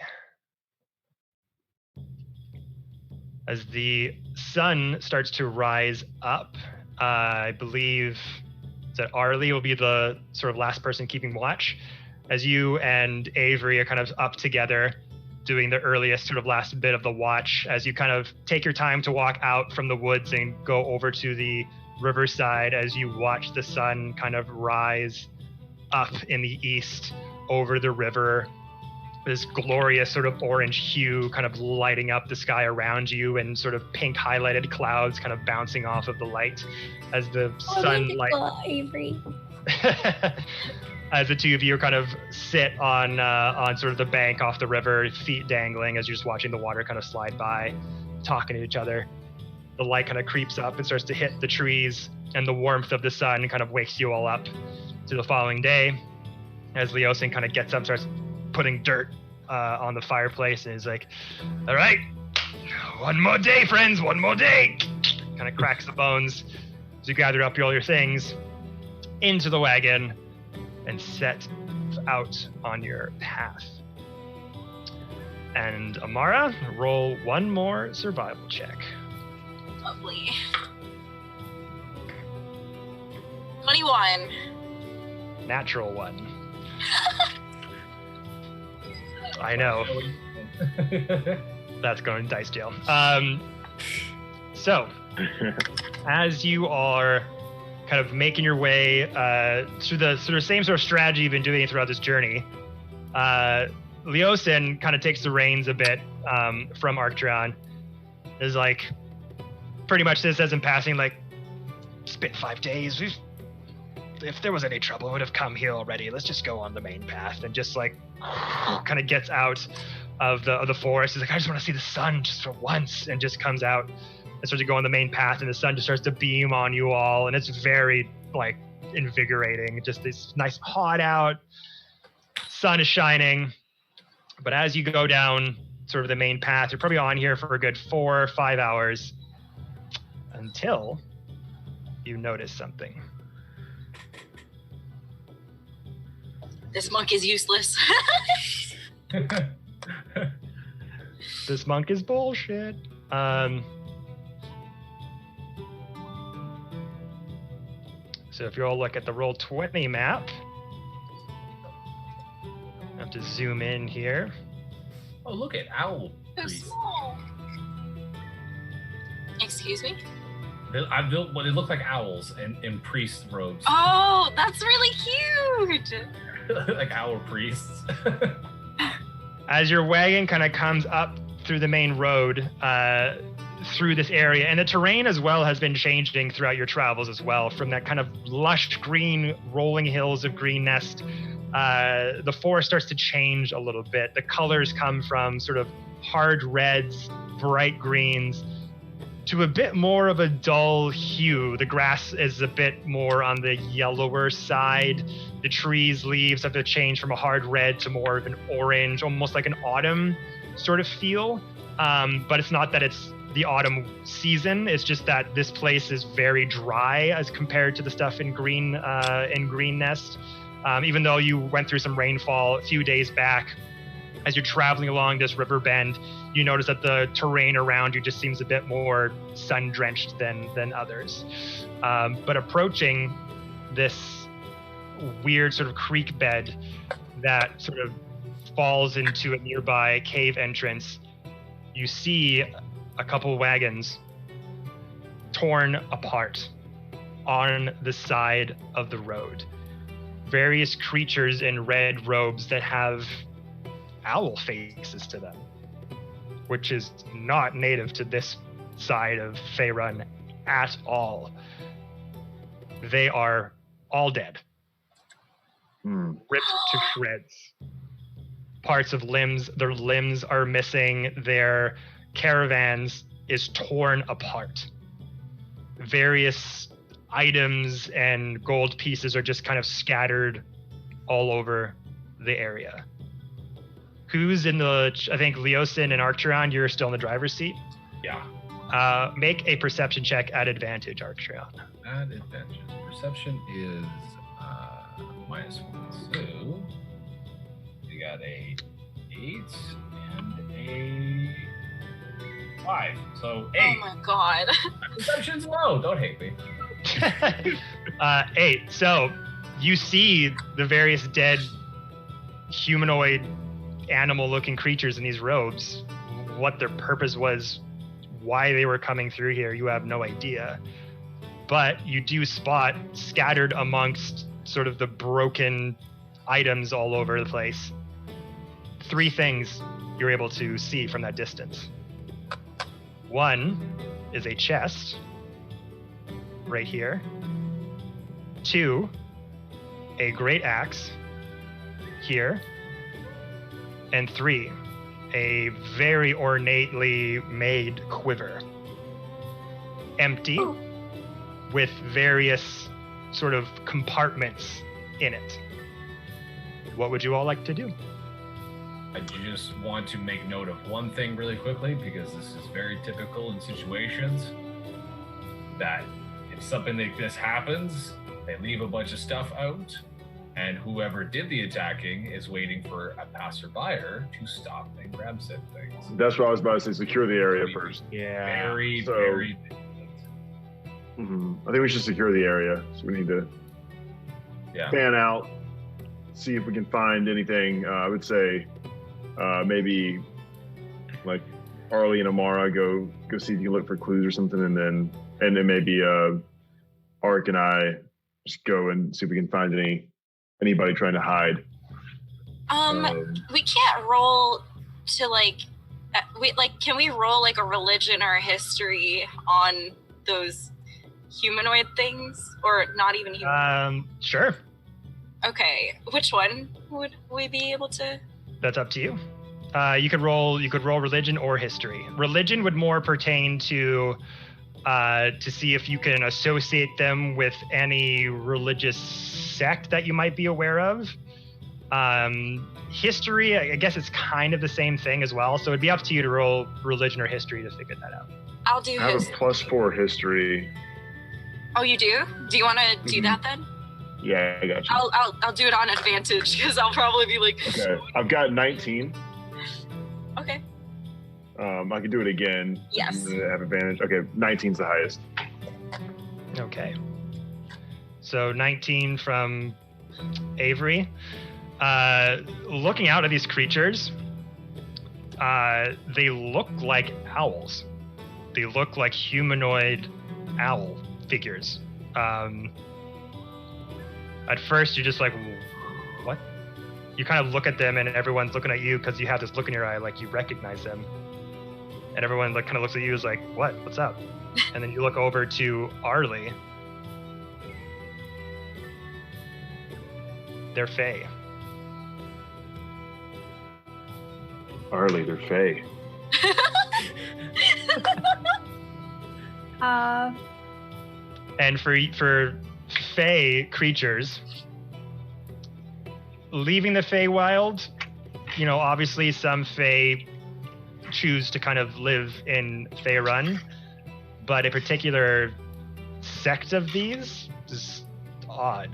As the sun starts to rise up, I believe that Arlie will be the sort of last person keeping watch, as you and Avery are kind of up together doing the earliest sort of last bit of the watch, as you kind of take your time to walk out from the woods and go over to the riverside as you watch the sun kind of rise up in the east over the river. This glorious sort of orange hue kind of lighting up the sky around you, and sort of pink highlighted clouds kind of bouncing off of the light as the sunlight. Avery. As the two of you kind of sit on sort of the bank off the river, feet dangling, as you're just watching the water kind of slide by, talking to each other. The light kind of creeps up and starts to hit the trees, and the warmth of the sun kind of wakes you all up to the following day. As Leosin kind of gets up, starts putting dirt on the fireplace, and is like, "All right, one more day, friends, one more day." Kind of cracks the bones as you gather up all your things into the wagon and set out on your path. And Amara, roll one more survival check. Lovely. 21. Natural one. I know. That's going to dice jail. So, as you are kind of making your way through the sort of same sort of strategy you've been doing throughout this journey, Leosin kind of takes the reins a bit from Arctron. Is like, pretty much says in passing, like, it's been 5 days. If there was any trouble, we would have come here already. Let's just go on the main path. And just like, kind of gets out of the forest. He's like, I just want to see the sun just for once. And just comes out and starts to go on the main path. And the sun just starts to beam on you all. And it's very, like, invigorating. Just this nice hot out. Sun is shining. But as you go down sort of the main path, you're probably on here for a good 4 or 5 hours until you notice something. This monk is useless. This monk is bullshit. So if you all look at the Roll20 map, I have to zoom in here. Oh, look at Owl. So small. Excuse me? I built what it looked like owls in priest robes. Oh, that's really cute. Like owl priests. As your wagon kind of comes up through the main road, through this area, and the terrain as well has been changing throughout your travels as well, from that kind of lush green rolling hills of Green Nest. The forest starts to change a little bit. The colors come from sort of hard reds, bright greens, to a bit more of a dull hue. The grass is a bit more on the yellower side. The trees' leaves have to change from a hard red to more of an orange, almost like an autumn sort of feel. But it's not that it's the autumn season. It's just that this place is very dry as compared to the stuff in Green Nest. Even though you went through some rainfall a few days back, as you're traveling along this river bend, you notice that the terrain around you just seems a bit more sun-drenched than others. But approaching this weird sort of creek bed that sort of falls into a nearby cave entrance, you see a couple wagons torn apart on the side of the road. Various creatures in red robes that have owl faces to them, which is not native to this side of Faerun at all. They are all dead. Ripped to shreds. Parts of limbs, their limbs are missing. Their caravans is torn apart. Various items and gold pieces are just kind of scattered all over the area. Who's in the, I think Leosin and Arctron, you're still in the driver's seat? Yeah. Make a perception check at advantage, Arctron. At advantage. Perception is -1. So we got a 8 and a 5. So 8. Oh my god. Perception's low. Don't hate me. 8. So you see the various dead humanoid animal-looking creatures in these robes. What their purpose was, why they were coming through here, you have no idea. But you do spot, scattered amongst sort of the broken items all over the place, 3 things you're able to see from that distance. One is a chest, right here. 2, a great axe, here. And 3, a very ornately made quiver. Empty, with various sort of compartments in it. What would you all like to do? I just want to make note of one thing really quickly, because this is very typical in situations that if something like this happens, they leave a bunch of stuff out, And whoever did the attacking is waiting for a passerby to stop and grab said things. That's what I was about to say. Secure the area first. Yeah. Very, So- very vigilant. I think we should secure the area. So we need to Yeah. fan out, see if we can find anything. I would say maybe like Arlie and Amara go see if you can look for clues or something, and then maybe Ark and I just go and see if we can find anybody trying to hide. We can't roll to can we roll like a religion or a history on those humanoid things, or not even human? Sure. Okay, which one would we be able to? That's up to you. You could roll religion or history. Religion would more pertain to see if you can associate them with any religious sect that you might be aware of. History, I guess it's kind of the same thing as well. So it'd be up to you to roll religion or history to figure that out. I'll do I have a history. +4 history. Oh, you do? Do you want to do that then? Yeah, I got you. I'll do it on advantage because I'll probably be like. Okay, I've got 19. Okay. I can do it again. Yes. I have advantage. Okay, 19's the highest. Okay. So 19 from Avery. Looking out at these creatures, they look like owls. They look like humanoid owl figures. At first, you're just like, what? You kind of look at them, and everyone's looking at you because you have this look in your eye, like you recognize them. And everyone like kind of looks at you as like, what? What's up? And then you look over to Arlie. They're Fae. Arlie, they're Fae. And for Fae creatures, leaving the Feywild, obviously some Fae choose to kind of live in Faerun, but a particular sect of these is odd.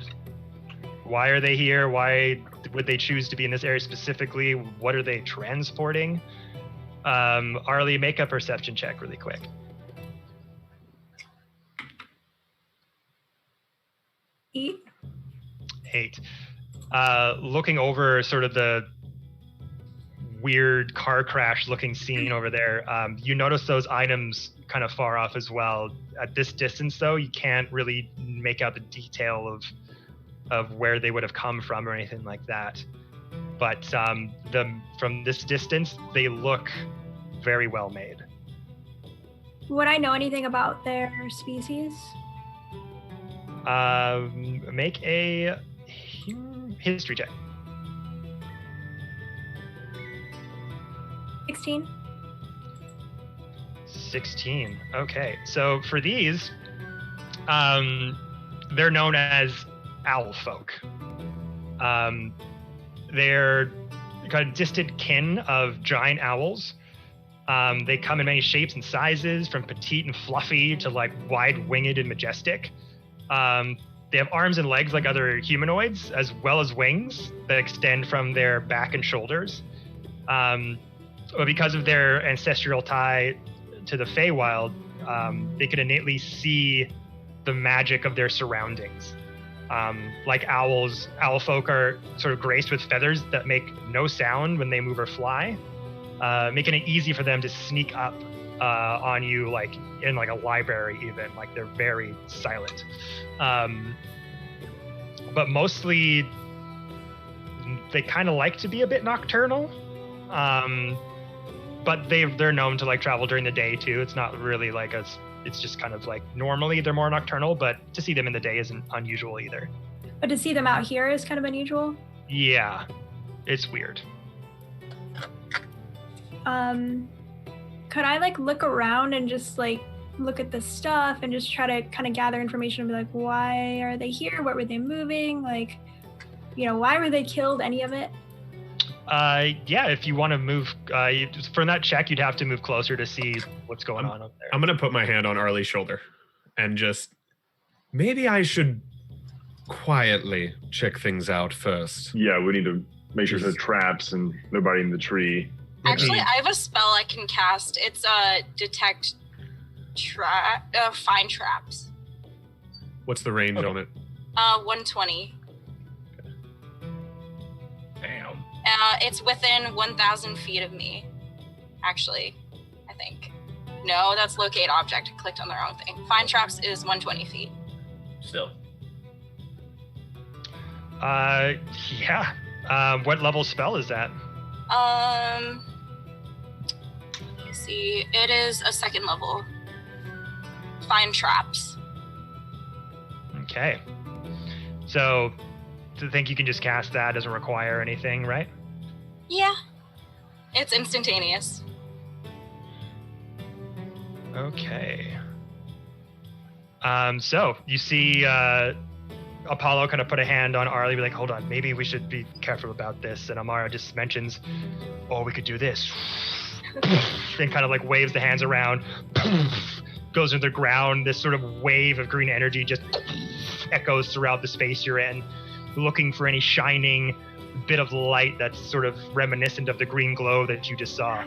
Why are they here? Why would they choose to be in this area specifically? What are they transporting? Arlie, make a perception check really quick. 8. Looking over sort of the weird car crash looking scene over there, you notice those items kind of far off as well. At this distance though, you can't really make out the detail of where they would have come from or anything like that. But from this distance, they look very well made. Would I know anything about their species? Make a history check. 16. 16. Okay. So for these, they're known as owl folk. They're kind of distant kin of giant owls. They come in many shapes and sizes, from petite and fluffy to like wide-winged and majestic. They have arms and legs like other humanoids, as well as wings that extend from their back and shoulders. But because of their ancestral tie to the Feywild, they can innately see the magic of their surroundings. Like owls, owl folk are sort of graced with feathers that make no sound when they move or fly, making it easy for them to sneak up on you, like in like a library even. Like they're very silent. But mostly they kind of like to be a bit nocturnal. But they're known to like travel during the day too. It's not really like it's just kind of like normally they're more nocturnal, but to see them in the day isn't unusual either. But to see them out here is kind of unusual. Yeah, it's weird. Could I like look around and just like look at the stuff and just try to kind of gather information and be like, why are they here? What were they moving? Like, why were they killed? Any of it? Yeah, if you want to move, for that check, you'd have to move closer to see what's going on up there. I'm going to put my hand on Arlie's shoulder and just, maybe I should quietly check things out first. Yeah, we need to make sure there's no traps and nobody in the tree. Actually, I have a spell I can cast. It's detect find traps. What's the range on it? 120. Damn. It's within 1,000 feet of me. Actually, I think. No, that's locate object. I clicked on the wrong thing. Find traps is 120 feet. Still. Yeah. What level spell is that? Let's see. It is a second level. Find traps. Okay. So, to think you can just cast that doesn't require anything, right? Yeah. It's instantaneous. Okay. So you see Apollo kind of put a hand on Arlie, be like, hold on, maybe we should be careful about this. And Amara just mentions, oh, we could do this. Then kind of like waves the hands around, goes into the ground. This sort of wave of green energy just echoes throughout the space you're in, looking for any shining bit of light that's sort of reminiscent of the green glow that you just saw.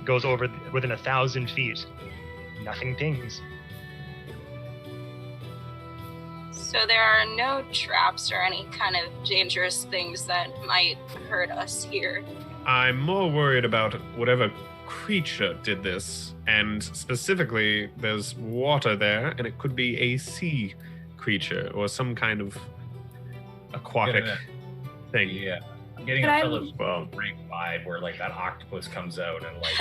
Goes over within 1,000 feet. Nothing pings. So there are no traps or any kind of dangerous things that might hurt us here. I'm more worried about whatever creature did this, and specifically there's water there, and it could be a sea creature or some kind of aquatic thing. Yeah. I'm getting a Phillips Ring vibe where like that octopus comes out and like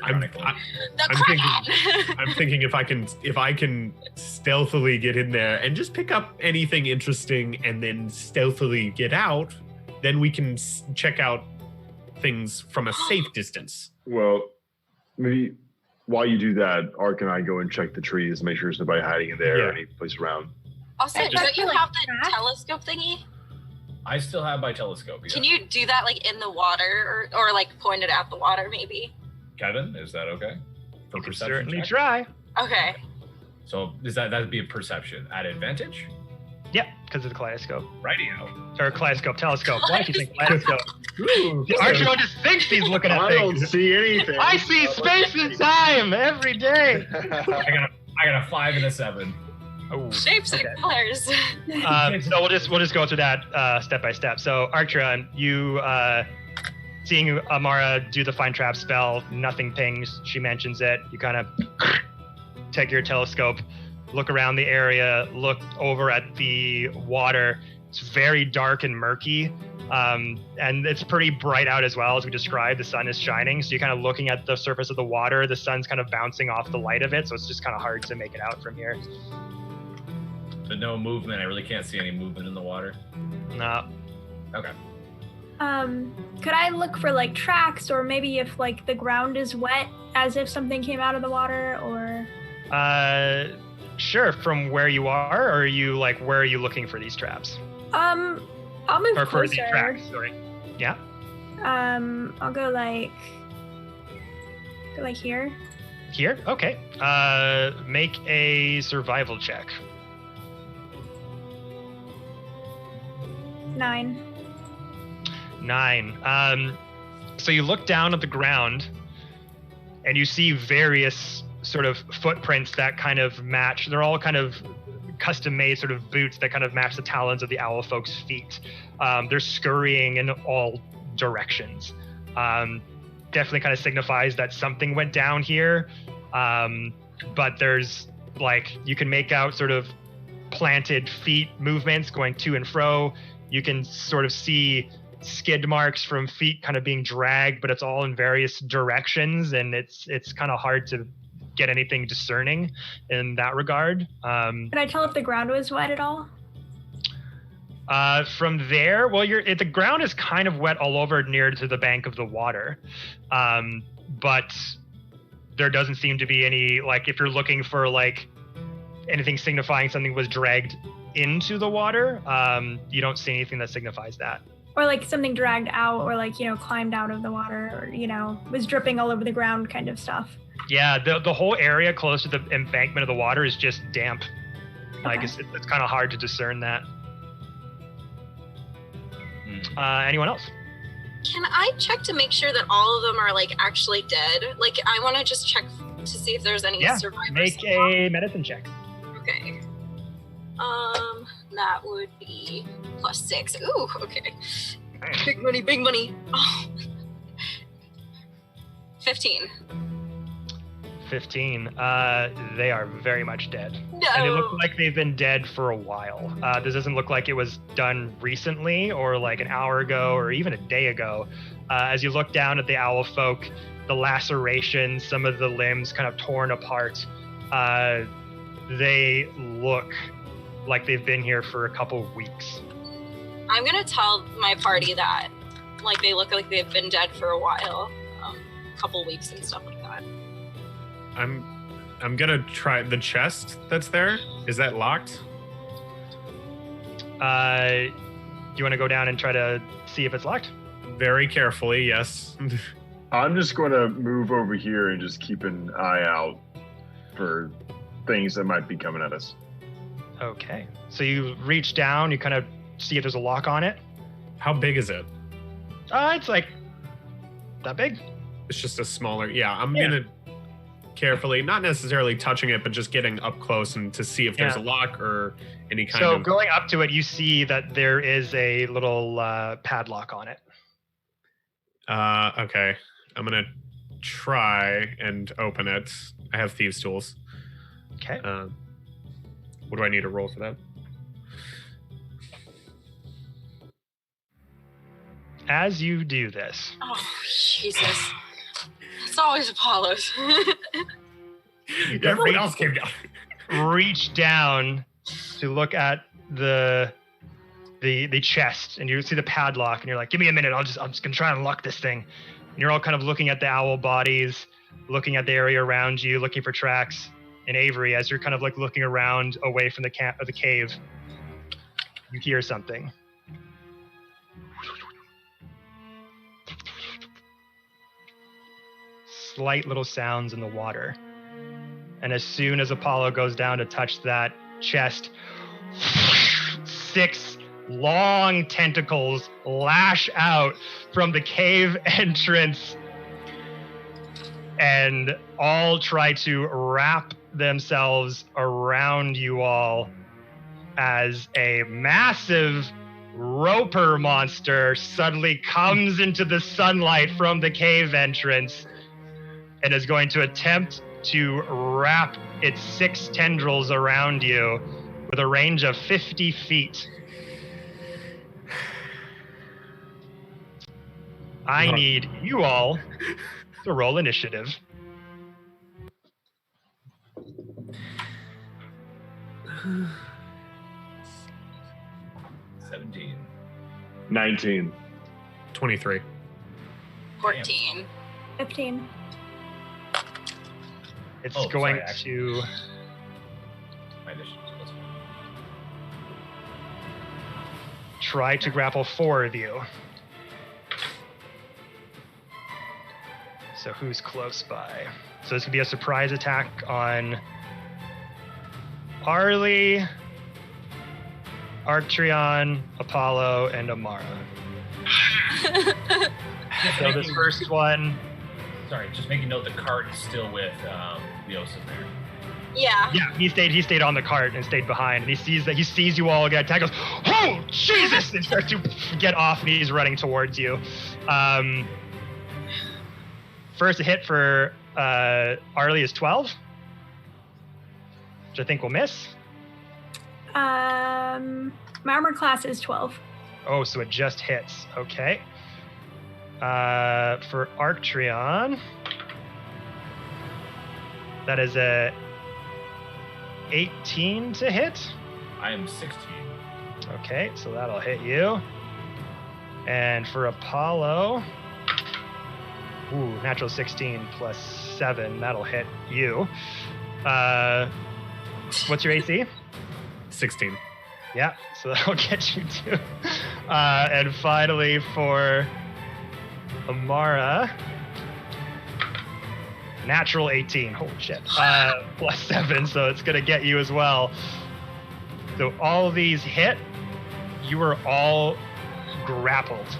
I'm thinking if I can stealthily get in there and just pick up anything interesting and then stealthily get out, then we can check out things from a safe distance. Well, maybe while you do that, Ark and I go and check the trees, make sure there's nobody hiding in there or any place around. Also, don't you have the telescope thingy? I still have my telescope. Yeah. Can you do that like in the water or like point it at the water maybe? Kevin, is that okay? For perception Certainly check? try. Okay. So that'd be a perception at advantage? Yep, because of the kaleidoscope. Radio. Or kaleidoscope, telescope. Why do you think kaleidoscope? The Archer just thinks he's looking at I things. don't see anything. I see space and time every day. I got a 5 and a 7. Oh, Shapes and colors. So we'll just go through that step by step. So Archer, you seeing Amara do the find trap spell, nothing pings. She mentions it. You kind of take your telescope, look around the area, look over at the water. It's very dark and murky, and it's pretty bright out as well, as we described. The sun is shining, so you're kind of looking at the surface of the water. The sun's kind of bouncing off the light of it, so it's just kind of hard to make it out from here. But no movement. I really can't see any movement in the water. No. Okay. Could I look for like tracks, or maybe if like the ground is wet, as if something came out of the water, or? Sure. From where you are, or are you like, where are you looking for these traps? I'll move Or for closer. these tracks, sorry. Yeah. I'll go like here. Here? Okay. Make a survival check. 9. 9. So you look down at the ground and you see various sort of footprints that kind of match. They're all kind of custom made sort of boots that kind of match the talons of the owl folks' feet. They're scurrying in all directions. Definitely kind of signifies that something went down here. But there's like, you can make out sort of planted feet movements going to and fro. You can sort of see skid marks from feet kind of being dragged, but it's all in various directions, and it's kind of hard to get anything discerning in that regard. Can I tell if the ground was wet at all? From there, well, the ground is kind of wet all over near to the bank of the water, but there doesn't seem to be any, like, if you're looking for like anything signifying something was dragged into the water, you don't see anything that signifies that. Or like something dragged out, or like, climbed out of the water, or, was dripping all over the ground kind of stuff. Yeah, the whole area close to the embankment of the water is just damp. Like it's kind of hard to discern that. Anyone else? Can I check to make sure that all of them are like actually dead? Like I want to just check to see if there's any survivors. Make a medicine check. Okay. That would be +6. Ooh, okay. Big money, big money. Oh. 15. 15. They are very much dead. No. And they look like they've been dead for a while. This doesn't look like it was done recently or like an hour ago or even a day ago. As you look down at the owl folk, the lacerations, some of the limbs kind of torn apart, they look like they've been here for a couple of weeks. I'm gonna tell my party that, like, they look like they've been dead for a while, a couple weeks and stuff like that. I'm gonna try the chest that's there. Is that locked? Do you want to go down and try to see if it's locked? Very carefully, yes. I'm just going to move over here and just keep an eye out for things that might be coming at us. Okay. So you reach down, you kind of see if there's a lock on it. How big is it? It's like that big. It's just a smaller. Yeah, I'm gonna carefully, not necessarily touching it, but just getting up close and to see if there's a lock or any kind of. So going up to it, you see that there is a little padlock on it. Okay. I'm gonna try and open it. I have thieves' tools. Okay. What do I need to roll for that? As you do this. Oh, Jesus. It's always Apollo's. Everyone else came down. Reach down to look at the chest, and you see the padlock, and you're like, give me a minute, I'm just gonna try and unlock this thing. And you're all kind of looking at the owl bodies, looking at the area around you, looking for tracks. And Avery, as you're kind of like looking around away from the cave, you hear something. Slight little sounds in the water. And as soon as Apollo goes down to touch that chest, 6 long tentacles lash out from the cave entrance and all try to wrap themselves around you all as a massive roper monster suddenly comes into the sunlight from the cave entrance and is going to attempt to wrap its 6 tendrils around you with a range of 50 feet. I need you all to roll initiative. 17. 19. 23. 14. 15. It's Oh, going sorry, to My initiative. try to grapple 4 of you. So who's close by? So this could be a surprise attack on Arlie, Arcturion, Apollo, and Amara. So this first one. Sorry, just making note the cart is still with Leos in there. Yeah. Yeah, he stayed on the cart and stayed behind, and he sees you all get attacked, goes, "Oh Jesus!" and starts to get off, and he's running towards you. First hit for Arlie is 12, which I think will miss. My armor class is 12. Oh, so it just hits. Okay. For Arcturion, that is a 18 to hit. I am 16. Okay, so that'll hit you. And for Apollo, natural 16 plus 7, that'll hit you. What's your AC? 16. Yeah, so that'll get you too. And finally for Amara, natural 18. Holy shit. Plus 7, so it's gonna get you as well. So all these hit. You are all grappled.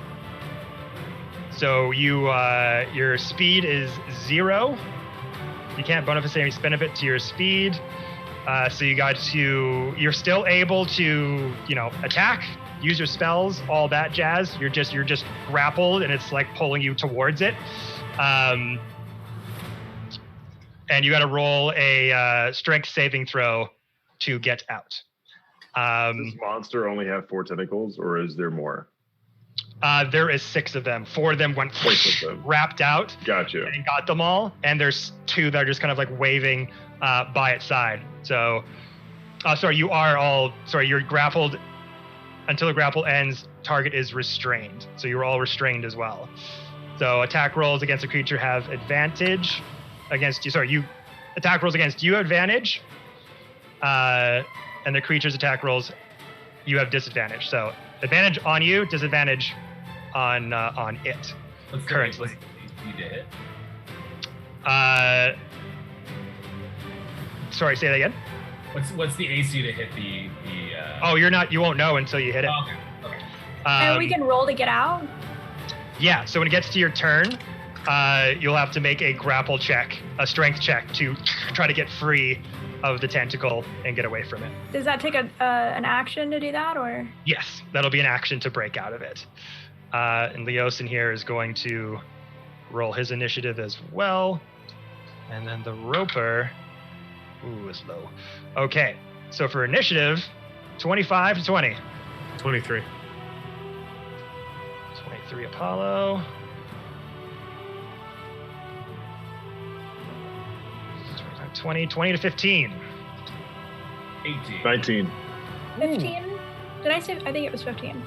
So your speed is 0. You can't bonus any benefit to your speed. So you're still able to, attack, use your spells, all that jazz. You're just grappled, and it's like pulling you towards it. And you got to roll a strength saving throw to get out. Does this monster only have 4 tentacles, or is there more? There is 6 of them. 4 of them went 6 of them. wrapped out. Gotcha. And got them all. And there's 2 that are just kind of like waving by its side. So, you're grappled. Until the grapple ends, target is restrained. So you're all restrained as well. So attack rolls against a creature have advantage against you. Attack rolls against you advantage. And the creature's attack rolls, you have disadvantage. So advantage on you, disadvantage on it. What's currently. You to hit? Sorry, say that again. What's the AC to hit the Oh, you won't know until you hit it. Oh, okay. And we can roll to get out? Yeah, so when it gets to your turn, you'll have to make a grapple check, a strength check to try to get free of the tentacle and get away from it. Does that take an action to do that, or? Yes, that'll be an action to break out of it. And Leosin here is going to roll his initiative as well. And then the Roper, is low. Okay, so for initiative, 25 to 20. 23. 23 Apollo. 20 to 15. 18. 19. 15? Did I say? I think it was 15.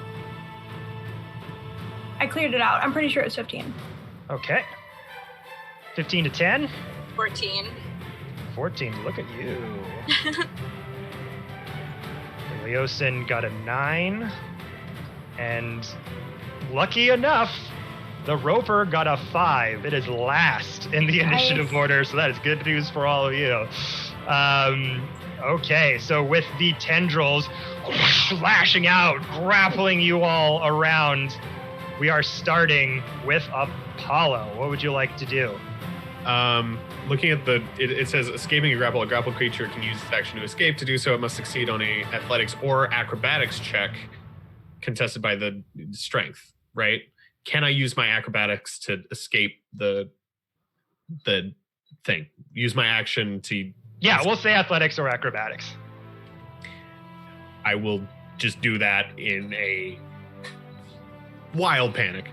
I cleared it out. I'm pretty sure it was 15. Okay. 15 to 10. 14. 14. Look at you. Leosin got a 9. And lucky enough, the Roper got a 5. It is last in the initiative order, so that is good news for all of you. Okay, so with the tendrils lashing out, grappling you all around, we are starting with Apollo. What would you like to do? Looking at it says escaping a grappled creature can use its action to escape. To do so, it must succeed on a athletics or acrobatics check contested by the strength, right? Can I use my acrobatics to escape the thing? Use my action to... Yeah, we'll say athletics or acrobatics. I will just do that in a wild panic.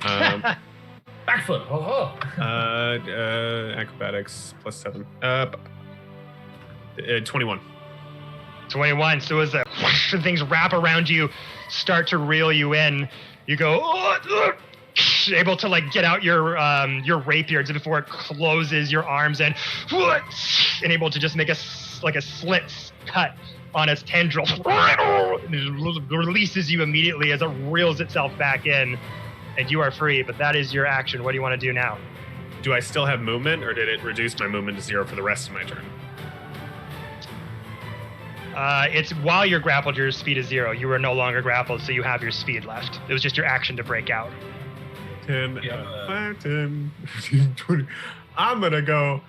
Backflip. Oh. Acrobatics plus 7. 21. 21. So as the things wrap around you, start to reel you in, you go, able to like get out your rapier before it closes your arms and able to just make a slit cut on its tendril. It releases you immediately as it reels itself back in, and you are free. But that is your action. What do you want to do now? Do I still have movement, or did it reduce my movement to 0 for the rest of my turn? It's while you're grappled, your speed is 0. You are no longer grappled, so you have your speed left. It was just your action to break out. 10, 5, 10, 15, 20. I'm going to go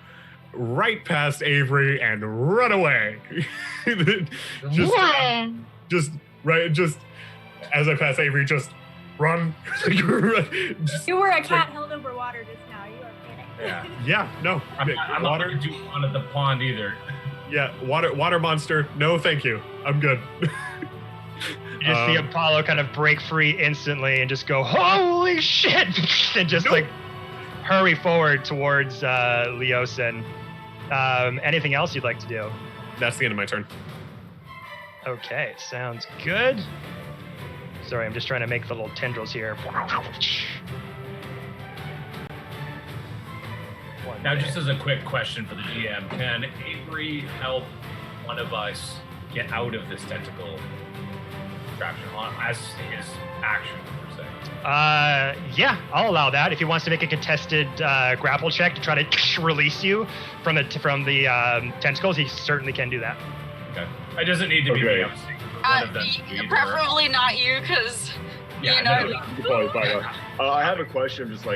right past Avery and run away. just as I pass Avery, just run. You were a cat held over water just now. You are panicking. Yeah, no. I'm not going to do one at the pond either. Yeah, water monster. No, thank you. I'm good. You just see Apollo kind of break free instantly and just go, holy shit! And just like hurry forward towards Leosin. Anything else you'd like to do? That's the end of my turn. Okay, sounds good. Sorry, I'm just trying to make the little tendrils here. Now, just as a quick question for the GM, can Avery help one of us get out of this tentacle contraption as his action, per se? Yeah, I'll allow that. If he wants to make a contested grapple check to try to release you from the tentacles, he certainly can do that. Okay. It doesn't need to be Okay. me. I'm saying one of them. Either. Preferably not you, because Yeah, you know. no, You can probably find out. I have a question, just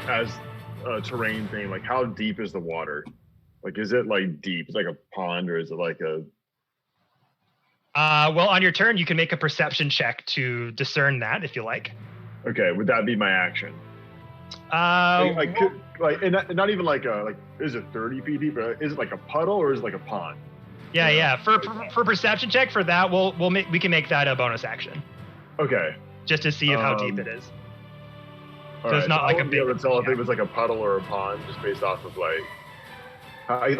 as a terrain thing. Like, how deep is the water? Like, is it like deep? It's like a pond, or is it like a? Well, on your turn, you can make a perception check to discern that if you like. Okay, would that be my action? And not even like is it 30 feet deep? Or is it like a puddle, or is it like a pond? Yeah. For perception check for that, we can make that a bonus action Okay. just to see how deep it is. All So it's not I like a wouldn't be able big- to tell if it was like a puddle or a pond, just based off of like. I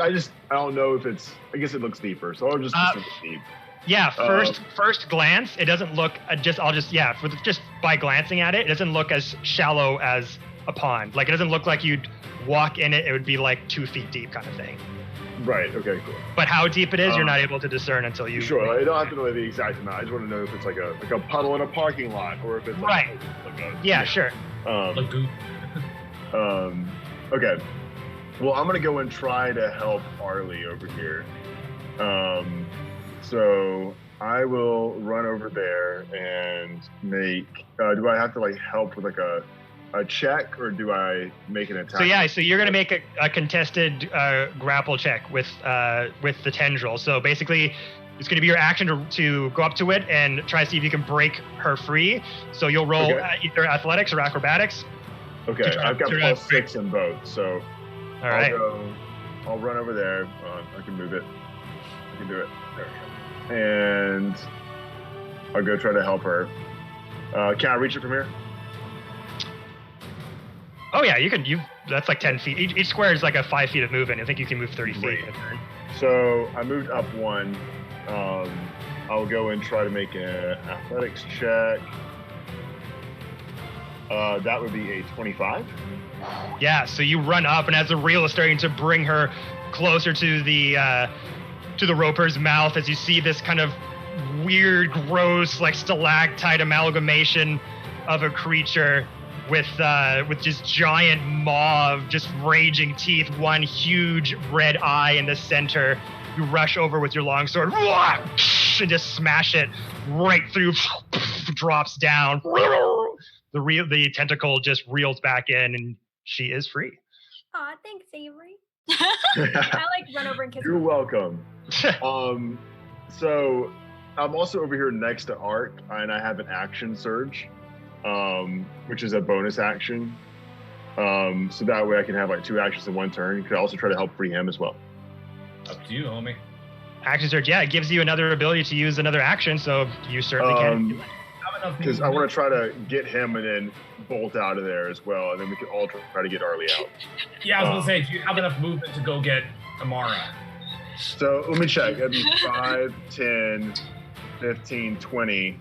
don't know if it's. I guess it looks deeper, so I'll just assume it's deep. Yeah, first glance, it doesn't look just by glancing at it, it doesn't look as shallow as a pond. Like it doesn't look like you'd walk in it, it would be like 2 feet deep kind of thing. Right. Okay. Cool. But how deep it is, you're not able to discern until you. Sure. I don't have to know the exact amount. I just want to know if it's like a puddle in a parking lot, or if it's like, Right. like a. Yeah, sure. Lagoon. Okay. Well, I'm gonna go and try to help Arlie over here. So I will run over there and make. Do I have to like help with like a check, or do I make an attack? So you're gonna make a contested grapple check with the tendril. So basically, it's gonna be your action to go up to it and try to see if you can break her free. So you'll roll either athletics or acrobatics. Okay, I've got +6 in both, so. All right. I'll run over there. I can move it. I can do it. There we go. And I'll go try to help her. Can I reach it from here? Oh yeah, you can. That's like 10 feet. Each square is like a 5 feet of movement. I think you can move 30 feet. Great. So I moved up 1. I'll go and try to make an athletics check. That would be a 25. Yeah, so you run up, and as the reel is starting to bring her closer to the roper's mouth, as you see this kind of weird, gross, like stalactite amalgamation of a creature with just giant maw of just raging teeth, one huge red eye in the center. You rush over with your longsword and just smash it right through, drops down. The tentacle just reels back in, and she is free. Aw, thanks, Avery. I like run over and kiss You're her. welcome. So I'm also over here next to Ark, and I have an action surge, which is a bonus action. So that way I can have like 2 actions in 1 turn. You could also try to help free him as well. Up to you, homie. Action surge, yeah, it gives you another ability to use another action, so you certainly can. Because I want to try to get him and then bolt out of there as well, and then we can all try to get Arlie out. Yeah, I was gonna say, do you have enough movement to go get Amara? So let me check. That'd be 5, 10, 15, 20.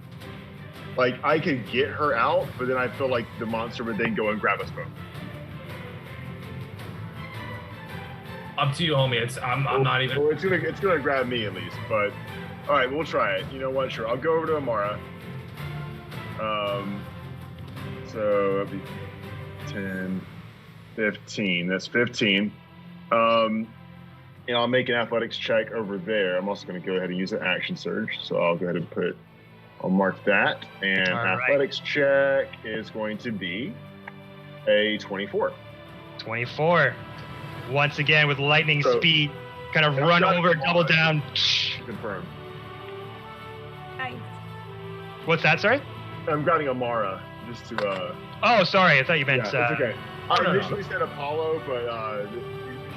Like, I could get her out, but then I feel like the monster would then go and grab us both. Up to you, homie. I'm not even. Well, it's gonna grab me at least, but all right, we'll try it. You know what? Sure, I'll go over to Amara. So that'd be 10, 15. That's 15. And I'll make an athletics check over there. I'm also going to go ahead and use an action surge. So I'll go ahead and I'll mark that. And athletics check is going to be a 24. 24. Once again, with lightning speed, kind of run over, double down. Confirm. Nice. What's that, sorry? I'm grabbing Amara just to. Oh, sorry. I thought you meant. Yeah, it's okay. I initially said Apollo, but you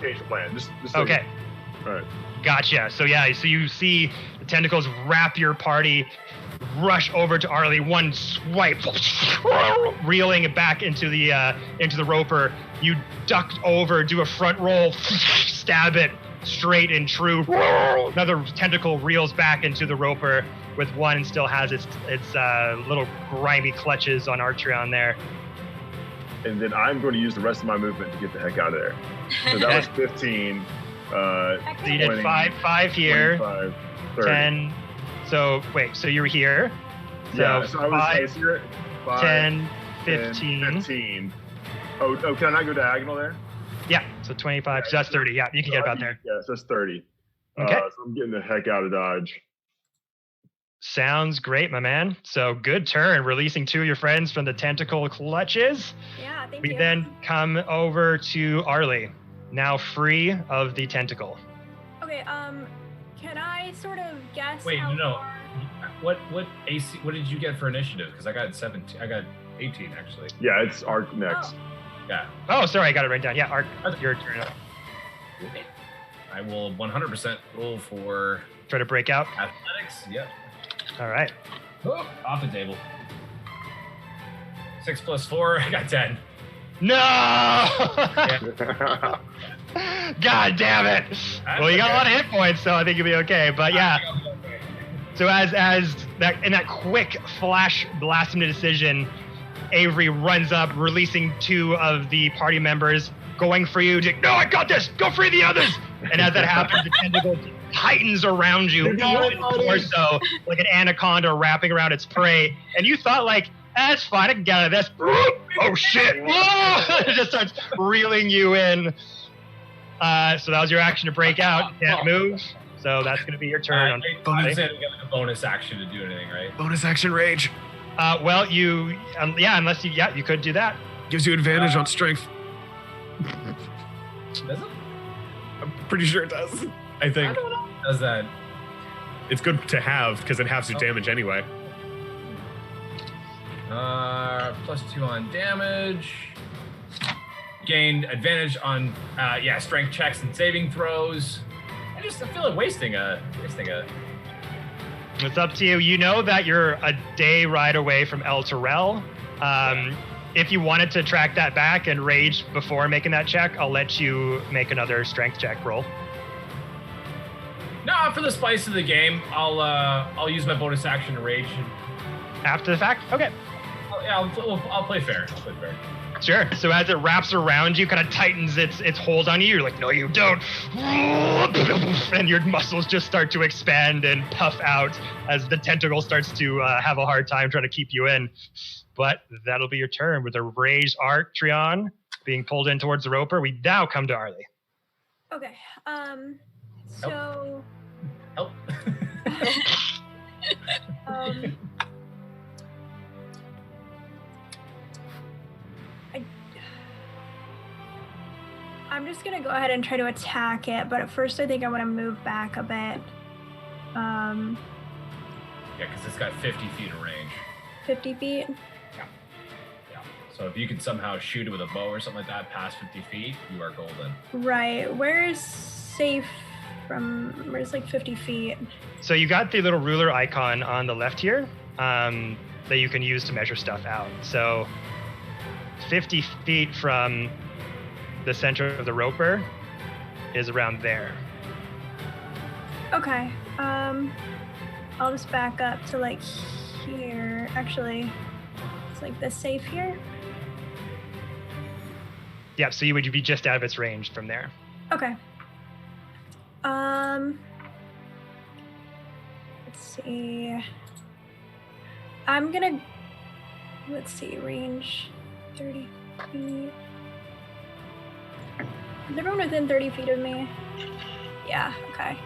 changed the plan. Just okay. All right. Gotcha. So you see the tentacles wrap your party, rush over to Arlie, one swipe, reeling it back into the roper. You duck over, do a front roll, stab it straight and true. Another tentacle reels back into the roper with one and still has its little grimy clutches on Archery on there. And then I'm going to use the rest of my movement to get the heck out of there. So that was 15. So you did 5 here, 25, 30. 10. So wait, so you're here. So yeah, so I was here at 5, 10, 15. 15. Oh, can I not go diagonal there? Yeah, so 25. So that's 30. Yeah, you can get about there. Yeah, so that's 30. Okay. So I'm getting the heck out of Dodge. Sounds great, my man. So good turn, releasing 2 of your friends from the tentacle clutches. Yeah, thank We you. then come over to Arlie, now free of the tentacle. Okay, can I sort of guess Wait, how no. far... What AC? What did you get for initiative? Because I got 17. I got 18 actually. Yeah, it's Arc next. Yeah. Oh, sorry, I got it right down. Yeah, Ark, your turn. I will 100% roll for Try to break out. athletics. Yep. All right. Oh, off the table. 6 plus 4. I got 10. No! God damn it! Well, you got a lot of hit points, so I think you'll be okay. But yeah. So as that in that quick flash blast into decision, Avery runs up, releasing 2 of the party members, going for you. No, I got this. Go free the others. And as that happens, the tentacle tightens around you, even more so, like an anaconda wrapping around its prey. And you thought, like, that's fine, I can get out of this. Oh shit! It just starts reeling you in. So that was your action to break out. You can't move. So that's going to be your turn. I said we got like a bonus action to do anything, right? Bonus action rage. Well, you, unless you could do that. Gives you advantage on strength. Does it? I'm pretty sure it does. I think I don't know. Does that? it's good to have because it halves your damage anyway. +2 on damage. Gain advantage on strength checks and saving throws. I feel like wasting a. It's up to you. You know that you're a day ride away from Elturel. If you wanted to track that back and rage before making that check, I'll let you make another strength check roll. No, for the spice of the game, I'll use my bonus action to rage. After the fact? Okay. I'll play fair. Sure. So as it wraps around you, kind of tightens its hold on you. You're like, no, you don't. And your muscles just start to expand and puff out as the tentacle starts to have a hard time trying to keep you in. But that'll be your turn with a raised arc, Trion, being pulled in towards the roper. We now come to Arlie. Okay. So. Help. I'm just gonna go ahead and try to attack it, but at first I think I want to move back a bit. Yeah, because it's got 50 feet of range. 50 feet? Yeah. So if you can somehow shoot it with a bow or something like that past 50 feet, you are golden. Right. Where's safe from? Where's like 50 feet? So you got the little ruler icon on the left here that you can use to measure stuff out. So 50 feet from the center of the roper is around there. Okay. I'll just back up to like here. Actually, it's like this safe here. Yeah, so you would be just out of its range from there. Okay. Let's see. I'm gonna, let's see, range 30 feet. Is everyone within 30 feet of me? Yeah, okay.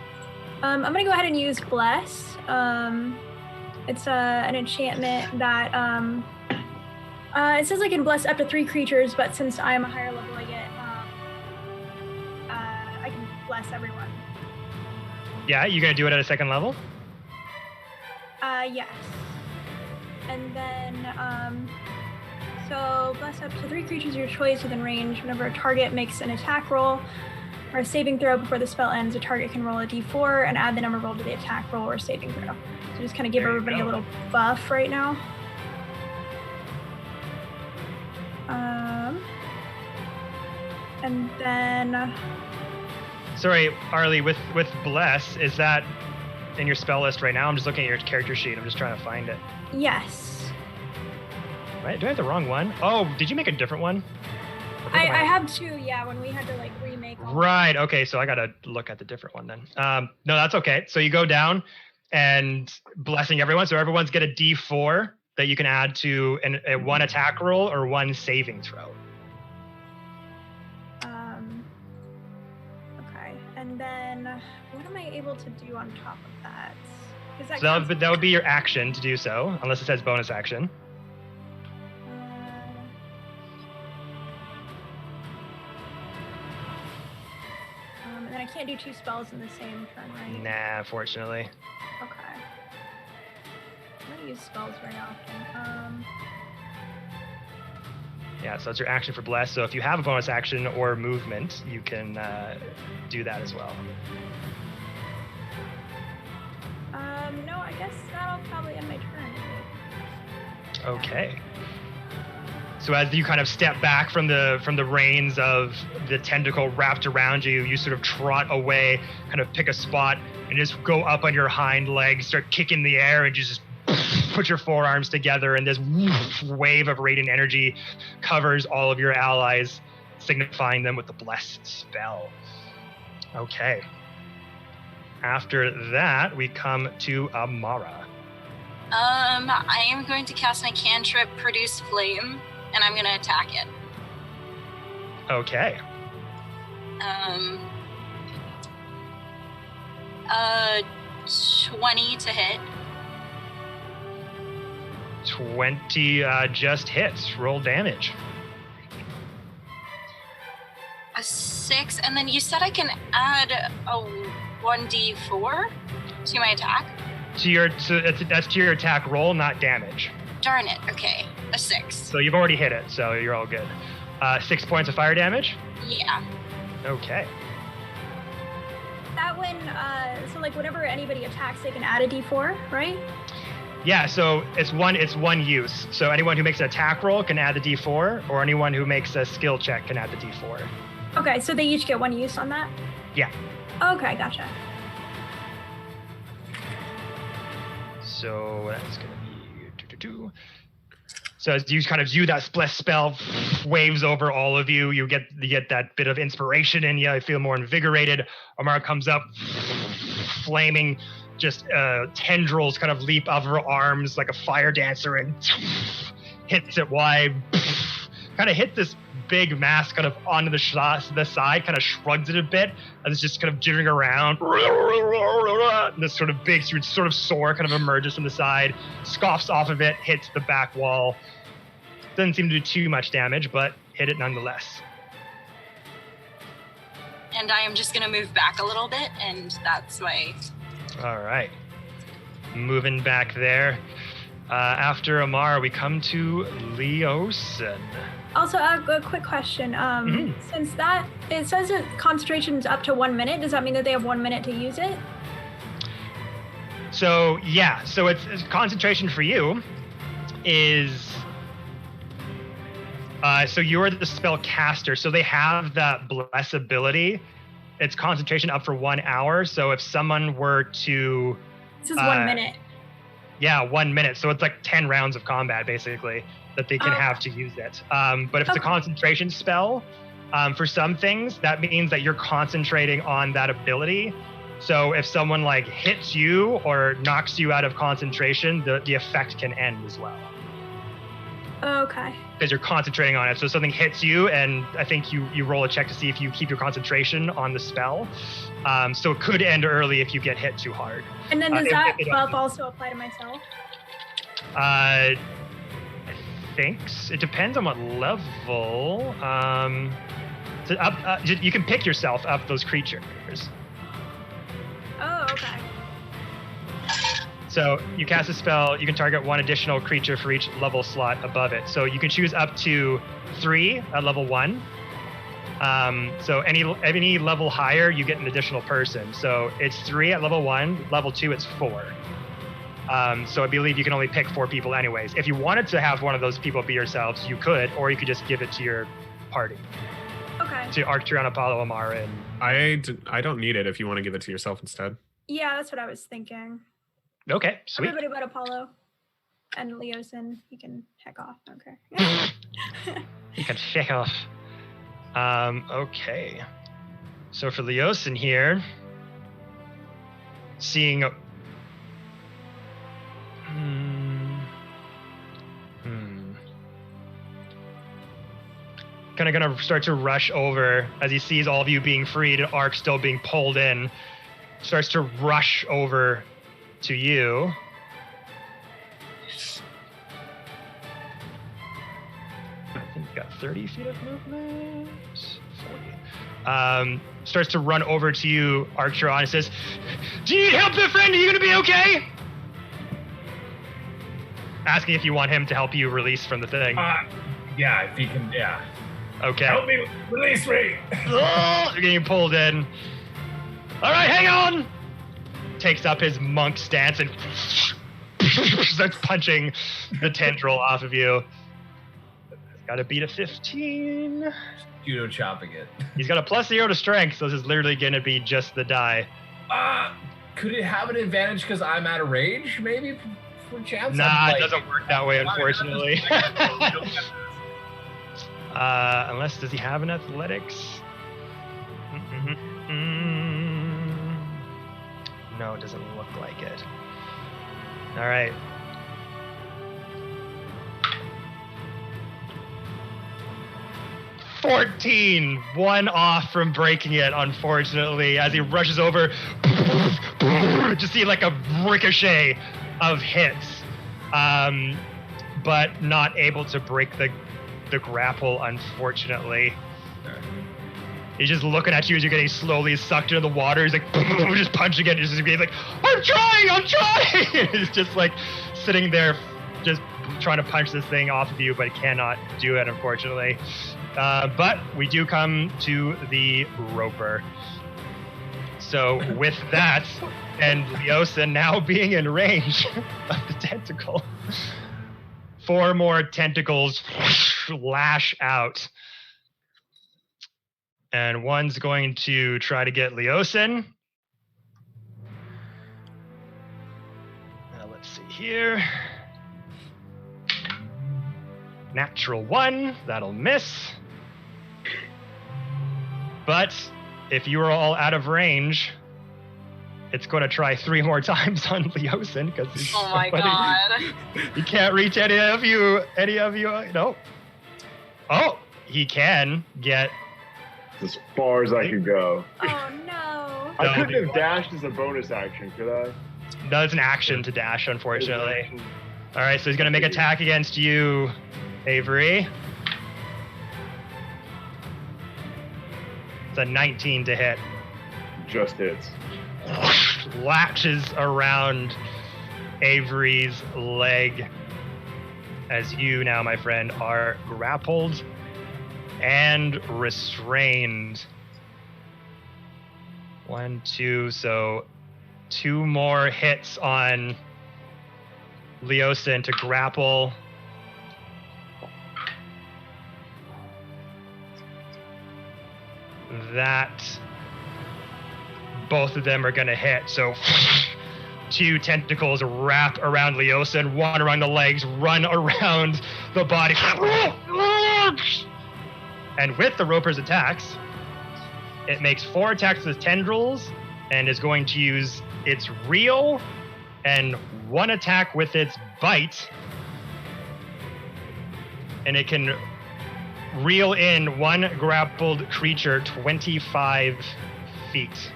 I'm gonna go ahead and use Bless. It's an enchantment that, it says I can bless up to 3 creatures, but since I am a higher level, I can bless everyone. Yeah, you gonna do it at a second level? Yes. And then, so bless up to 3 creatures of your choice within range. Whenever a target makes an attack roll or a saving throw before the spell ends, a target can roll a d4 and add the number rolled to the attack roll or saving throw. So just kind of give everybody a little buff right now. And then... Sorry, Arlie, with Bless, is that in your spell list right now? I'm just looking at your character sheet. I'm just trying to find it. Yes. Right? Do I have the wrong one? Oh, did you make a different one? I have 2, yeah, when we had to like remake. Right, okay, so I gotta look at the different one then. No, that's okay. So you go down and blessing everyone. So everyone's get a d4 that you can add to a 1 attack roll or 1 saving throw. Okay. And then, what am I able to do on top of that? Is that So that would be your action to do so, unless it says bonus action. And then I can't do 2 spells in the same turn, right? Nah, fortunately. Okay. I don't use spells very often. Yeah, so it's your action for bless. So if you have a bonus action or movement, you can do that as well. No, I guess that'll probably end my turn. Okay. So as you kind of step back from the reins of the tentacle wrapped around you, you sort of trot away, kind of pick a spot, and just go up on your hind legs, start kicking the air, and just put your forearms together, and this wave of radiant energy covers all of your allies, signifying them with the blessed spell. Okay. After that, we come to Amara. I am going to cast my cantrip, Produce Flame, and I'm going to attack it. Okay. 20 to hit. 20 just hits. Roll damage. A 6, and then you said I can add a 1d4 to my attack? That's to your attack roll, not damage. Darn it, okay. A 6. So you've already hit it, so you're all good. 6 points of fire damage? Yeah. Okay. That when, so like whenever anybody attacks, they can add a d4, right? Yeah, so it's one use. So anyone who makes an attack roll can add the d4, or anyone who makes a skill check can add the d4. Okay, so they each get 1 use on that? Yeah. Okay, gotcha. So that's gonna be So as you kind of do that spell waves over all of you, you get that bit of inspiration in you. I feel more invigorated. Amara comes up, flaming, just tendrils kind of leap out of her arms like a fire dancer and hits it wide. Kind of hit this big mass kind of onto the side, kind of shrugs it a bit, and it's just kind of jittering around. And this sort of big, sort of sword kind of emerges from the side, scoffs off of it, hits the back wall. Doesn't seem to do too much damage, but hit it nonetheless. And I am just going to move back a little bit, and that's my... All right. Moving back there. After Amar, we come to Leosin. Also, a quick question. Since it says that concentration's up to 1 minute, does that mean that they have 1 minute to use it? So, yeah. So it's concentration for you is... so you're the spell caster, so they have that bless ability. It's concentration up for 1 hour. So if someone were to... This is 1 minute. Yeah, 1 minute. So it's like 10 rounds of combat, basically, that they can have to use it. But if it's a concentration spell, for some things, that means that you're concentrating on that ability. So if someone like hits you or knocks you out of concentration, the effect can end as well. Okay. Because you're concentrating on it. So something hits you, and I think you roll a check to see if you keep your concentration on the spell. So it could end early if you get hit too hard. And then does that buff also apply to myself? I think it depends on what level. So you can pick yourself up those creatures. Oh, okay. So you cast a spell, you can target one additional creature for each level slot above it. So you can choose up to 3 at level 1. So any level higher, you get an additional person. So it's 3 at level 1, level 2 it's 4. So I believe you can only pick 4 people anyways. If you wanted to have one of those people be yourselves, you could, or you could just give it to your party. Okay. To Arcturion, Apollo, Amara, and... I don't need it if you want to give it to yourself instead. Yeah, that's what I was thinking. Okay, sweet. Everybody but Apollo and Leosin, he can heck off. Okay. You can heck off. Okay. So for Leosin here, seeing... kind of gonna start to rush over as he sees all of you being freed and Ark still being pulled in. Starts to rush over to you. I think he's got 30 feet of movement. 40. Starts to run over to you, Arctron, and says, "Do you need help, my friend? Are you gonna be okay?" Asking if you want him to help you release from the thing. Yeah, if he can, yeah. Okay. Help me, release me! Oh, you're getting pulled in. All right, hang on. Takes up his monk stance and starts punching the tendril off of you. Got to beat a 15. Judo chopping it. He's got a +0 to strength, so this is literally going to be just the die. Could it have an advantage because I'm out of range, maybe, for chance? Nah, it doesn't work that way, unfortunately. Unless, does he have an athletics? No, it doesn't look like it. All right. $14, one off from breaking it, unfortunately, as he rushes over. Just see like a ricochet of hits, but not able to break the grapple, unfortunately. He's just looking at you as you're getting slowly sucked into the water. He's like, just punching it. He's like, I'm trying. He's just like sitting there, just trying to punch this thing off of you, but cannot do it, unfortunately. But we do come to the roper. So with that, and Leosin now being in range of the tentacle, 4 more tentacles lash out. And one's going to try to get Leosin. Let's see here. Natural 1, that'll miss. But if you are all out of range, it's going to try 3 more times on Leosin because he's oh my god, he can't reach any of you. No. Oh, he can get as far as I could go. Oh no. I couldn't have dashed as a bonus action, could I? No, it's an action to dash, unfortunately. All right, so he's going to make attack against you, Avery. It's a 19 to hit. Just hits. Latches around Avery's leg as you now, my friend, are grappled and restrained. 1, 2, so 2 more hits on Leosin to grapple. That both of them are going to hit. So 2 tentacles wrap around Leosin, 1 around the legs, run around the body. And with the Roper's attacks, it makes 4 attacks with tendrils and is going to use its reel and 1 attack with its bite. And it can reel in 1 grappled creature 25 feet.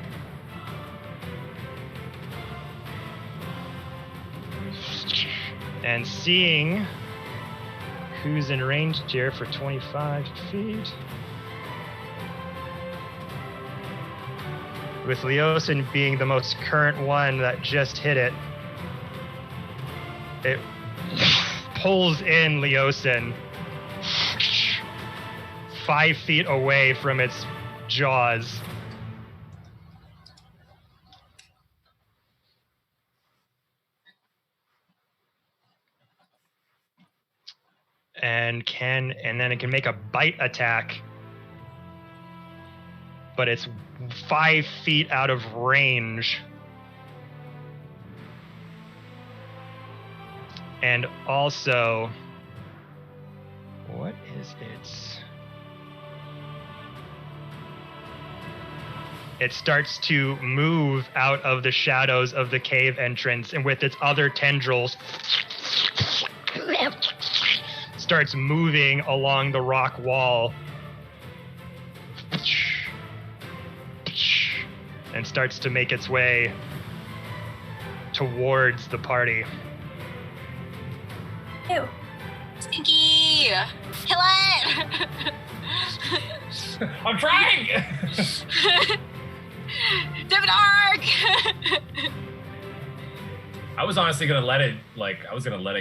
And seeing who's in range here for 25 feet. With Leosin being the most current one that just hit it, it pulls in Leosin 5 feet away from its jaws. And then it can make a bite attack, but it's 5 feet out of range. And also, what is its? It starts to move out of the shadows of the cave entrance, and with its other tendrils, starts moving along the rock wall and starts to make its way towards the party. Ew. Stinky! Kill it! I'm trying! David Ark! I was honestly gonna let it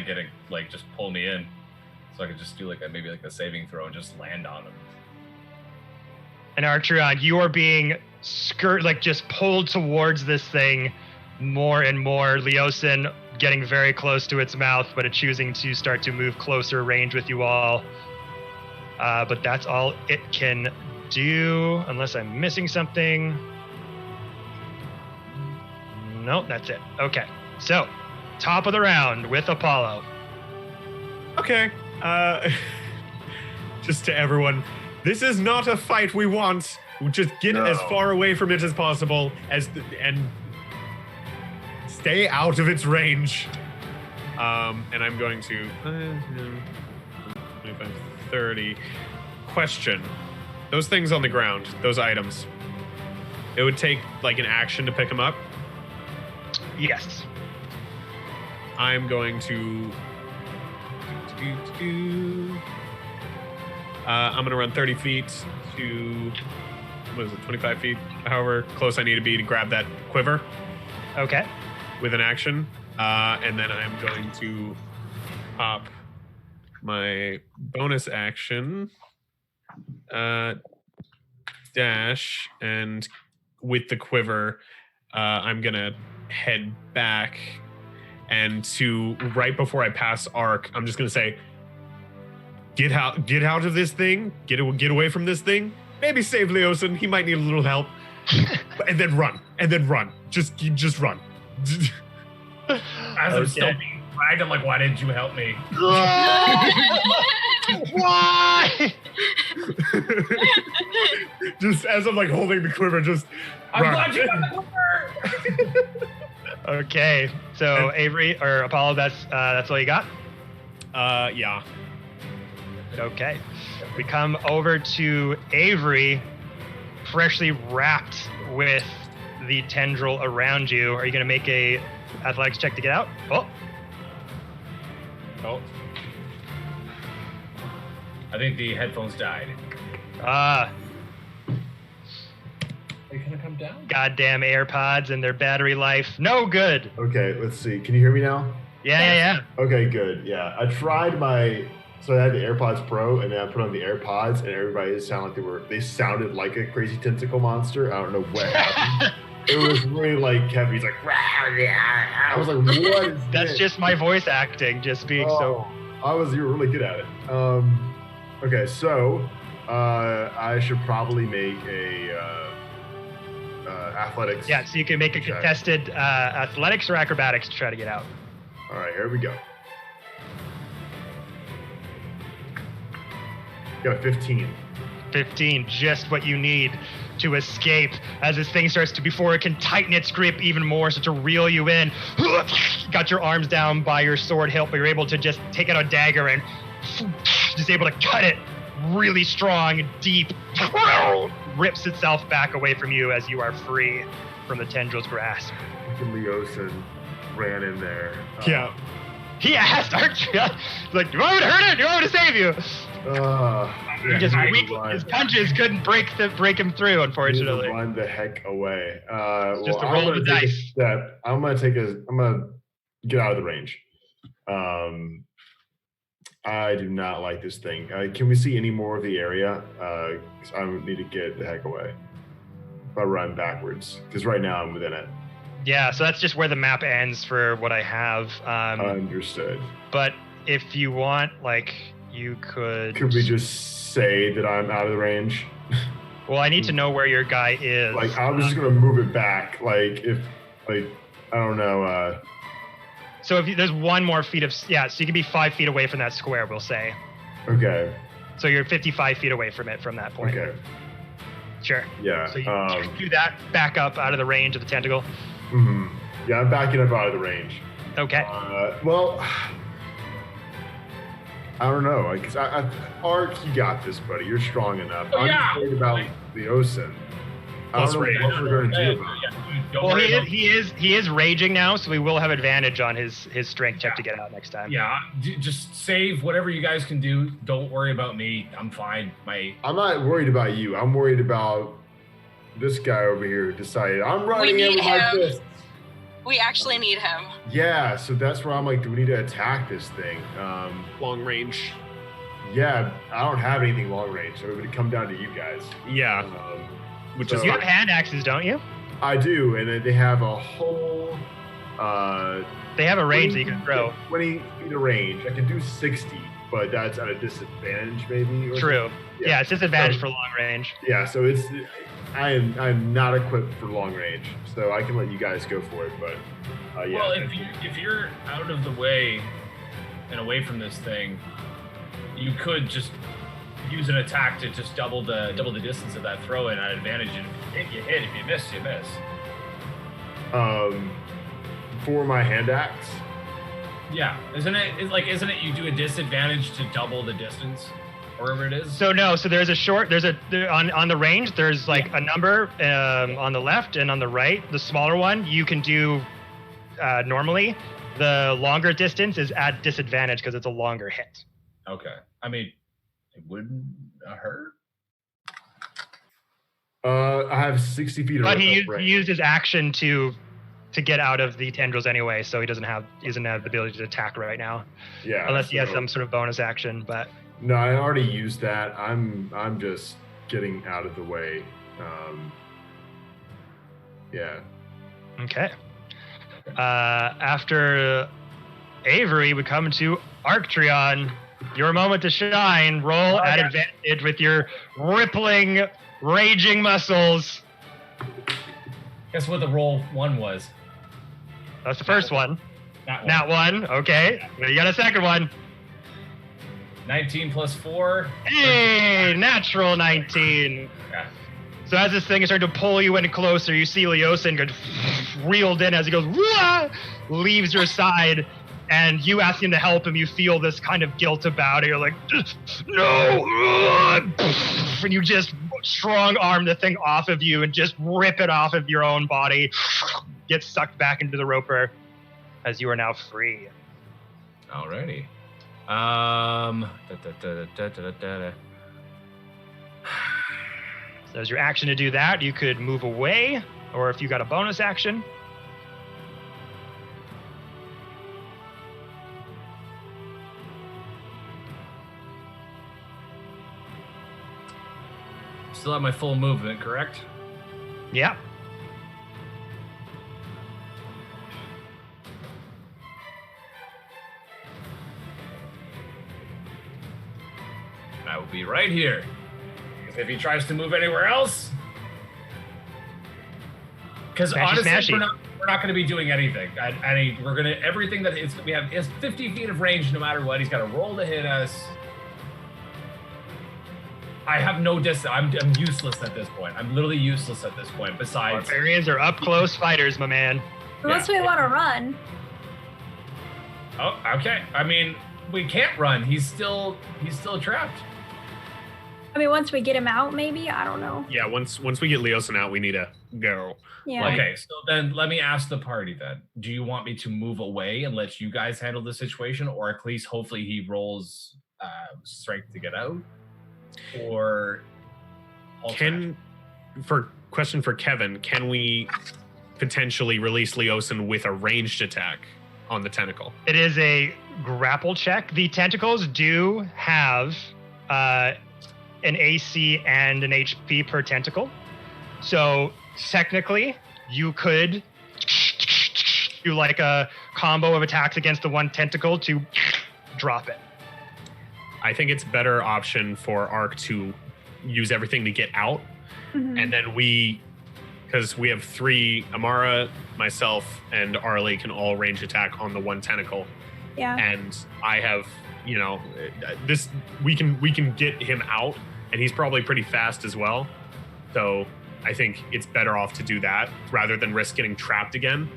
get it, like, just pull me in. So I could just do like maybe a saving throw and just land on him. And Archeron, you are being just pulled towards this thing more and more. Leosin getting very close to its mouth, but it's choosing to start to move closer range with you all. But that's all it can do, unless I'm missing something. Nope, that's it. Okay, so top of the round with Apollo. Okay. Just to everyone, this is not a fight we want. Just get as far away from it as possible and stay out of its range. And I'm going to 25, 30. Question. Those things on the ground, those items, it would take like an action to pick them up? Yes. I'm going to I'm going to run 30 feet to, 25 feet? However close I need to be to grab that quiver. Okay. With an action. And then I'm going to pop my bonus action, dash, and with the quiver, I'm going to head back. And to right before I pass Ark, I'm just going to say, get out of this thing, get away from this thing, maybe save Leosin, he might need a little help, and then run, just run. As I'm still being dragged, I'm like, why didn't you help me? Why? Just as I'm like holding the quiver, just I'm run. glad you got the quiver. Okay, so Avery or Apollo, that's all you got? Yeah. Okay. We come over to Avery, freshly wrapped with the tendril around you. Are you going to make a athletics check to get out? Oh. I think the headphones died. Ah. Are you gonna come down? Goddamn AirPods and their battery life. No good. Okay, let's see. Can you hear me now? Yeah. Okay, good. Yeah, I tried so I had the AirPods Pro, and then I put on the AirPods, and everybody they sounded like a crazy tentacle monster. I don't know what happened. It was really like Kevin. He's like, I was like, what is That's this? just my voice acting, just being so. You were really good at it. Okay, so I should probably make a athletics. Yeah, so you can make a contested athletics or acrobatics to try to get out. All right, here we go. Got a 15. 15, just what you need to escape as this thing starts to, before it can tighten its grip even more, so to reel you in. Got your arms down by your sword hilt, but you're able to just take out a dagger and just able to cut it really strong, deep. Rips itself back away from you as you are free from the tendril's grasp. Leosin ran in there. Yeah. He asked Archie, like, you want me to hurt it? You want me to save you? He just his punches couldn't break him through, unfortunately. Run the heck away. Just a roll of the dice. I'm gonna get out of the range. I do not like this thing. Can we see any more of the area? 'Cause I need to get the heck away. If I run backwards, because right now I'm within it. Yeah, so that's just where the map ends for what I have. Understood. But if you want, you could... Could we just say that I'm out of the range? Well, I need to know where your guy is. I was just going to move it back. I don't know. So if there's one more feet of... Yeah, so you can be 5 feet away from that square, we'll say. Okay. So you're 55 feet away from it from that point. Okay. Sure. Yeah. So you do that, back up out of the range of the tentacle. Mm-hmm. Yeah, I'm backing up out of the range. Okay. Well, I don't know. Because Ark, you got this, buddy. You're strong enough. I'm just worried about Leosin. I don't know what we're going to do about it. Well, he is raging now, so we will have advantage on his strength check to get out next time. Yeah, just save whatever you guys can do. Don't worry about me. I'm fine. I'm not worried about you. I'm worried about this guy over here who decided I'm running in with my fists. We actually need him. Yeah, so that's where I'm like, do we need to attack this thing? Long range. Yeah, I don't have anything long range, so it would come down to you guys. Yeah. Which is you have hand axes, don't you? I do, and they have a whole. They have a range that you can throw. 20 feet of range. I can do 60, but that's at a disadvantage, maybe. True. Yeah, it's disadvantage for long range. Yeah, so I'm not equipped for long range, so I can let you guys go for it. But yeah. Well, if you're out of the way and away from this thing, you could just use an attack to just double the distance of that throw in at advantage. And if you hit, if you miss, you miss. For my hand axe. Yeah, isn't it you do a disadvantage to double the distance, wherever it is? So no, so there's on the range. There's like a number on the left and on the right. The smaller one you can do normally. The longer distance is at disadvantage because it's a longer hit. Okay, I mean, it wouldn't hurt. I have 60 feet of range. But he used his action to get out of the tendrils anyway, so he doesn't have the ability to attack right now. Yeah. Unless he has some sort of bonus action, but no, I already used that. I'm just getting out of the way. Yeah. Okay. After Avery, we come to Arctreon. Your moment to shine. Roll at advantage with your rippling, raging muscles. Guess what the roll 1 was? That's the first one. Nat 1. Okay. You got a second one. 19 plus 4. Hey, natural 19. Yeah. So as this thing is starting to pull you in closer, you see Leosin get reeled in as he goes, Wah! Leaves your side. And you ask him to help him, you feel this kind of guilt about it. You're like, no! And you just strong arm the thing off of you and just rip it off of your own body. Get sucked back into the roper as you are now free. Alrighty. So as your action to do that, you could move away, or if you got a bonus action. Still have my full movement, correct? Yeah. I will be right here. Because if he tries to move anywhere else, because honestly, we're not going to be doing anything. We're going to everything that we have is 50 feet of range no matter what. He's got to roll to hit us. I have no distance. I'm useless at this point. I'm literally useless at this point. Besides, barbarians are up close fighters, my man. Unless we want to run. Oh, okay. I mean, we can't run. He's still trapped. I mean, once we get him out, maybe? I don't know. Yeah, once we get Leosin out, we need to go. Yeah. Okay, so then let me ask the party then. Do you want me to move away and let you guys handle the situation, or at least hopefully he rolls strength to get out? Or question for Kevin, can we potentially release Leosin with a ranged attack on the tentacle? It is a grapple check. The tentacles do have an AC and an HP per tentacle. So technically, you could do like a combo of attacks against the one tentacle to drop it. I think it's a better option for Ark to use everything to get out. Mm-hmm. And then because we have 3, Amara, myself, and Arlie can all range attack on the one tentacle. Yeah. And I have, this, we can get him out, and he's probably pretty fast as well. So I think it's better off to do that rather than risk getting trapped again.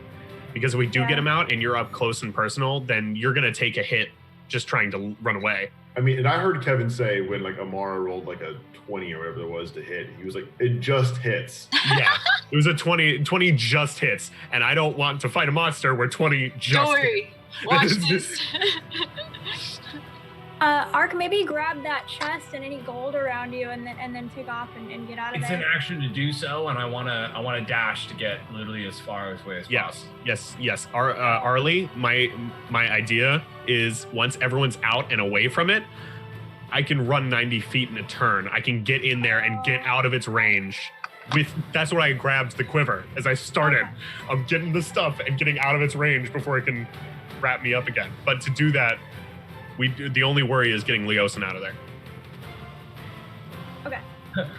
Because if we do get him out and you're up close and personal, then you're going to take a hit just trying to run away. I mean, and I heard Kevin say when like Amara rolled like a 20 or whatever it was to hit, he was like, it just hits. Yeah, it was a 20 just hits, and I don't want to fight a monster where 20 just Don't worry. Watch this. Ark, maybe grab that chest and any gold around you, and then take off and get out of It's there. an action to do so, and I wanna dash to get literally as far away as possible. Yes. Arlie, my idea is once everyone's out and away from it, I can run 90 feet in a turn. I can get in there and get out of its range. That's what I grabbed the quiver as I started. Okay. I'm getting the stuff and getting out of its range before it can wrap me up again. But to do that, the only worry is getting Leosin out of there. Okay.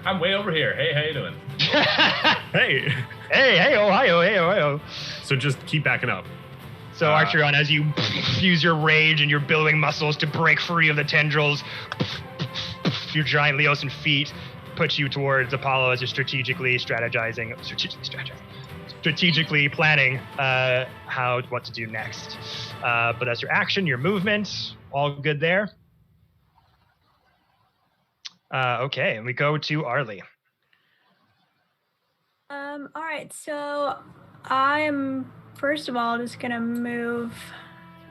I'm way over here. Hey, how you doing? Hey. Hey. So just keep backing up. So Archeron, as you use your rage and your billowing muscles to break free of the tendrils, your giant Leosin feet push you towards Apollo as you're strategically planning what to do next. But that's your action, your movement, all good there. Okay, and we go to Arlie. All right, so I'm first of all just gonna move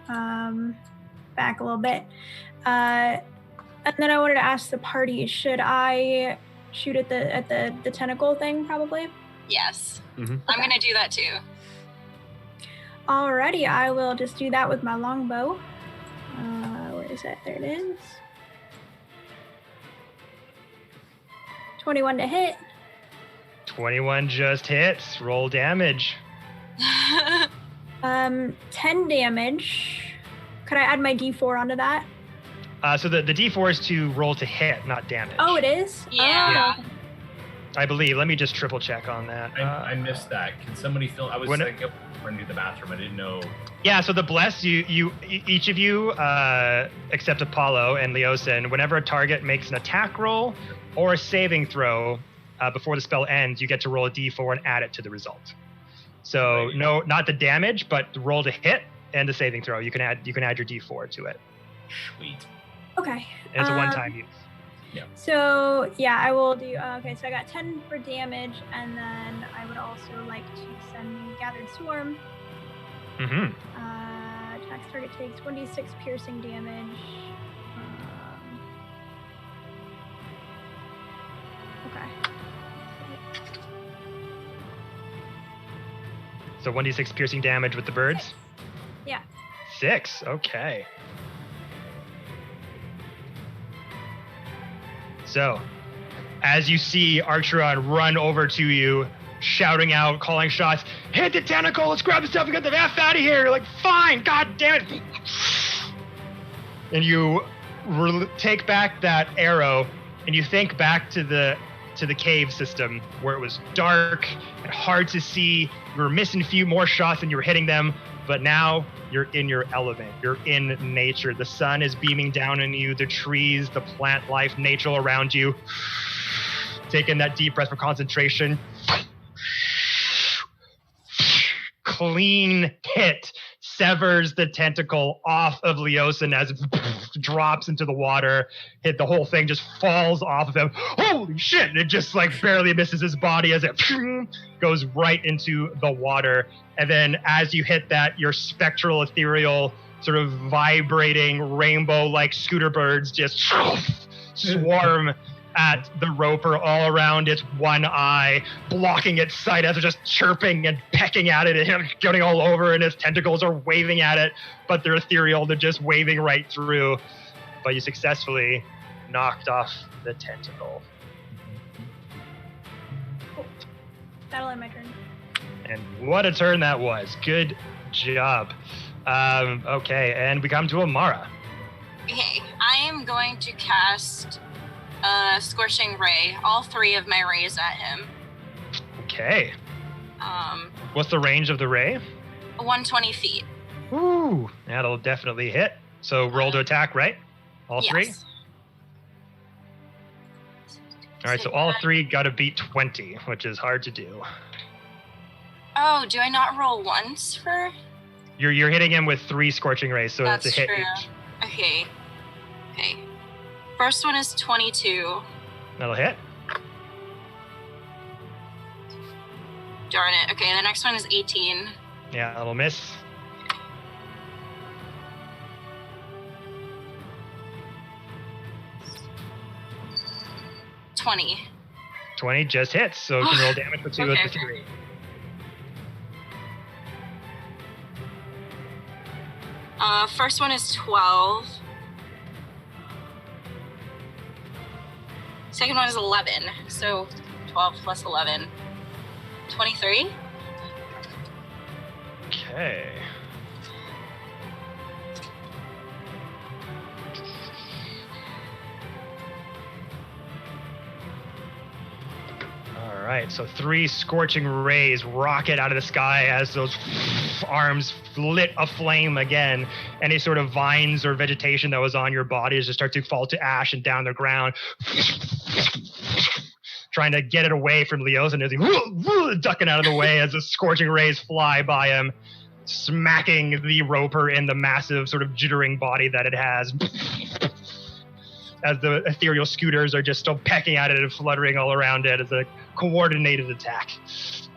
back a little bit, and then I wanted to ask the party: should I shoot at the tentacle thing? Probably. Yes. Mm-hmm. I'm gonna do that too. Alrighty, I will just do that with my longbow. Where is it? There it is. 21 to hit. 21 just hits. Roll damage. 10 damage. Could I add my D4 onto that? So the D4 is to roll to hit, not damage. Oh, it is? Yeah. Oh. I believe. Let me just triple check on that. I missed that. Can somebody fill? I was like running to the bathroom. I didn't know. Yeah, so the bless, each of you, except Apollo and Leosin, whenever a target makes an attack roll or a saving throw before the spell ends, you get to roll a D4 and add it to the result. So Right. no, not the damage, but the roll to hit and the saving throw. You can add your D4 to it. Sweet. Okay. And it's a one-time use. So, yeah, I will do... okay, so I got 10 for damage, and then I would also like to send Gathered Swarm. Mm-hmm. Attacks target takes 1d6 piercing damage. Okay. So 1d6 piercing damage with the birds? Yeah. 6, okay. So, as you see Archeron run over to you, shouting out, calling shots, hit the tentacle, let's grab the stuff and get the F out of here. You're like, fine, god damn it. And you take back that arrow, and you think back to the cave system where it was dark and hard to see. You were missing a few more shots and you were hitting them, but now you're in your element. You're in nature. The sun is beaming down on you, the trees, the plant life, nature around you. Taking that deep breath for concentration. Clean hit. Severs the tentacle off of Leosin as it drops into the water. Hit the whole thing, just falls off of him. Holy shit! And it just like barely misses his body as it goes right into the water. And then as you hit that, your spectral, ethereal, sort of vibrating rainbow-like scooter birds just swarm at the roper all around its one eye, blocking its sight as they're just chirping and pecking at it and getting all over, and its tentacles are waving at it, but they're ethereal, they're just waving right through. But you successfully knocked off the tentacle. Cool. That'll end my turn. And what a turn that was. Good job. Okay, and we come to Amara. Okay, I am going to cast Scorching Ray, all 3 of my rays at him. Okay. What's the range of the ray? 120 feet. Ooh, that'll definitely hit. So roll to attack, right? All 3? Yes. All right, so all 3 got to beat 20, which is hard to do. Oh, do I not roll once for? You're hitting him with 3 scorching rays, so That's it's a hit true. each. Okay. Okay. First one is 22. That'll hit. Darn it. Okay, the next one is 18. Yeah, that'll miss. $20. 20 just hits, so you can roll damage for 2 Okay, with the 3. First one is 12. Second one is 11. So 12 plus 11. 23. Okay. All right, so 3 scorching rays rocket out of the sky as those arms lit aflame again. Any sort of vines or vegetation that was on your body just start to fall to ash and down the ground. Trying to get it away from Leosin as he ducking out of the way as the scorching rays fly by him, smacking the roper in the massive sort of jittering body that it has. As the ethereal scooters are just still pecking at it and fluttering all around it as a coordinated attack.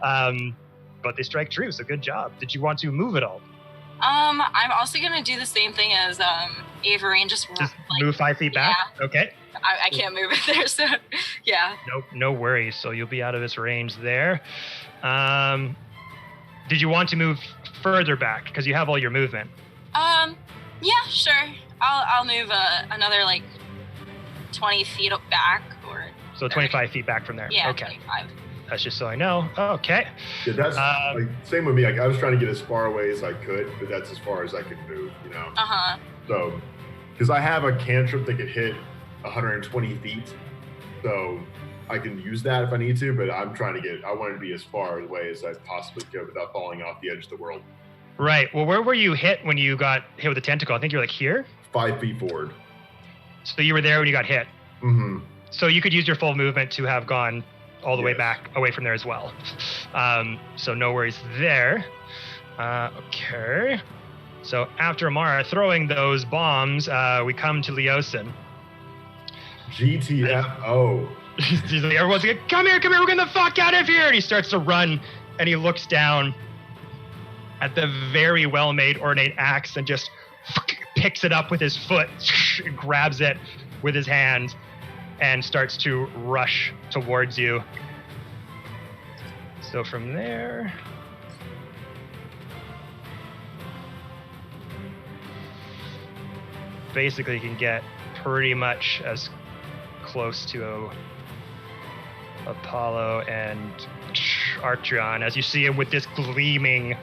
But they strike true, so good job. Did you want to move at all? I'm also gonna do the same thing as Avery and just move 5 feet back? Yeah. Okay. I can't move it there, so yeah. No worries. So you'll be out of its range there. Did you want to move further back? Because you have all your movement. Yeah, sure. I'll move another 20 feet back, or so 25 feet back from there. Yeah, okay. 25. That's just so I know. Okay. Yeah, that's same with me. I was trying to get as far away as I could, but that's as far as I could move. So, because I have a cantrip that could hit 120 feet, so I can use that if I need to. But I'm trying to I wanted to be as far away as I possibly could without falling off the edge of the world. Right. Well, where were you hit when you got hit with the tentacle? I think you're here. 5 feet forward. So you were there when you got hit. Mm-hmm. So you could use your full movement to have gone all the way back away from there as well. So no worries there. Okay. So after Amara throwing those bombs, we come to Leosin. GTFO. He's like, everyone's like, come here, we're getting the fuck out of here. And he starts to run and he looks down at the very well-made ornate axe and just picks it up with his foot, grabs it with his hand, and starts to rush towards you. So from there, basically you can get pretty much as close to Apollo and Archeon as you see him with this gleaming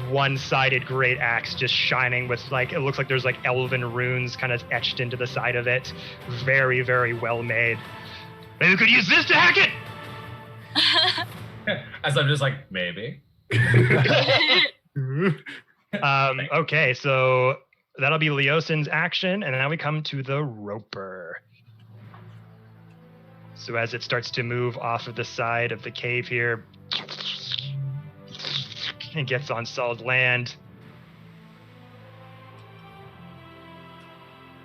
one-sided great axe just shining with it looks like there's elven runes kind of etched into the side of it. Very, very well made. Maybe we could use this to hack it. As I'm just maybe. Okay, so that'll be Leosin's action, and now we come to the roper. So as it starts to move off of the side of the cave here, it gets on solid land.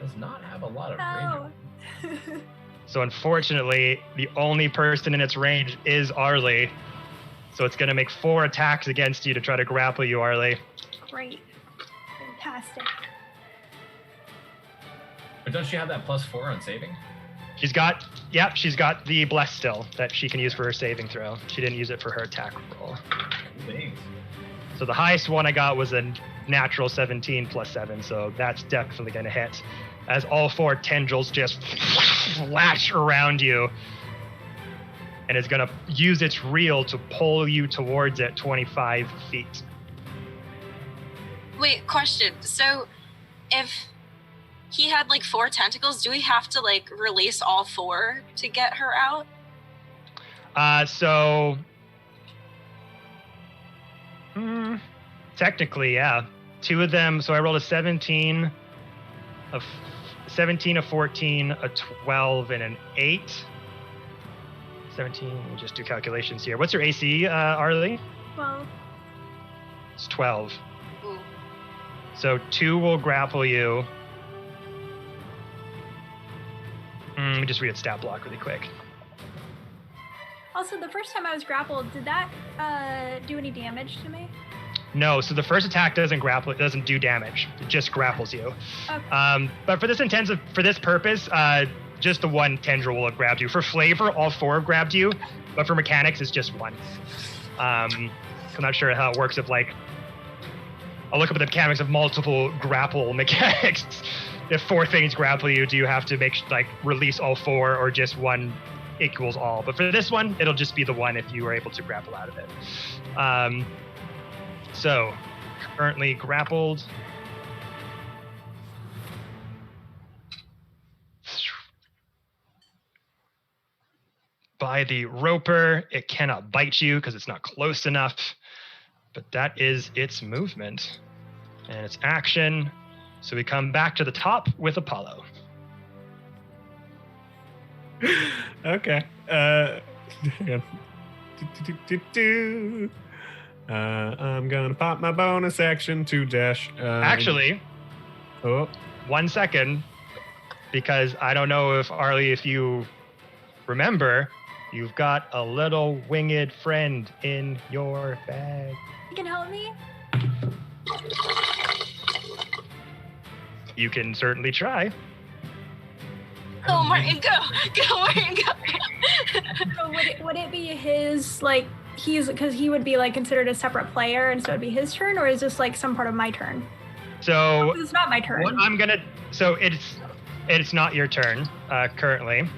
Does not have a lot of range. So unfortunately, the only person in its range is Arlie. So it's going to make 4 attacks against you to try to grapple you, Arlie. Great. Fantastic. But don't she have that +4 on saving? She's got the bless still that she can use for her saving throw. She didn't use it for her attack roll. Thanks. So the highest one I got was a natural 17 +7, so that's definitely going to hit. As all 4 tendrils just flash around you, and it's going to use its reel to pull you towards it 25 feet. Wait, question. So, if he had 4 tentacles, do we have to release all 4 to get her out? Technically, yeah. 2 of them. So I rolled a 17, a 14, a 12, and an 8. 17. We'll just do calculations here. What's your AC, Arlie? 12. It's 12. Ooh. So 2 will grapple you. Let me just read its stat block really quick. Also, the first time I was grappled, did that do any damage to me? No, so the first attack doesn't grapple. It doesn't do damage. It just grapples you. Okay. But for this purpose, just the one tendril will have grabbed you. For flavor, all 4 have grabbed you, but for mechanics, it's just one. I'm not sure how it works if I'll look up the mechanics of multiple grapple mechanics. If 4 things grapple you, do you have to release all 4 or just one equals all? But for this one, it'll just be the one if you were able to grapple out of it. So, currently grappled. By the roper, it cannot bite you because it's not close enough. But that is its movement and its action. So we come back to the top with Apollo. Okay. I'm gonna pop my bonus action to dash. Actually, 1 second, because I don't know if Arlie, if you remember, you've got a little winged friend in your bag. You can help me? You can certainly try. Go, Martin, go! Go, Martin, go! So would it be his, because he would be considered a separate player, and so it'd be his turn, or is this some part of my turn? So It's not my turn. It's not your turn currently,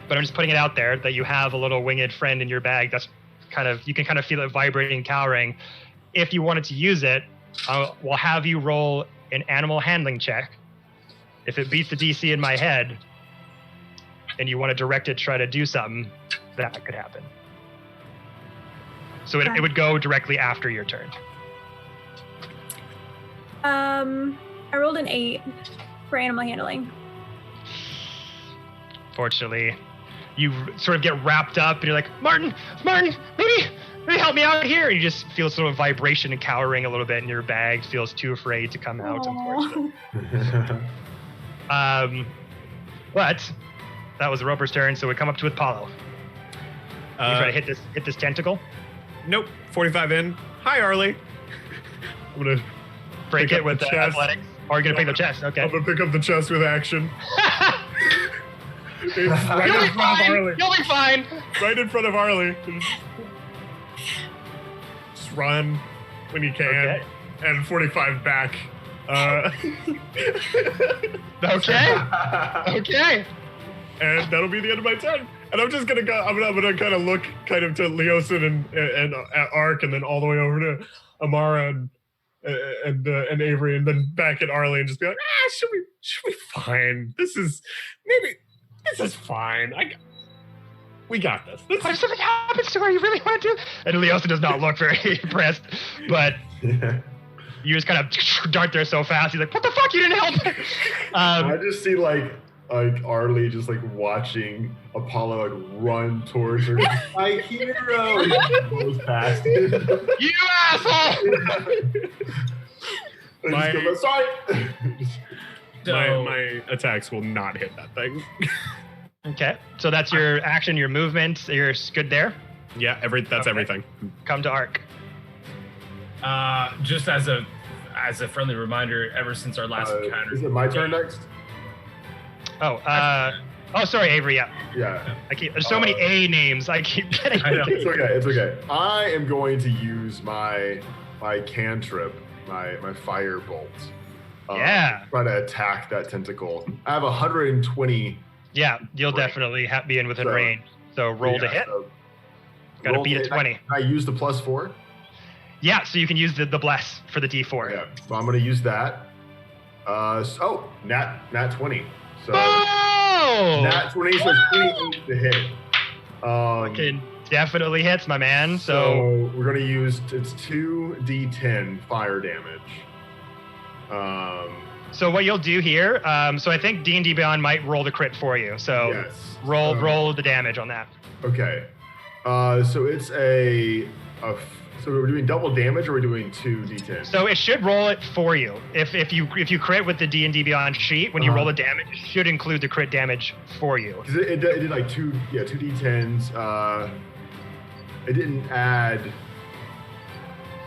but I'm just putting it out there that you have a little winged friend in your bag. That's you can kind of feel it vibrating, cowering. If you wanted to use it, we'll have you roll an animal handling check. If it beats the DC in my head, and you want to direct it to try to do something, that could happen. So it would go directly after your turn. I rolled an 8 for animal handling. Fortunately, you sort of get wrapped up and you're like, Martin, maybe help me out here. And you just feel sort of vibration and cowering a little bit in your bag, feels too afraid to come out, unfortunately. But that was the roper's turn, so we come up to Apollo. You try to hit this tentacle. Nope. 45 in. Hi, Arlie. I'm gonna break it with athletics. Or you're gonna pick the chest. Okay. I'm gonna pick up the chest with action. You'll be fine. Right in front of Arlie. Just run when you can. Okay. And 45 back. Okay. And that'll be the end of my turn. And I'm just gonna go. I'm gonna kind of look kind of to Leosin and Ark, and then all the way over to Amara and Avery, and then back at Arlie, and just be like, should we fine? This is fine. We got this. What if something happens to her? You really want to? And Leosin does not look very impressed, but you just kind of dart there so fast. He's like, "What the fuck? You didn't help!" I just see Arlie just watching Apollo run towards her. My hero! He goes past him. You asshole! Sorry. My attacks will not hit that thing. Okay, so that's your action, your movement. You're good there. Yeah, that's everything. Come to Ark. Just as a friendly reminder, ever since our last encounter. Is it my turn next? Sorry, Avery. Yeah. There's so many A names. I keep getting. I know. It's okay. I am going to use my cantrip, my fire bolt. Try to attack that tentacle. I have 120. Yeah, you'll definitely be in within range. So roll to hit. Got to beat a 20. Can I use the +4? Yeah, so you can use the bless for the D4. Yeah, so I'm going to use that. Nat 20. So Nat 20, so 28 to hit. Fucking definitely hits, my man. So we're going to use, it's 2d10 fire damage. So what you'll do here, so I think D&D Beyond might roll the crit for you. So yes. roll the damage on that. Okay. So it's a So we're doing double damage, or we're doing 2d10? So it should roll it for you. If you crit with the D&D Beyond sheet, when you roll the damage, it should include the crit damage for you. 'Cause it did like 2d10s. It didn't add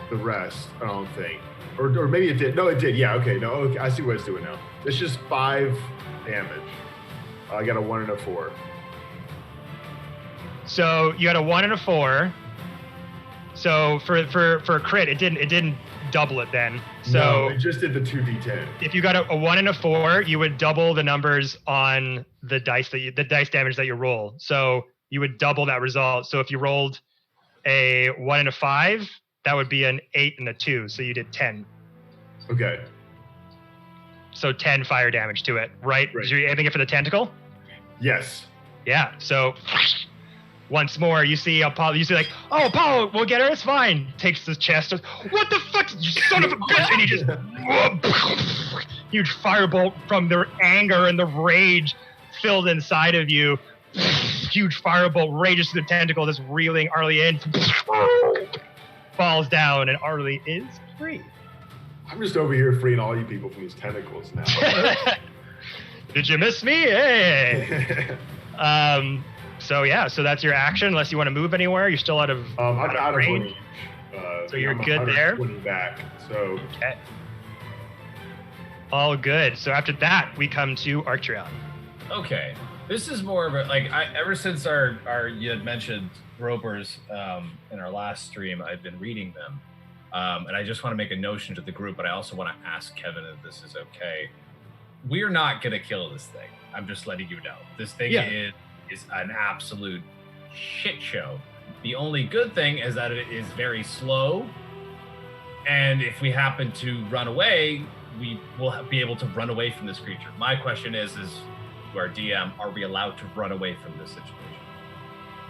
the rest, I don't think. Or maybe it did. No, it did. Yeah, okay. No, okay, I see what it's doing now. It's just 5 damage. I got a 1 and a 4. So you got a 1 and a 4. So for a crit, it didn't double it then. So no, it just did the 2d10. If you got a 1 and a 4, you would double the numbers on the dice damage that you roll. So you would double that result. So if you rolled a 1 and a 5, that would be an 8 and a 2. So you did 10. Okay. So 10 fire damage to it, right? So you're aiming it for the tentacle? Yes. Yeah. So once more, you see Apollo. You see like, oh, Apollo, we'll get her. It's fine. Takes the chest. What the fuck, you son of a bitch! And he just huge firebolt from their anger and the rage filled inside of you. Huge firebolt rages through the tentacle. This reeling Arlie in falls down, and Arlie is free. I'm just over here freeing all you people from these tentacles now. Did you miss me? Hey. So that's your action. Unless you want to move anywhere, you're still out of I'm out of range. So you're I'm good there. 120 back. So okay. All good. So after that, we come to Archeon. Okay, this is more of a ever since our you had mentioned ropers in our last stream, I've been reading them, and I just want to make a notion to the group, but I also want to ask Kevin if this is okay. We're not gonna kill this thing. I'm just letting you know. This thing is an absolute shit show. The only good thing is that it is very slow, and if we happen to run away, we will be able to run away from this creature. My question is to our DM, are we allowed to run away from this situation?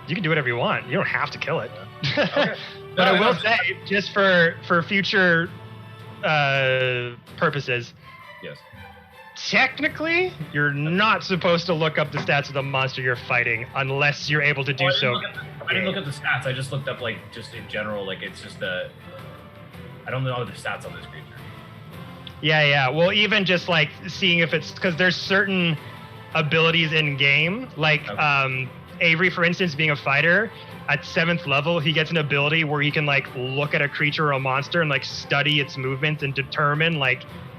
You can do whatever you want. You don't have to kill it. Okay. But I will say, just for future purposes, yes. Technically, you're not supposed to look up the stats of the monster you're fighting unless you're able to do so. I didn't look at the stats. I just looked up just in general. It's just I don't know the stats on this creature. Yeah. Well, even just seeing if it's because there's certain abilities in game, Avery, for instance, being a fighter at 7th level, he gets an ability where he can look at a creature or a monster and study its movements and determine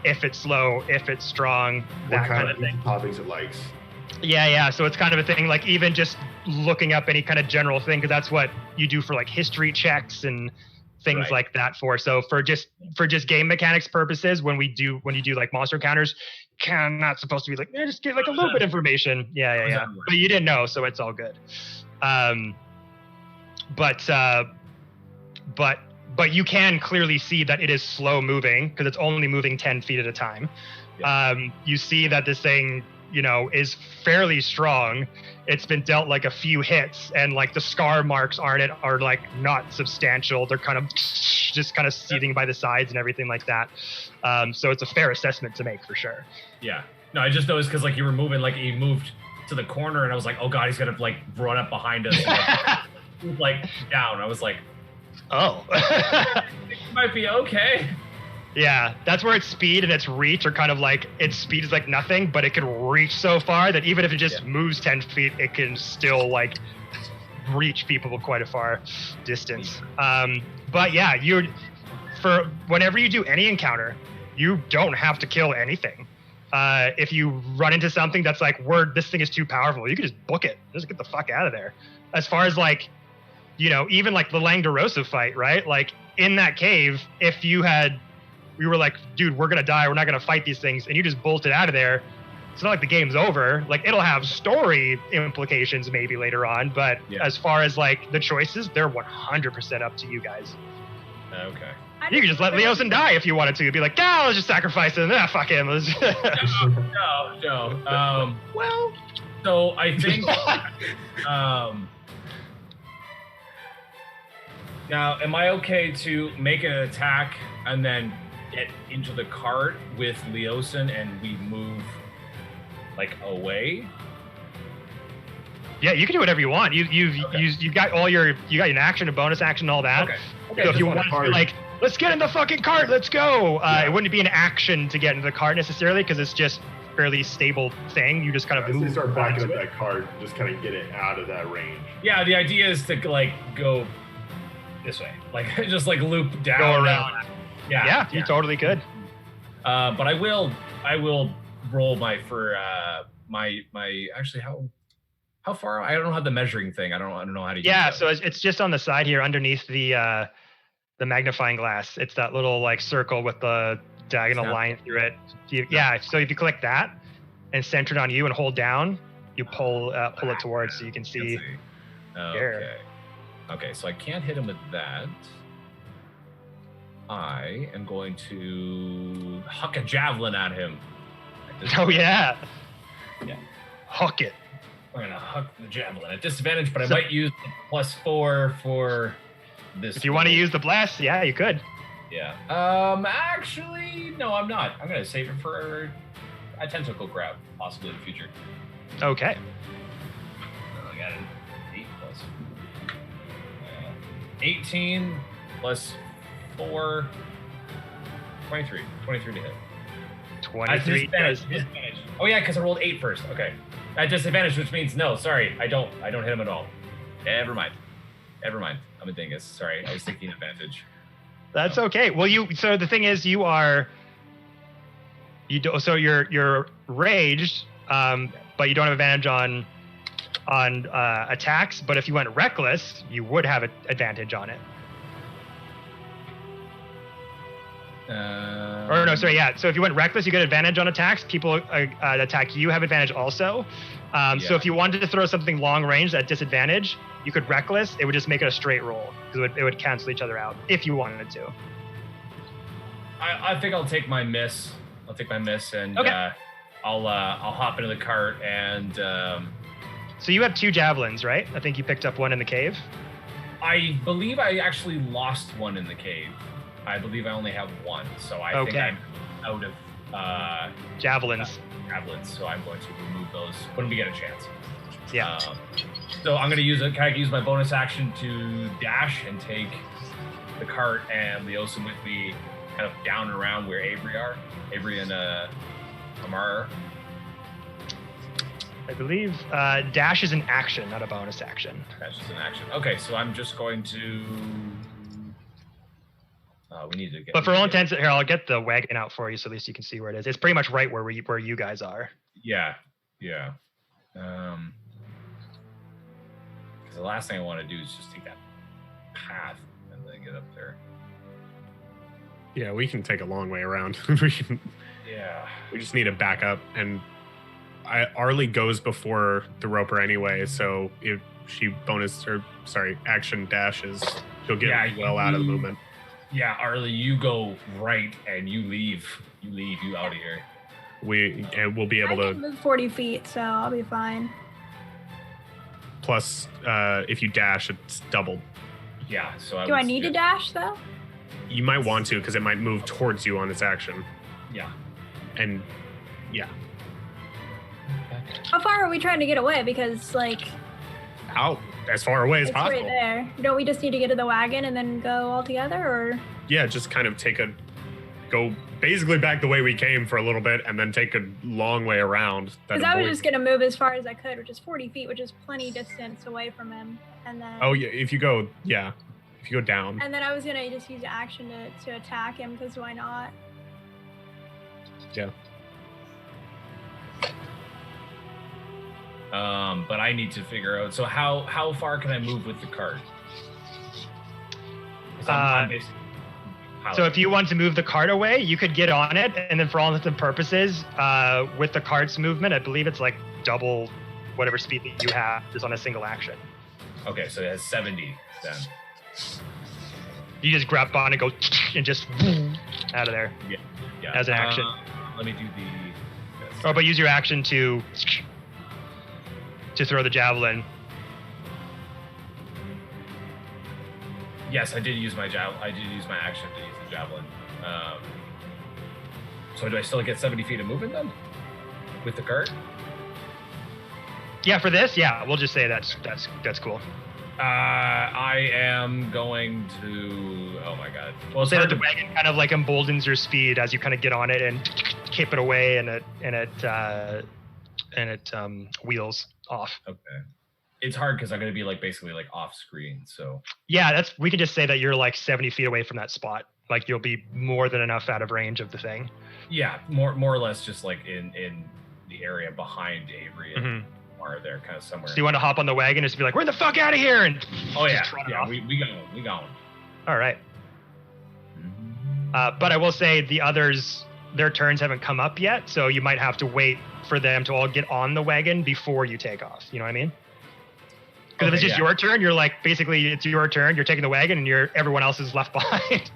if it's slow, if it's strong, that kind of thing. Topics it likes. Yeah. So it's kind of a thing, even just looking up any kind of general thing, because that's what you do for history checks and things like that for. So for just game mechanics purposes, when you do monster encounters, not supposed to be just get a little bit of information. Yeah. But you didn't know, so it's all good. But you can clearly see that it is slow moving because it's only moving 10 feet at a time. Yeah. You see that this thing, is fairly strong. It's been dealt a few hits, and the scar marks are not substantial. They're kind of seething by the sides and everything like that. So it's a fair assessment to make for sure. Yeah. No, I just noticed because you were moving, you moved to the corner, and I was like, oh god, he's gonna run up behind us, and, down. I was like, oh, it might be okay. Yeah, that's where its speed and its reach are kind of its speed is nothing, but it can reach so far that even if it just moves 10 feet, it can still reach people quite a far distance. But yeah, for whenever you do any encounter, you don't have to kill anything. If you run into something that's this thing is too powerful, you can just book it. Just get the fuck out of there. As far as even the Langdorosa fight, right? In that cave, if we were dude, we're gonna die, we're not gonna fight these things, and you just bolted out of there, it's not the game's over. It'll have story implications maybe later on, but as far as the choices, they're 100% up to you guys. Okay. You can just let Leosin die if you wanted to. Be let's just sacrifice him. Fuck him. No. Well, so I think now, am I okay to make an attack and then get into the cart with Leosin and we move away? Yeah, you can do whatever you want. You've got all your an action, a bonus action, and all that. Okay. So if you want to be like, let's get in the fucking cart, let's go. It wouldn't be an action to get into the cart necessarily because it's just fairly stable thing. You just kind of As they move start backing up onto it. that cart, just kind of get it out of that range. Yeah, the idea is to like go this way, like just like loop down. Go around. Yeah, You totally could. But I will roll my actually how far? I don't have the measuring thing. I don't know how to use Yeah, that. so it's just on the side here underneath the magnifying glass. It's that little like circle with the diagonal Snap. line through it. So if you click that and center it on you and hold down, you pull it towards so you can see. Okay. Okay, so I can't hit him with that. I am going to huck a javelin at him. Oh yeah. Yeah. Huck it. I'm gonna huck the javelin at disadvantage, but I might use the +4 for this. If you want to use the blast, yeah, you could. Yeah. Actually, no, I'm not. I'm gonna save it for a tentacle grab, possibly in the future. Okay. I got an 8 plus 18 plus 4, 23. 23 to hit. 23 does. Disadvantage. Oh yeah, because I rolled 8 first. Okay. At disadvantage, which means no. Sorry, I don't hit him at all. Never mind. I'm a dingus. Sorry, I was thinking advantage. That's okay. Well, so the thing is, you're raged, but you don't have advantage on attacks. But if you went reckless, you would have an advantage on it. Or no, sorry, yeah. So if you went reckless, you get advantage on attacks. People attack you have advantage also. So if you wanted to throw something long range at disadvantage, you could reckless. It would just make it a straight roll because it would cancel each other out if you wanted to. I think I'll take my miss. And Okay. I'll hop into the cart and. So you have 2 javelins, right? I think you picked up one in the cave. I believe I actually lost one in the cave. I believe I only have one, so I think I'm out of Javelins. javelins. So I'm going to remove those when we get a chance. Yeah. So I'm going to use it. Can I use my bonus action to dash and take the cart and Leosin with me, kind of down and around where Avery and Amara are? I believe dash is an action, not a bonus action. Dash is an action. Okay, so I'm just going to. We need to get. But for all intents, here I'll get the wagon out for you, so at least you can see where it is. It's pretty much right where you guys are. Yeah. Because the last thing I want to do is just take that path and then get up there. Yeah, we can take a long way around. Yeah. We just need to back up, and Arlie goes before the roper anyway, so if she action dashes, she'll get well out of the movement. Yeah, Arlie, you go right and you leave. You out of here. We'll be able I to can move 40 feet, so I'll be fine. plus if you dash, it's doubled. Yeah, so Do I need to dash, though? You might want to because it might move towards you on its action. Yeah. And yeah. How far are we trying to get away? Because, like, Out as far away as it's possible. right there. Don't we just need to get to the wagon and then go all together, or? Yeah, just kind of go basically back the way we came for a little bit and then take a long way around. Because I was just going to move as far as I could, which is 40 feet, which is plenty distance away from him. And then. Oh, yeah, if you go down. And then I was going to just use the action to attack him, because why not? Yeah. But I need to figure out. So how far can I move with the cart? So if you want to move the cart away, you could get on it, and then for all intents and purposes, with the cart's movement, I believe it's like double whatever speed that you have just on a single action. Okay, so it has 70 then. You just grab on and go and just out of there. Yeah. As an action. Let me do the. Oh, but use your action to throw the javelin. Yes, I did use my I did use my action to use the javelin. So do I still get 70 feet of movement then? With the cart? Yeah, for this, yeah, we'll just say that's cool. I am going to. Oh my god. Well, Say that the wagon kind of like emboldens your speed as you kind of get on it and keep it away, and it wheels off. Okay. It's hard because I'm going to be like basically like off screen. So yeah, we can just say that you're like 70 feet away from that spot. Like you'll be more than enough out of range of the thing. Yeah, more or less just like in the area behind Avery and Mar there, kind of somewhere. So you want to hop on the wagon and just be like, "We're the fuck out of here!" And we going. All right. But I will say the others, their turns haven't come up yet, so you might have to wait for them to all get on the wagon before you take off. You know what I mean? Because if it's just your turn, you're like, basically it's your turn, you're taking the wagon and everyone else is left behind.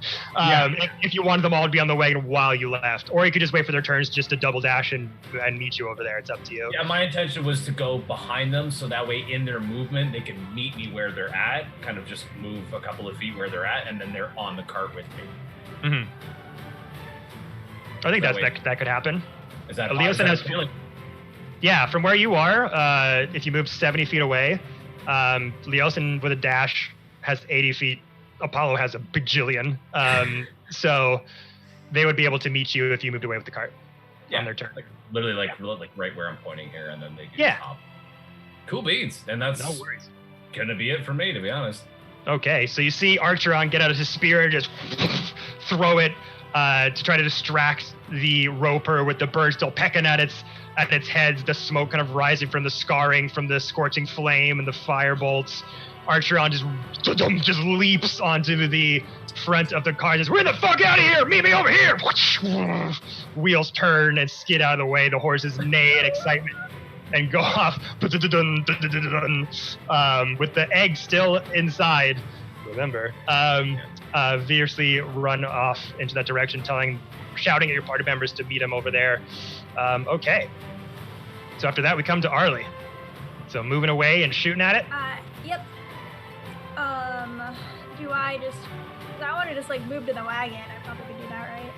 If you wanted them all to be on the wagon while you left, or you could just wait for their turns just to double dash and meet you over there. It's up to you. Yeah, my intention was to go behind them so that way in their movement, they can meet me where they're at, kind of just move a couple of feet where they're at, and then they're on the cart with me. Mm-hmm. I think that could happen. Is that Leosin has feeling? Yeah, from where you are, if you move 70 feet away, Leosin with a dash has 80 feet. Apollo has a bajillion. So they would be able to meet you if you moved away with the cart on their turn. Like literally like right where I'm pointing here, and then they can hop. Cool beans. And that's no worries. Gonna be it for me, to be honest. Okay, so you see Archeron get out his spear and just throw it to try to distract the roper with the bird still pecking at its heads, the smoke kind of rising from the scarring from the scorching flame and the fire bolts. Archeron just leaps onto the front of the car and says, "We're the fuck out of here! Meet me over here!" Wheels turn and skid out of the way. The horses neigh in excitement and go off with the egg still inside. Remember, fiercely run off into that direction, shouting at your party members to meet him over there. Okay. So after that, we come to Arlie. So moving away and shooting at it. Yep. Do I just? Cause I want to just like move to the wagon. I probably could do that, right?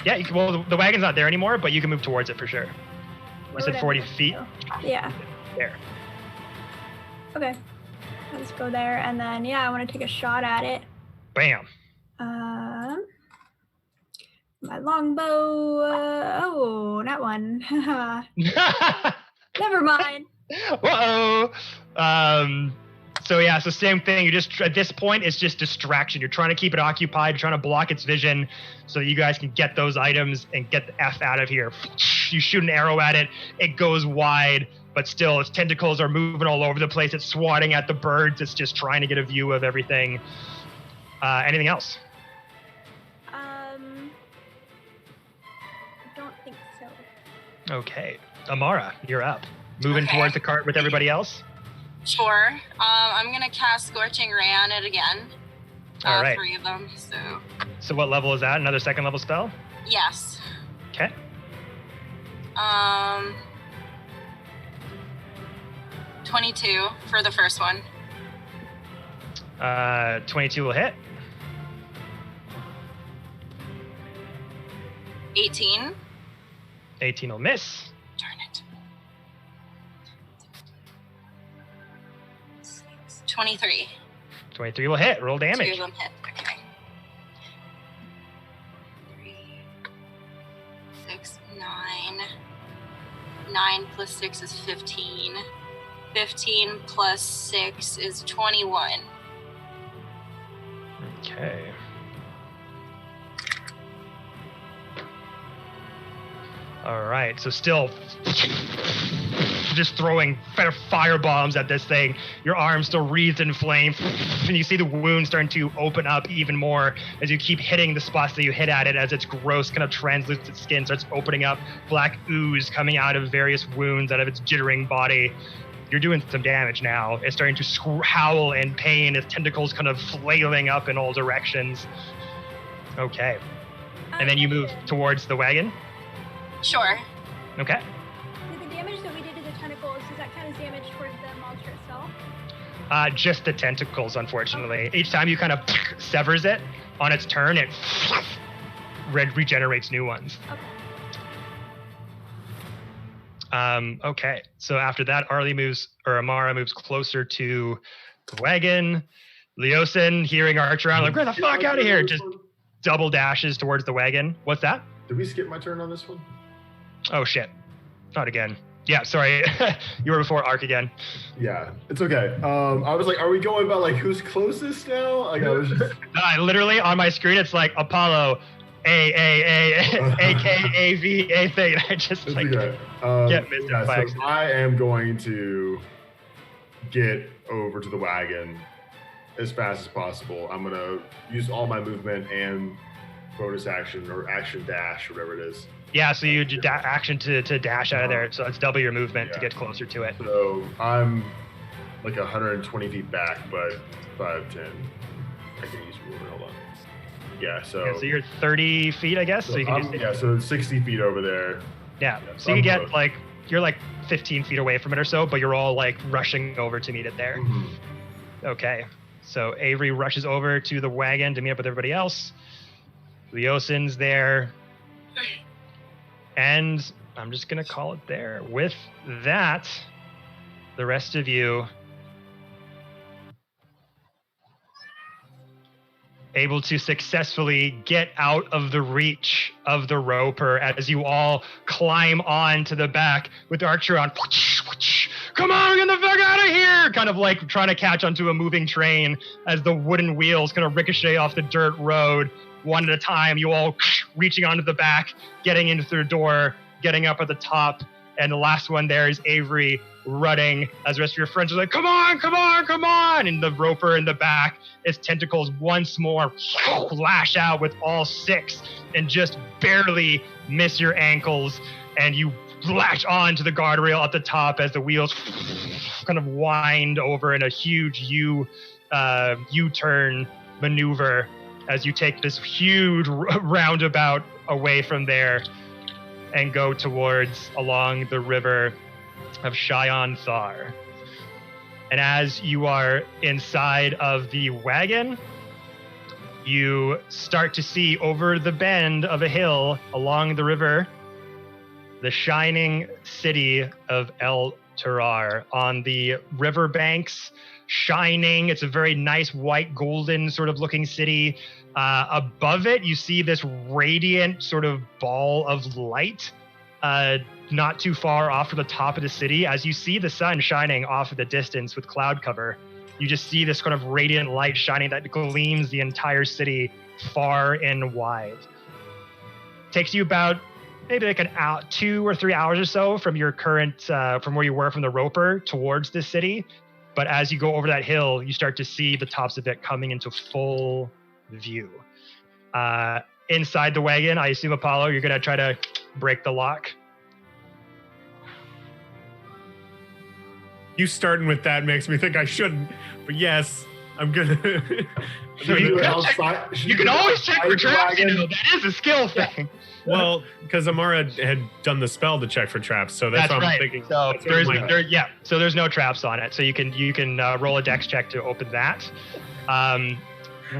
Yeah. Well, the wagon's not there anymore, but you can move towards it for sure. I said 40 feet. Yeah. There. Okay. I'll just go there, and then I want to take a shot at it. Bam. My longbow. Not one. Never mind. Uh-oh. So same thing. You just, at this point, it's just distraction. You're trying to keep it occupied. You're trying to block its vision so that you guys can get those items and get the F out of here. You shoot an arrow at it. It goes wide, but still its tentacles are moving all over the place. It's swatting at the birds. It's just trying to get a view of everything. Anything else? I don't think so. Okay. Amara, you're up. Moving towards the cart with everybody else? Sure. I'm going to cast Scorching Ray on it again. All right. 3 of them, So what level is that? Another second level spell? Yes. Okay. 22 for the first one. 22 will hit. 18. 18 will miss. Darn it. 23. 23 will hit. Roll damage. 2 of them hit. Okay. 3, 6, 9. 9 plus 6 is 15. 15 plus 6 is 21. Okay. All right. So still just throwing fire bombs at this thing. Your arms still wreathed in flame. And you see the wound starting to open up even more as you keep hitting the spots that you hit at it, as its gross kind of translucent skin starts opening up. Black ooze coming out of various wounds out of its jittering body. You're doing some damage now. It's starting to howl in pain as tentacles kind of flailing up in all directions. Okay. And then you move towards the wagon? Sure. Okay. Did the damage that we did to the tentacles, does that count as damage towards the monster itself? Just the tentacles, unfortunately. Each time you kind of severs it on its turn, it regenerates new ones. Okay, so after that, Amara moves closer to the wagon. Leosin, hearing Archer around, like, get the fuck out of here, just double dashes towards the wagon. What's that? Did we skip my turn on this one? Oh, shit. Not again. Yeah, sorry. You were before Arc again. Yeah, it's okay. I was like, are we going about like who's closest now? Like I was just literally on my screen, it's like Apollo, A-K-A-V-A thing. I just like okay. get mystified. So I am going to get over to the wagon as fast as possible. I'm gonna use all my movement and bonus action or action dash, whatever it is. Yeah, so you action to dash out of there. So it's double your movement to get closer to it. So I'm like 120 feet back, but 5'10". I can use movement. Hold on. Yeah, so you're 30 feet, I guess. So you can so it's 60 feet over there. Yeah, so you can get you're like 15 feet away from it or so, but you're all like rushing over to meet it there. Mm-hmm. Okay, so Avery rushes over to the wagon to meet up with everybody else. Leosin's there. And I'm just going to call it there. With that, the rest of you able to successfully get out of the reach of the roper as you all climb on to the back with Archer on. Come on, get the fuck out of here! Kind of like trying to catch onto a moving train as the wooden wheels kind of ricochet off the dirt road. One at a time, you all reaching onto the back, getting into the door, getting up at the top, and the last one there is Avery running as the rest of your friends are like, come on, come on, come on! And the roper in the back, its tentacles once more lash out with all six and just barely miss your ankles, and you latch on to the guardrail at the top as the wheels kind of wind over in a huge U-turn maneuver as you take this huge roundabout away from there and go towards along the river of Cheyenne Thar. And as you are inside of the wagon, you start to see over the bend of a hill along the river the shining city of Elturel on the riverbanks. Shining. It's a very nice white golden sort of looking city. Above it, you see this radiant sort of ball of light not too far off to the top of the city. As you see the sun shining off in the distance with cloud cover, you just see this kind of radiant light shining that gleams the entire city far and wide. Takes you about maybe like 2 or 3 hours or so from your current, from where you were from the roper towards this city. But as you go over that hill, you start to see the tops of it coming into full view. Inside the wagon, I assume, Apollo, you're going to try to break the lock. You starting with that makes me think I shouldn't, but yes, I'm going to. You can always check for traps, that is a skill thing. Well, because Amara had done the spell to check for traps, so that's what I'm thinking. So there's no traps on it, so you can roll a dex check to open that.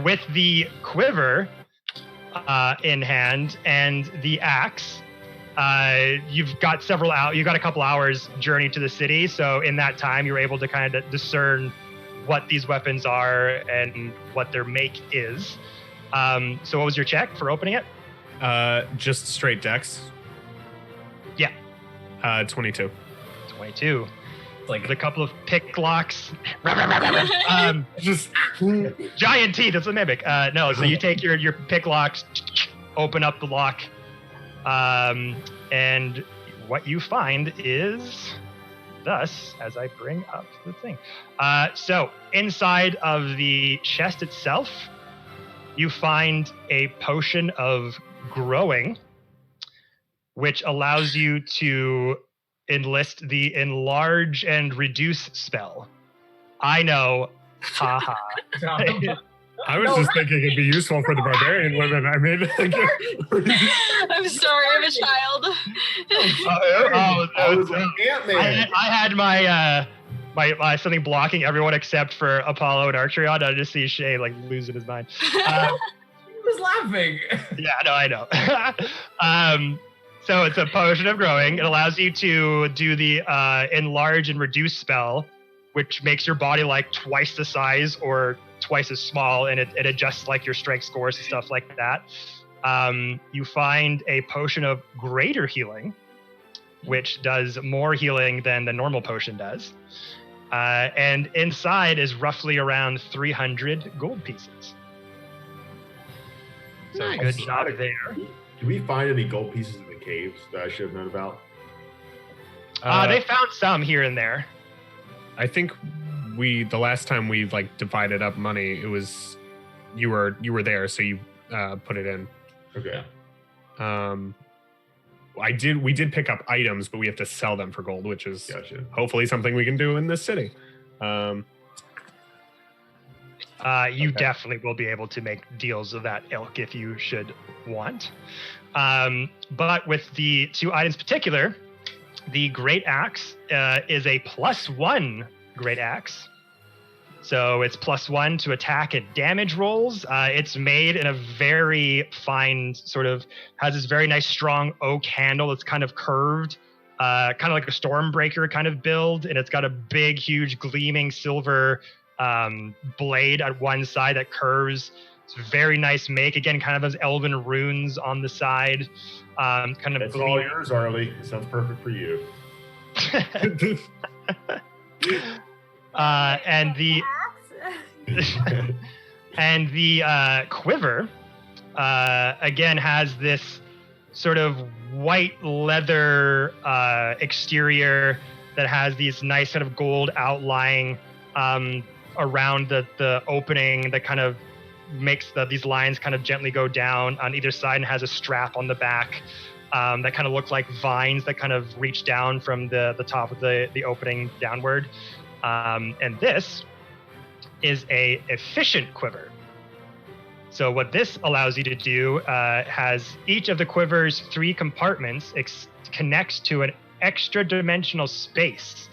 With the quiver in hand and the axe, you've got a couple hours journey to the city. So in that time, you're able to kind of discern what these weapons are and what their make is. So what was your check for opening it? Just straight dex. Yeah. 22. 22. Like with a couple of pick locks. Just giant teeth. It's a mimic. No, so you take your pick locks, open up the lock, and what you find is thus, as I bring up the thing. So inside of the chest itself, you find a potion of growing, which allows you to enlist the enlarge and reduce spell. I know, haha. I was just thinking it'd be useful for the barbarian women. I mean, I'm sorry, I'm a child. I had my something blocking everyone except for Apollo and Archeon. I just see Shay like losing his mind. He was laughing. Yeah, no, I know. So it's a potion of growing. It allows you to do the enlarge and reduce spell, which makes your body like twice the size or twice as small, and it adjusts like your strength scores and stuff like that. You find a potion of greater healing, which does more healing than the normal potion does. And inside is roughly around 300 gold pieces. So Nice. good job there. Did we find any gold pieces in the caves that I should have known about? They found some here and there. I think the last time we like divided up money, it was you were there, so you put it in. Okay. We did pick up items, but we have to sell them for gold, which is Gotcha. hopefully something we can do in this city. You definitely will be able to make deals of that ilk if you should want. But with the two items in particular, the Great Axe is a +1 Great Axe. So it's +1 to attack and damage rolls. It's made in a very fine has this very nice strong oak handle. It's kind of curved, kind of like a Stormbreaker kind of build. And it's got a big, huge gleaming silver blade at one side that curves. It's a very nice make. Again, kind of has elven runes on the side. Kind of It's all yours, Arlie. It sounds perfect for you. And the and the quiver again has this sort of white leather exterior that has these nice sort of gold outline around the opening that kind of makes these lines kind of gently go down on either side, and has a strap on the back that kind of look like vines that kind of reach down from the top of the opening downward. And this is a efficient quiver. So what this allows you to do has each of the quiver's 3 compartments connects to an extra dimensional space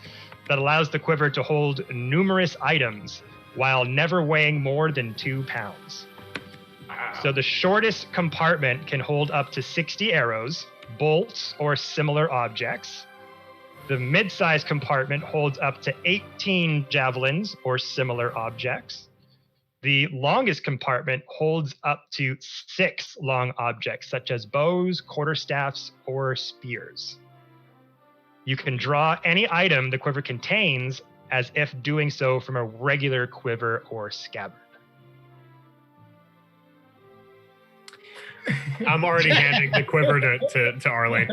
that allows the quiver to hold numerous items while never weighing more than 2 pounds. So the shortest compartment can hold up to 60 arrows, bolts, or similar objects. The mid-sized compartment holds up to 18 javelins or similar objects. The longest compartment holds up to 6 long objects, such as bows, quarterstaffs, or spears. You can draw any item the quiver contains as if doing so from a regular quiver or scabbard. I'm already handing the quiver to Arlie.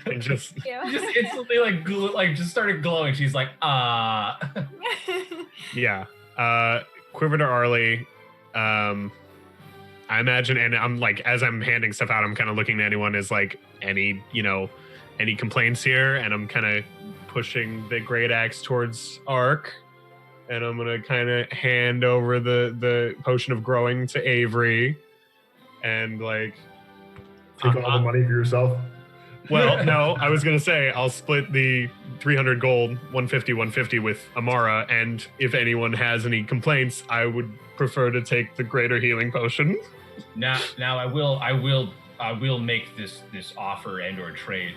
And just Just instantly just started glowing. She's like, yeah. Quiver to Arlie. I imagine, and I'm like, as I'm handing stuff out, I'm kind of looking to anyone as like any complaints here, and I'm kind of pushing the great axe towards Ark, and I'm gonna kind of hand over the potion of growing to Avery, and like Take all the money for yourself. Well, no, I was going to say I'll split the 300 gold, 150 with Amara, and if anyone has any complaints, I would prefer to take the greater healing potion. now I will make this offer and or trade.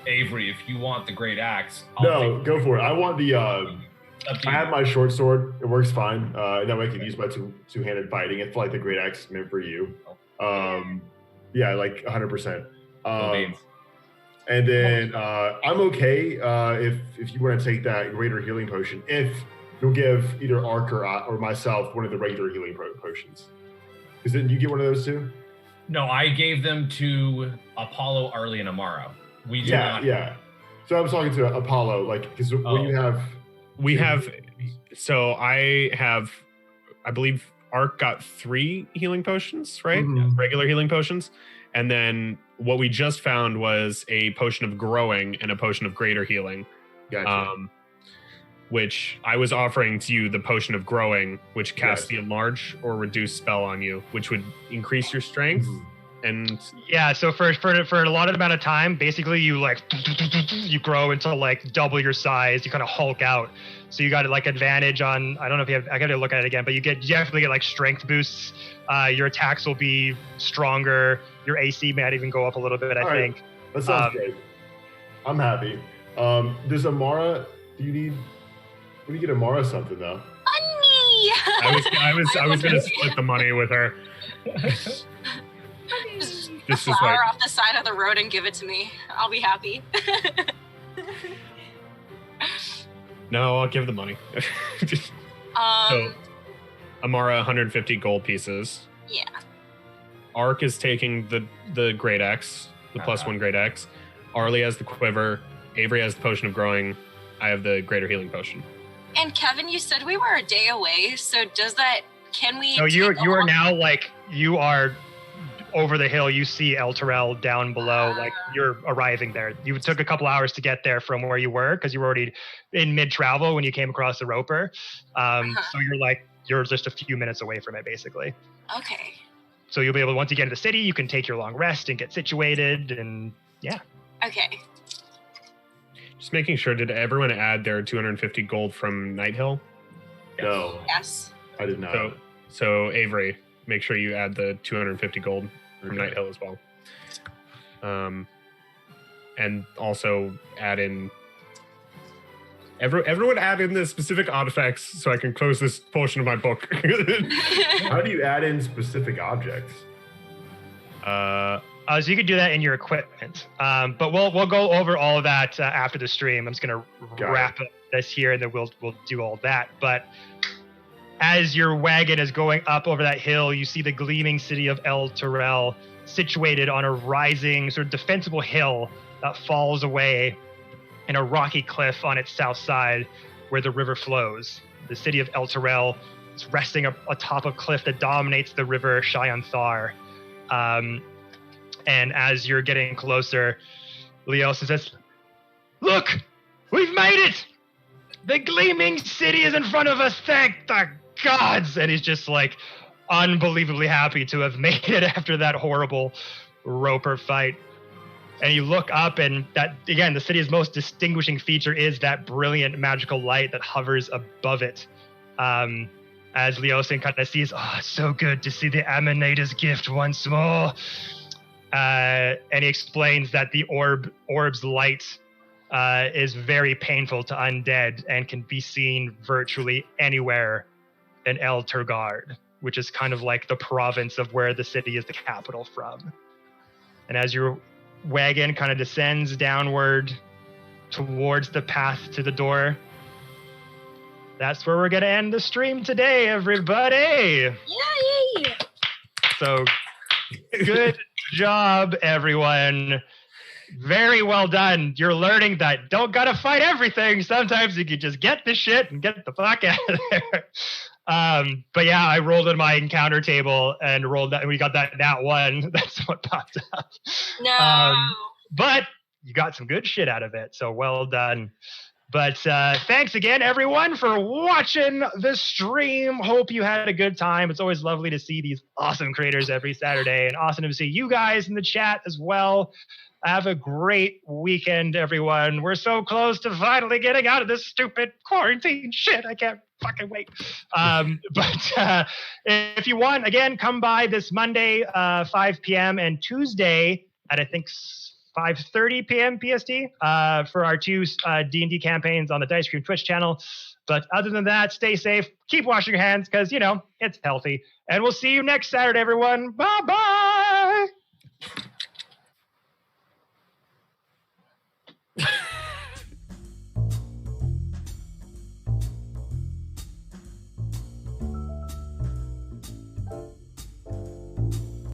Avery, if you want the great axe, No, go for it. I want the I have my short sword. It works fine. That way I can use my two-handed fighting. I feel like the great axe is meant for you. Yeah, like 100%. And then I'm okay if you want to take that greater healing potion, if you'll give either Ark or myself one of the regular healing potions. Because then you get one of those too? No, I gave them to Apollo, Arlie, and Amara. We do not. Yeah. So I was talking to Apollo, like, because when you have... I believe Ark got 3 healing potions, right? Mhm. Regular healing potions. And then what we just found was a potion of growing and a potion of greater healing. Gotcha. Which I was offering to you the potion of growing, which casts the enlarge or reduce spell on you, which would increase your strength And Yeah, so for a lot of amount of time, basically you you grow until like double your size. You kind of hulk out. So you got like advantage on. I don't know if you have. I got to look at it again, but you definitely get like strength boosts. Your attacks will be stronger. Your AC might even go up a little bit. I think. That sounds great. I'm happy. Does Amara? Do you get Amara something though? Money. I was gonna split the money with her. Just flower off the side of the road and give it to me. I'll be happy. No, I'll give the money. So, Amara, 150 gold pieces. Yeah. Ark is taking the Great Axe, the +1 Great Axe. Arlie has the quiver. Avery has the potion of growing. I have the greater healing potion. And Kevin, you said we were a day away. So can we? No, you are now like you are over the hill. You see Elturel down below. Like you're arriving there. You took a couple hours to get there from where you were because you were already in mid-travel when you came across the Roper. So you're just a few minutes away from it, basically. Okay. So you'll be able to, once you get to the city, you can take your long rest and get situated, and yeah. Okay. Just making sure, did everyone add their 250 gold from Night Hill? No. Yes. I did not. So Avery, make sure you add the 250 gold from Night Hill as well. And also add in... Everyone add in the specific artifacts so I can close this portion of my book. How do you add in specific objects? So you could do that in your equipment. But we'll go over all of that after the stream. I'm just gonna wrap up this here, and then we'll do all that. But as your wagon is going up over that hill, you see the gleaming city of Elturel situated on a rising, sort of defensible hill that falls away in a rocky cliff on its south side where the river flows. The city of Elturel is resting atop a cliff that dominates the river Cheide. And as you're getting closer, Leosa says, "Look, we've made it! The gleaming city is in front of us, thank the gods!" And he's just like unbelievably happy to have made it after that horrible Roper fight. And you look up, and that, again, the city's most distinguishing feature is that brilliant magical light that hovers above it. As Leosin kind of sees, it's so good to see the Emanator's gift once more. And he explains that the orb's light is very painful to undead and can be seen virtually anywhere in Elturel, which is kind of like the province of where the city is the capital from. And as your wagon kind of descends downward towards the path to the door, that's where we're going to end the stream today, everybody. Yay! So good job, everyone. Very well done. You're learning that don't gotta fight everything. Sometimes you can just get the shit and get the fuck out of there. But yeah, I rolled on my encounter table and rolled that, and we got that nat 1. That's what popped up. No. But you got some good shit out of it, so well done. But thanks again, everyone, for watching the stream. Hope you had a good time. It's always lovely to see these awesome creators every Saturday, and awesome to see you guys in the chat as well. Have a great weekend, everyone. We're so close to finally getting out of this stupid quarantine shit. I can't fucking wait. But if you want, again, come by this Monday, 5 p.m. and Tuesday at, I think, 5:30 p.m. PST for our 2 D&D campaigns on the Dicecream Twitch channel. But other than that, stay safe. Keep washing your hands because, it's healthy. And we'll see you next Saturday, everyone. Bye-bye.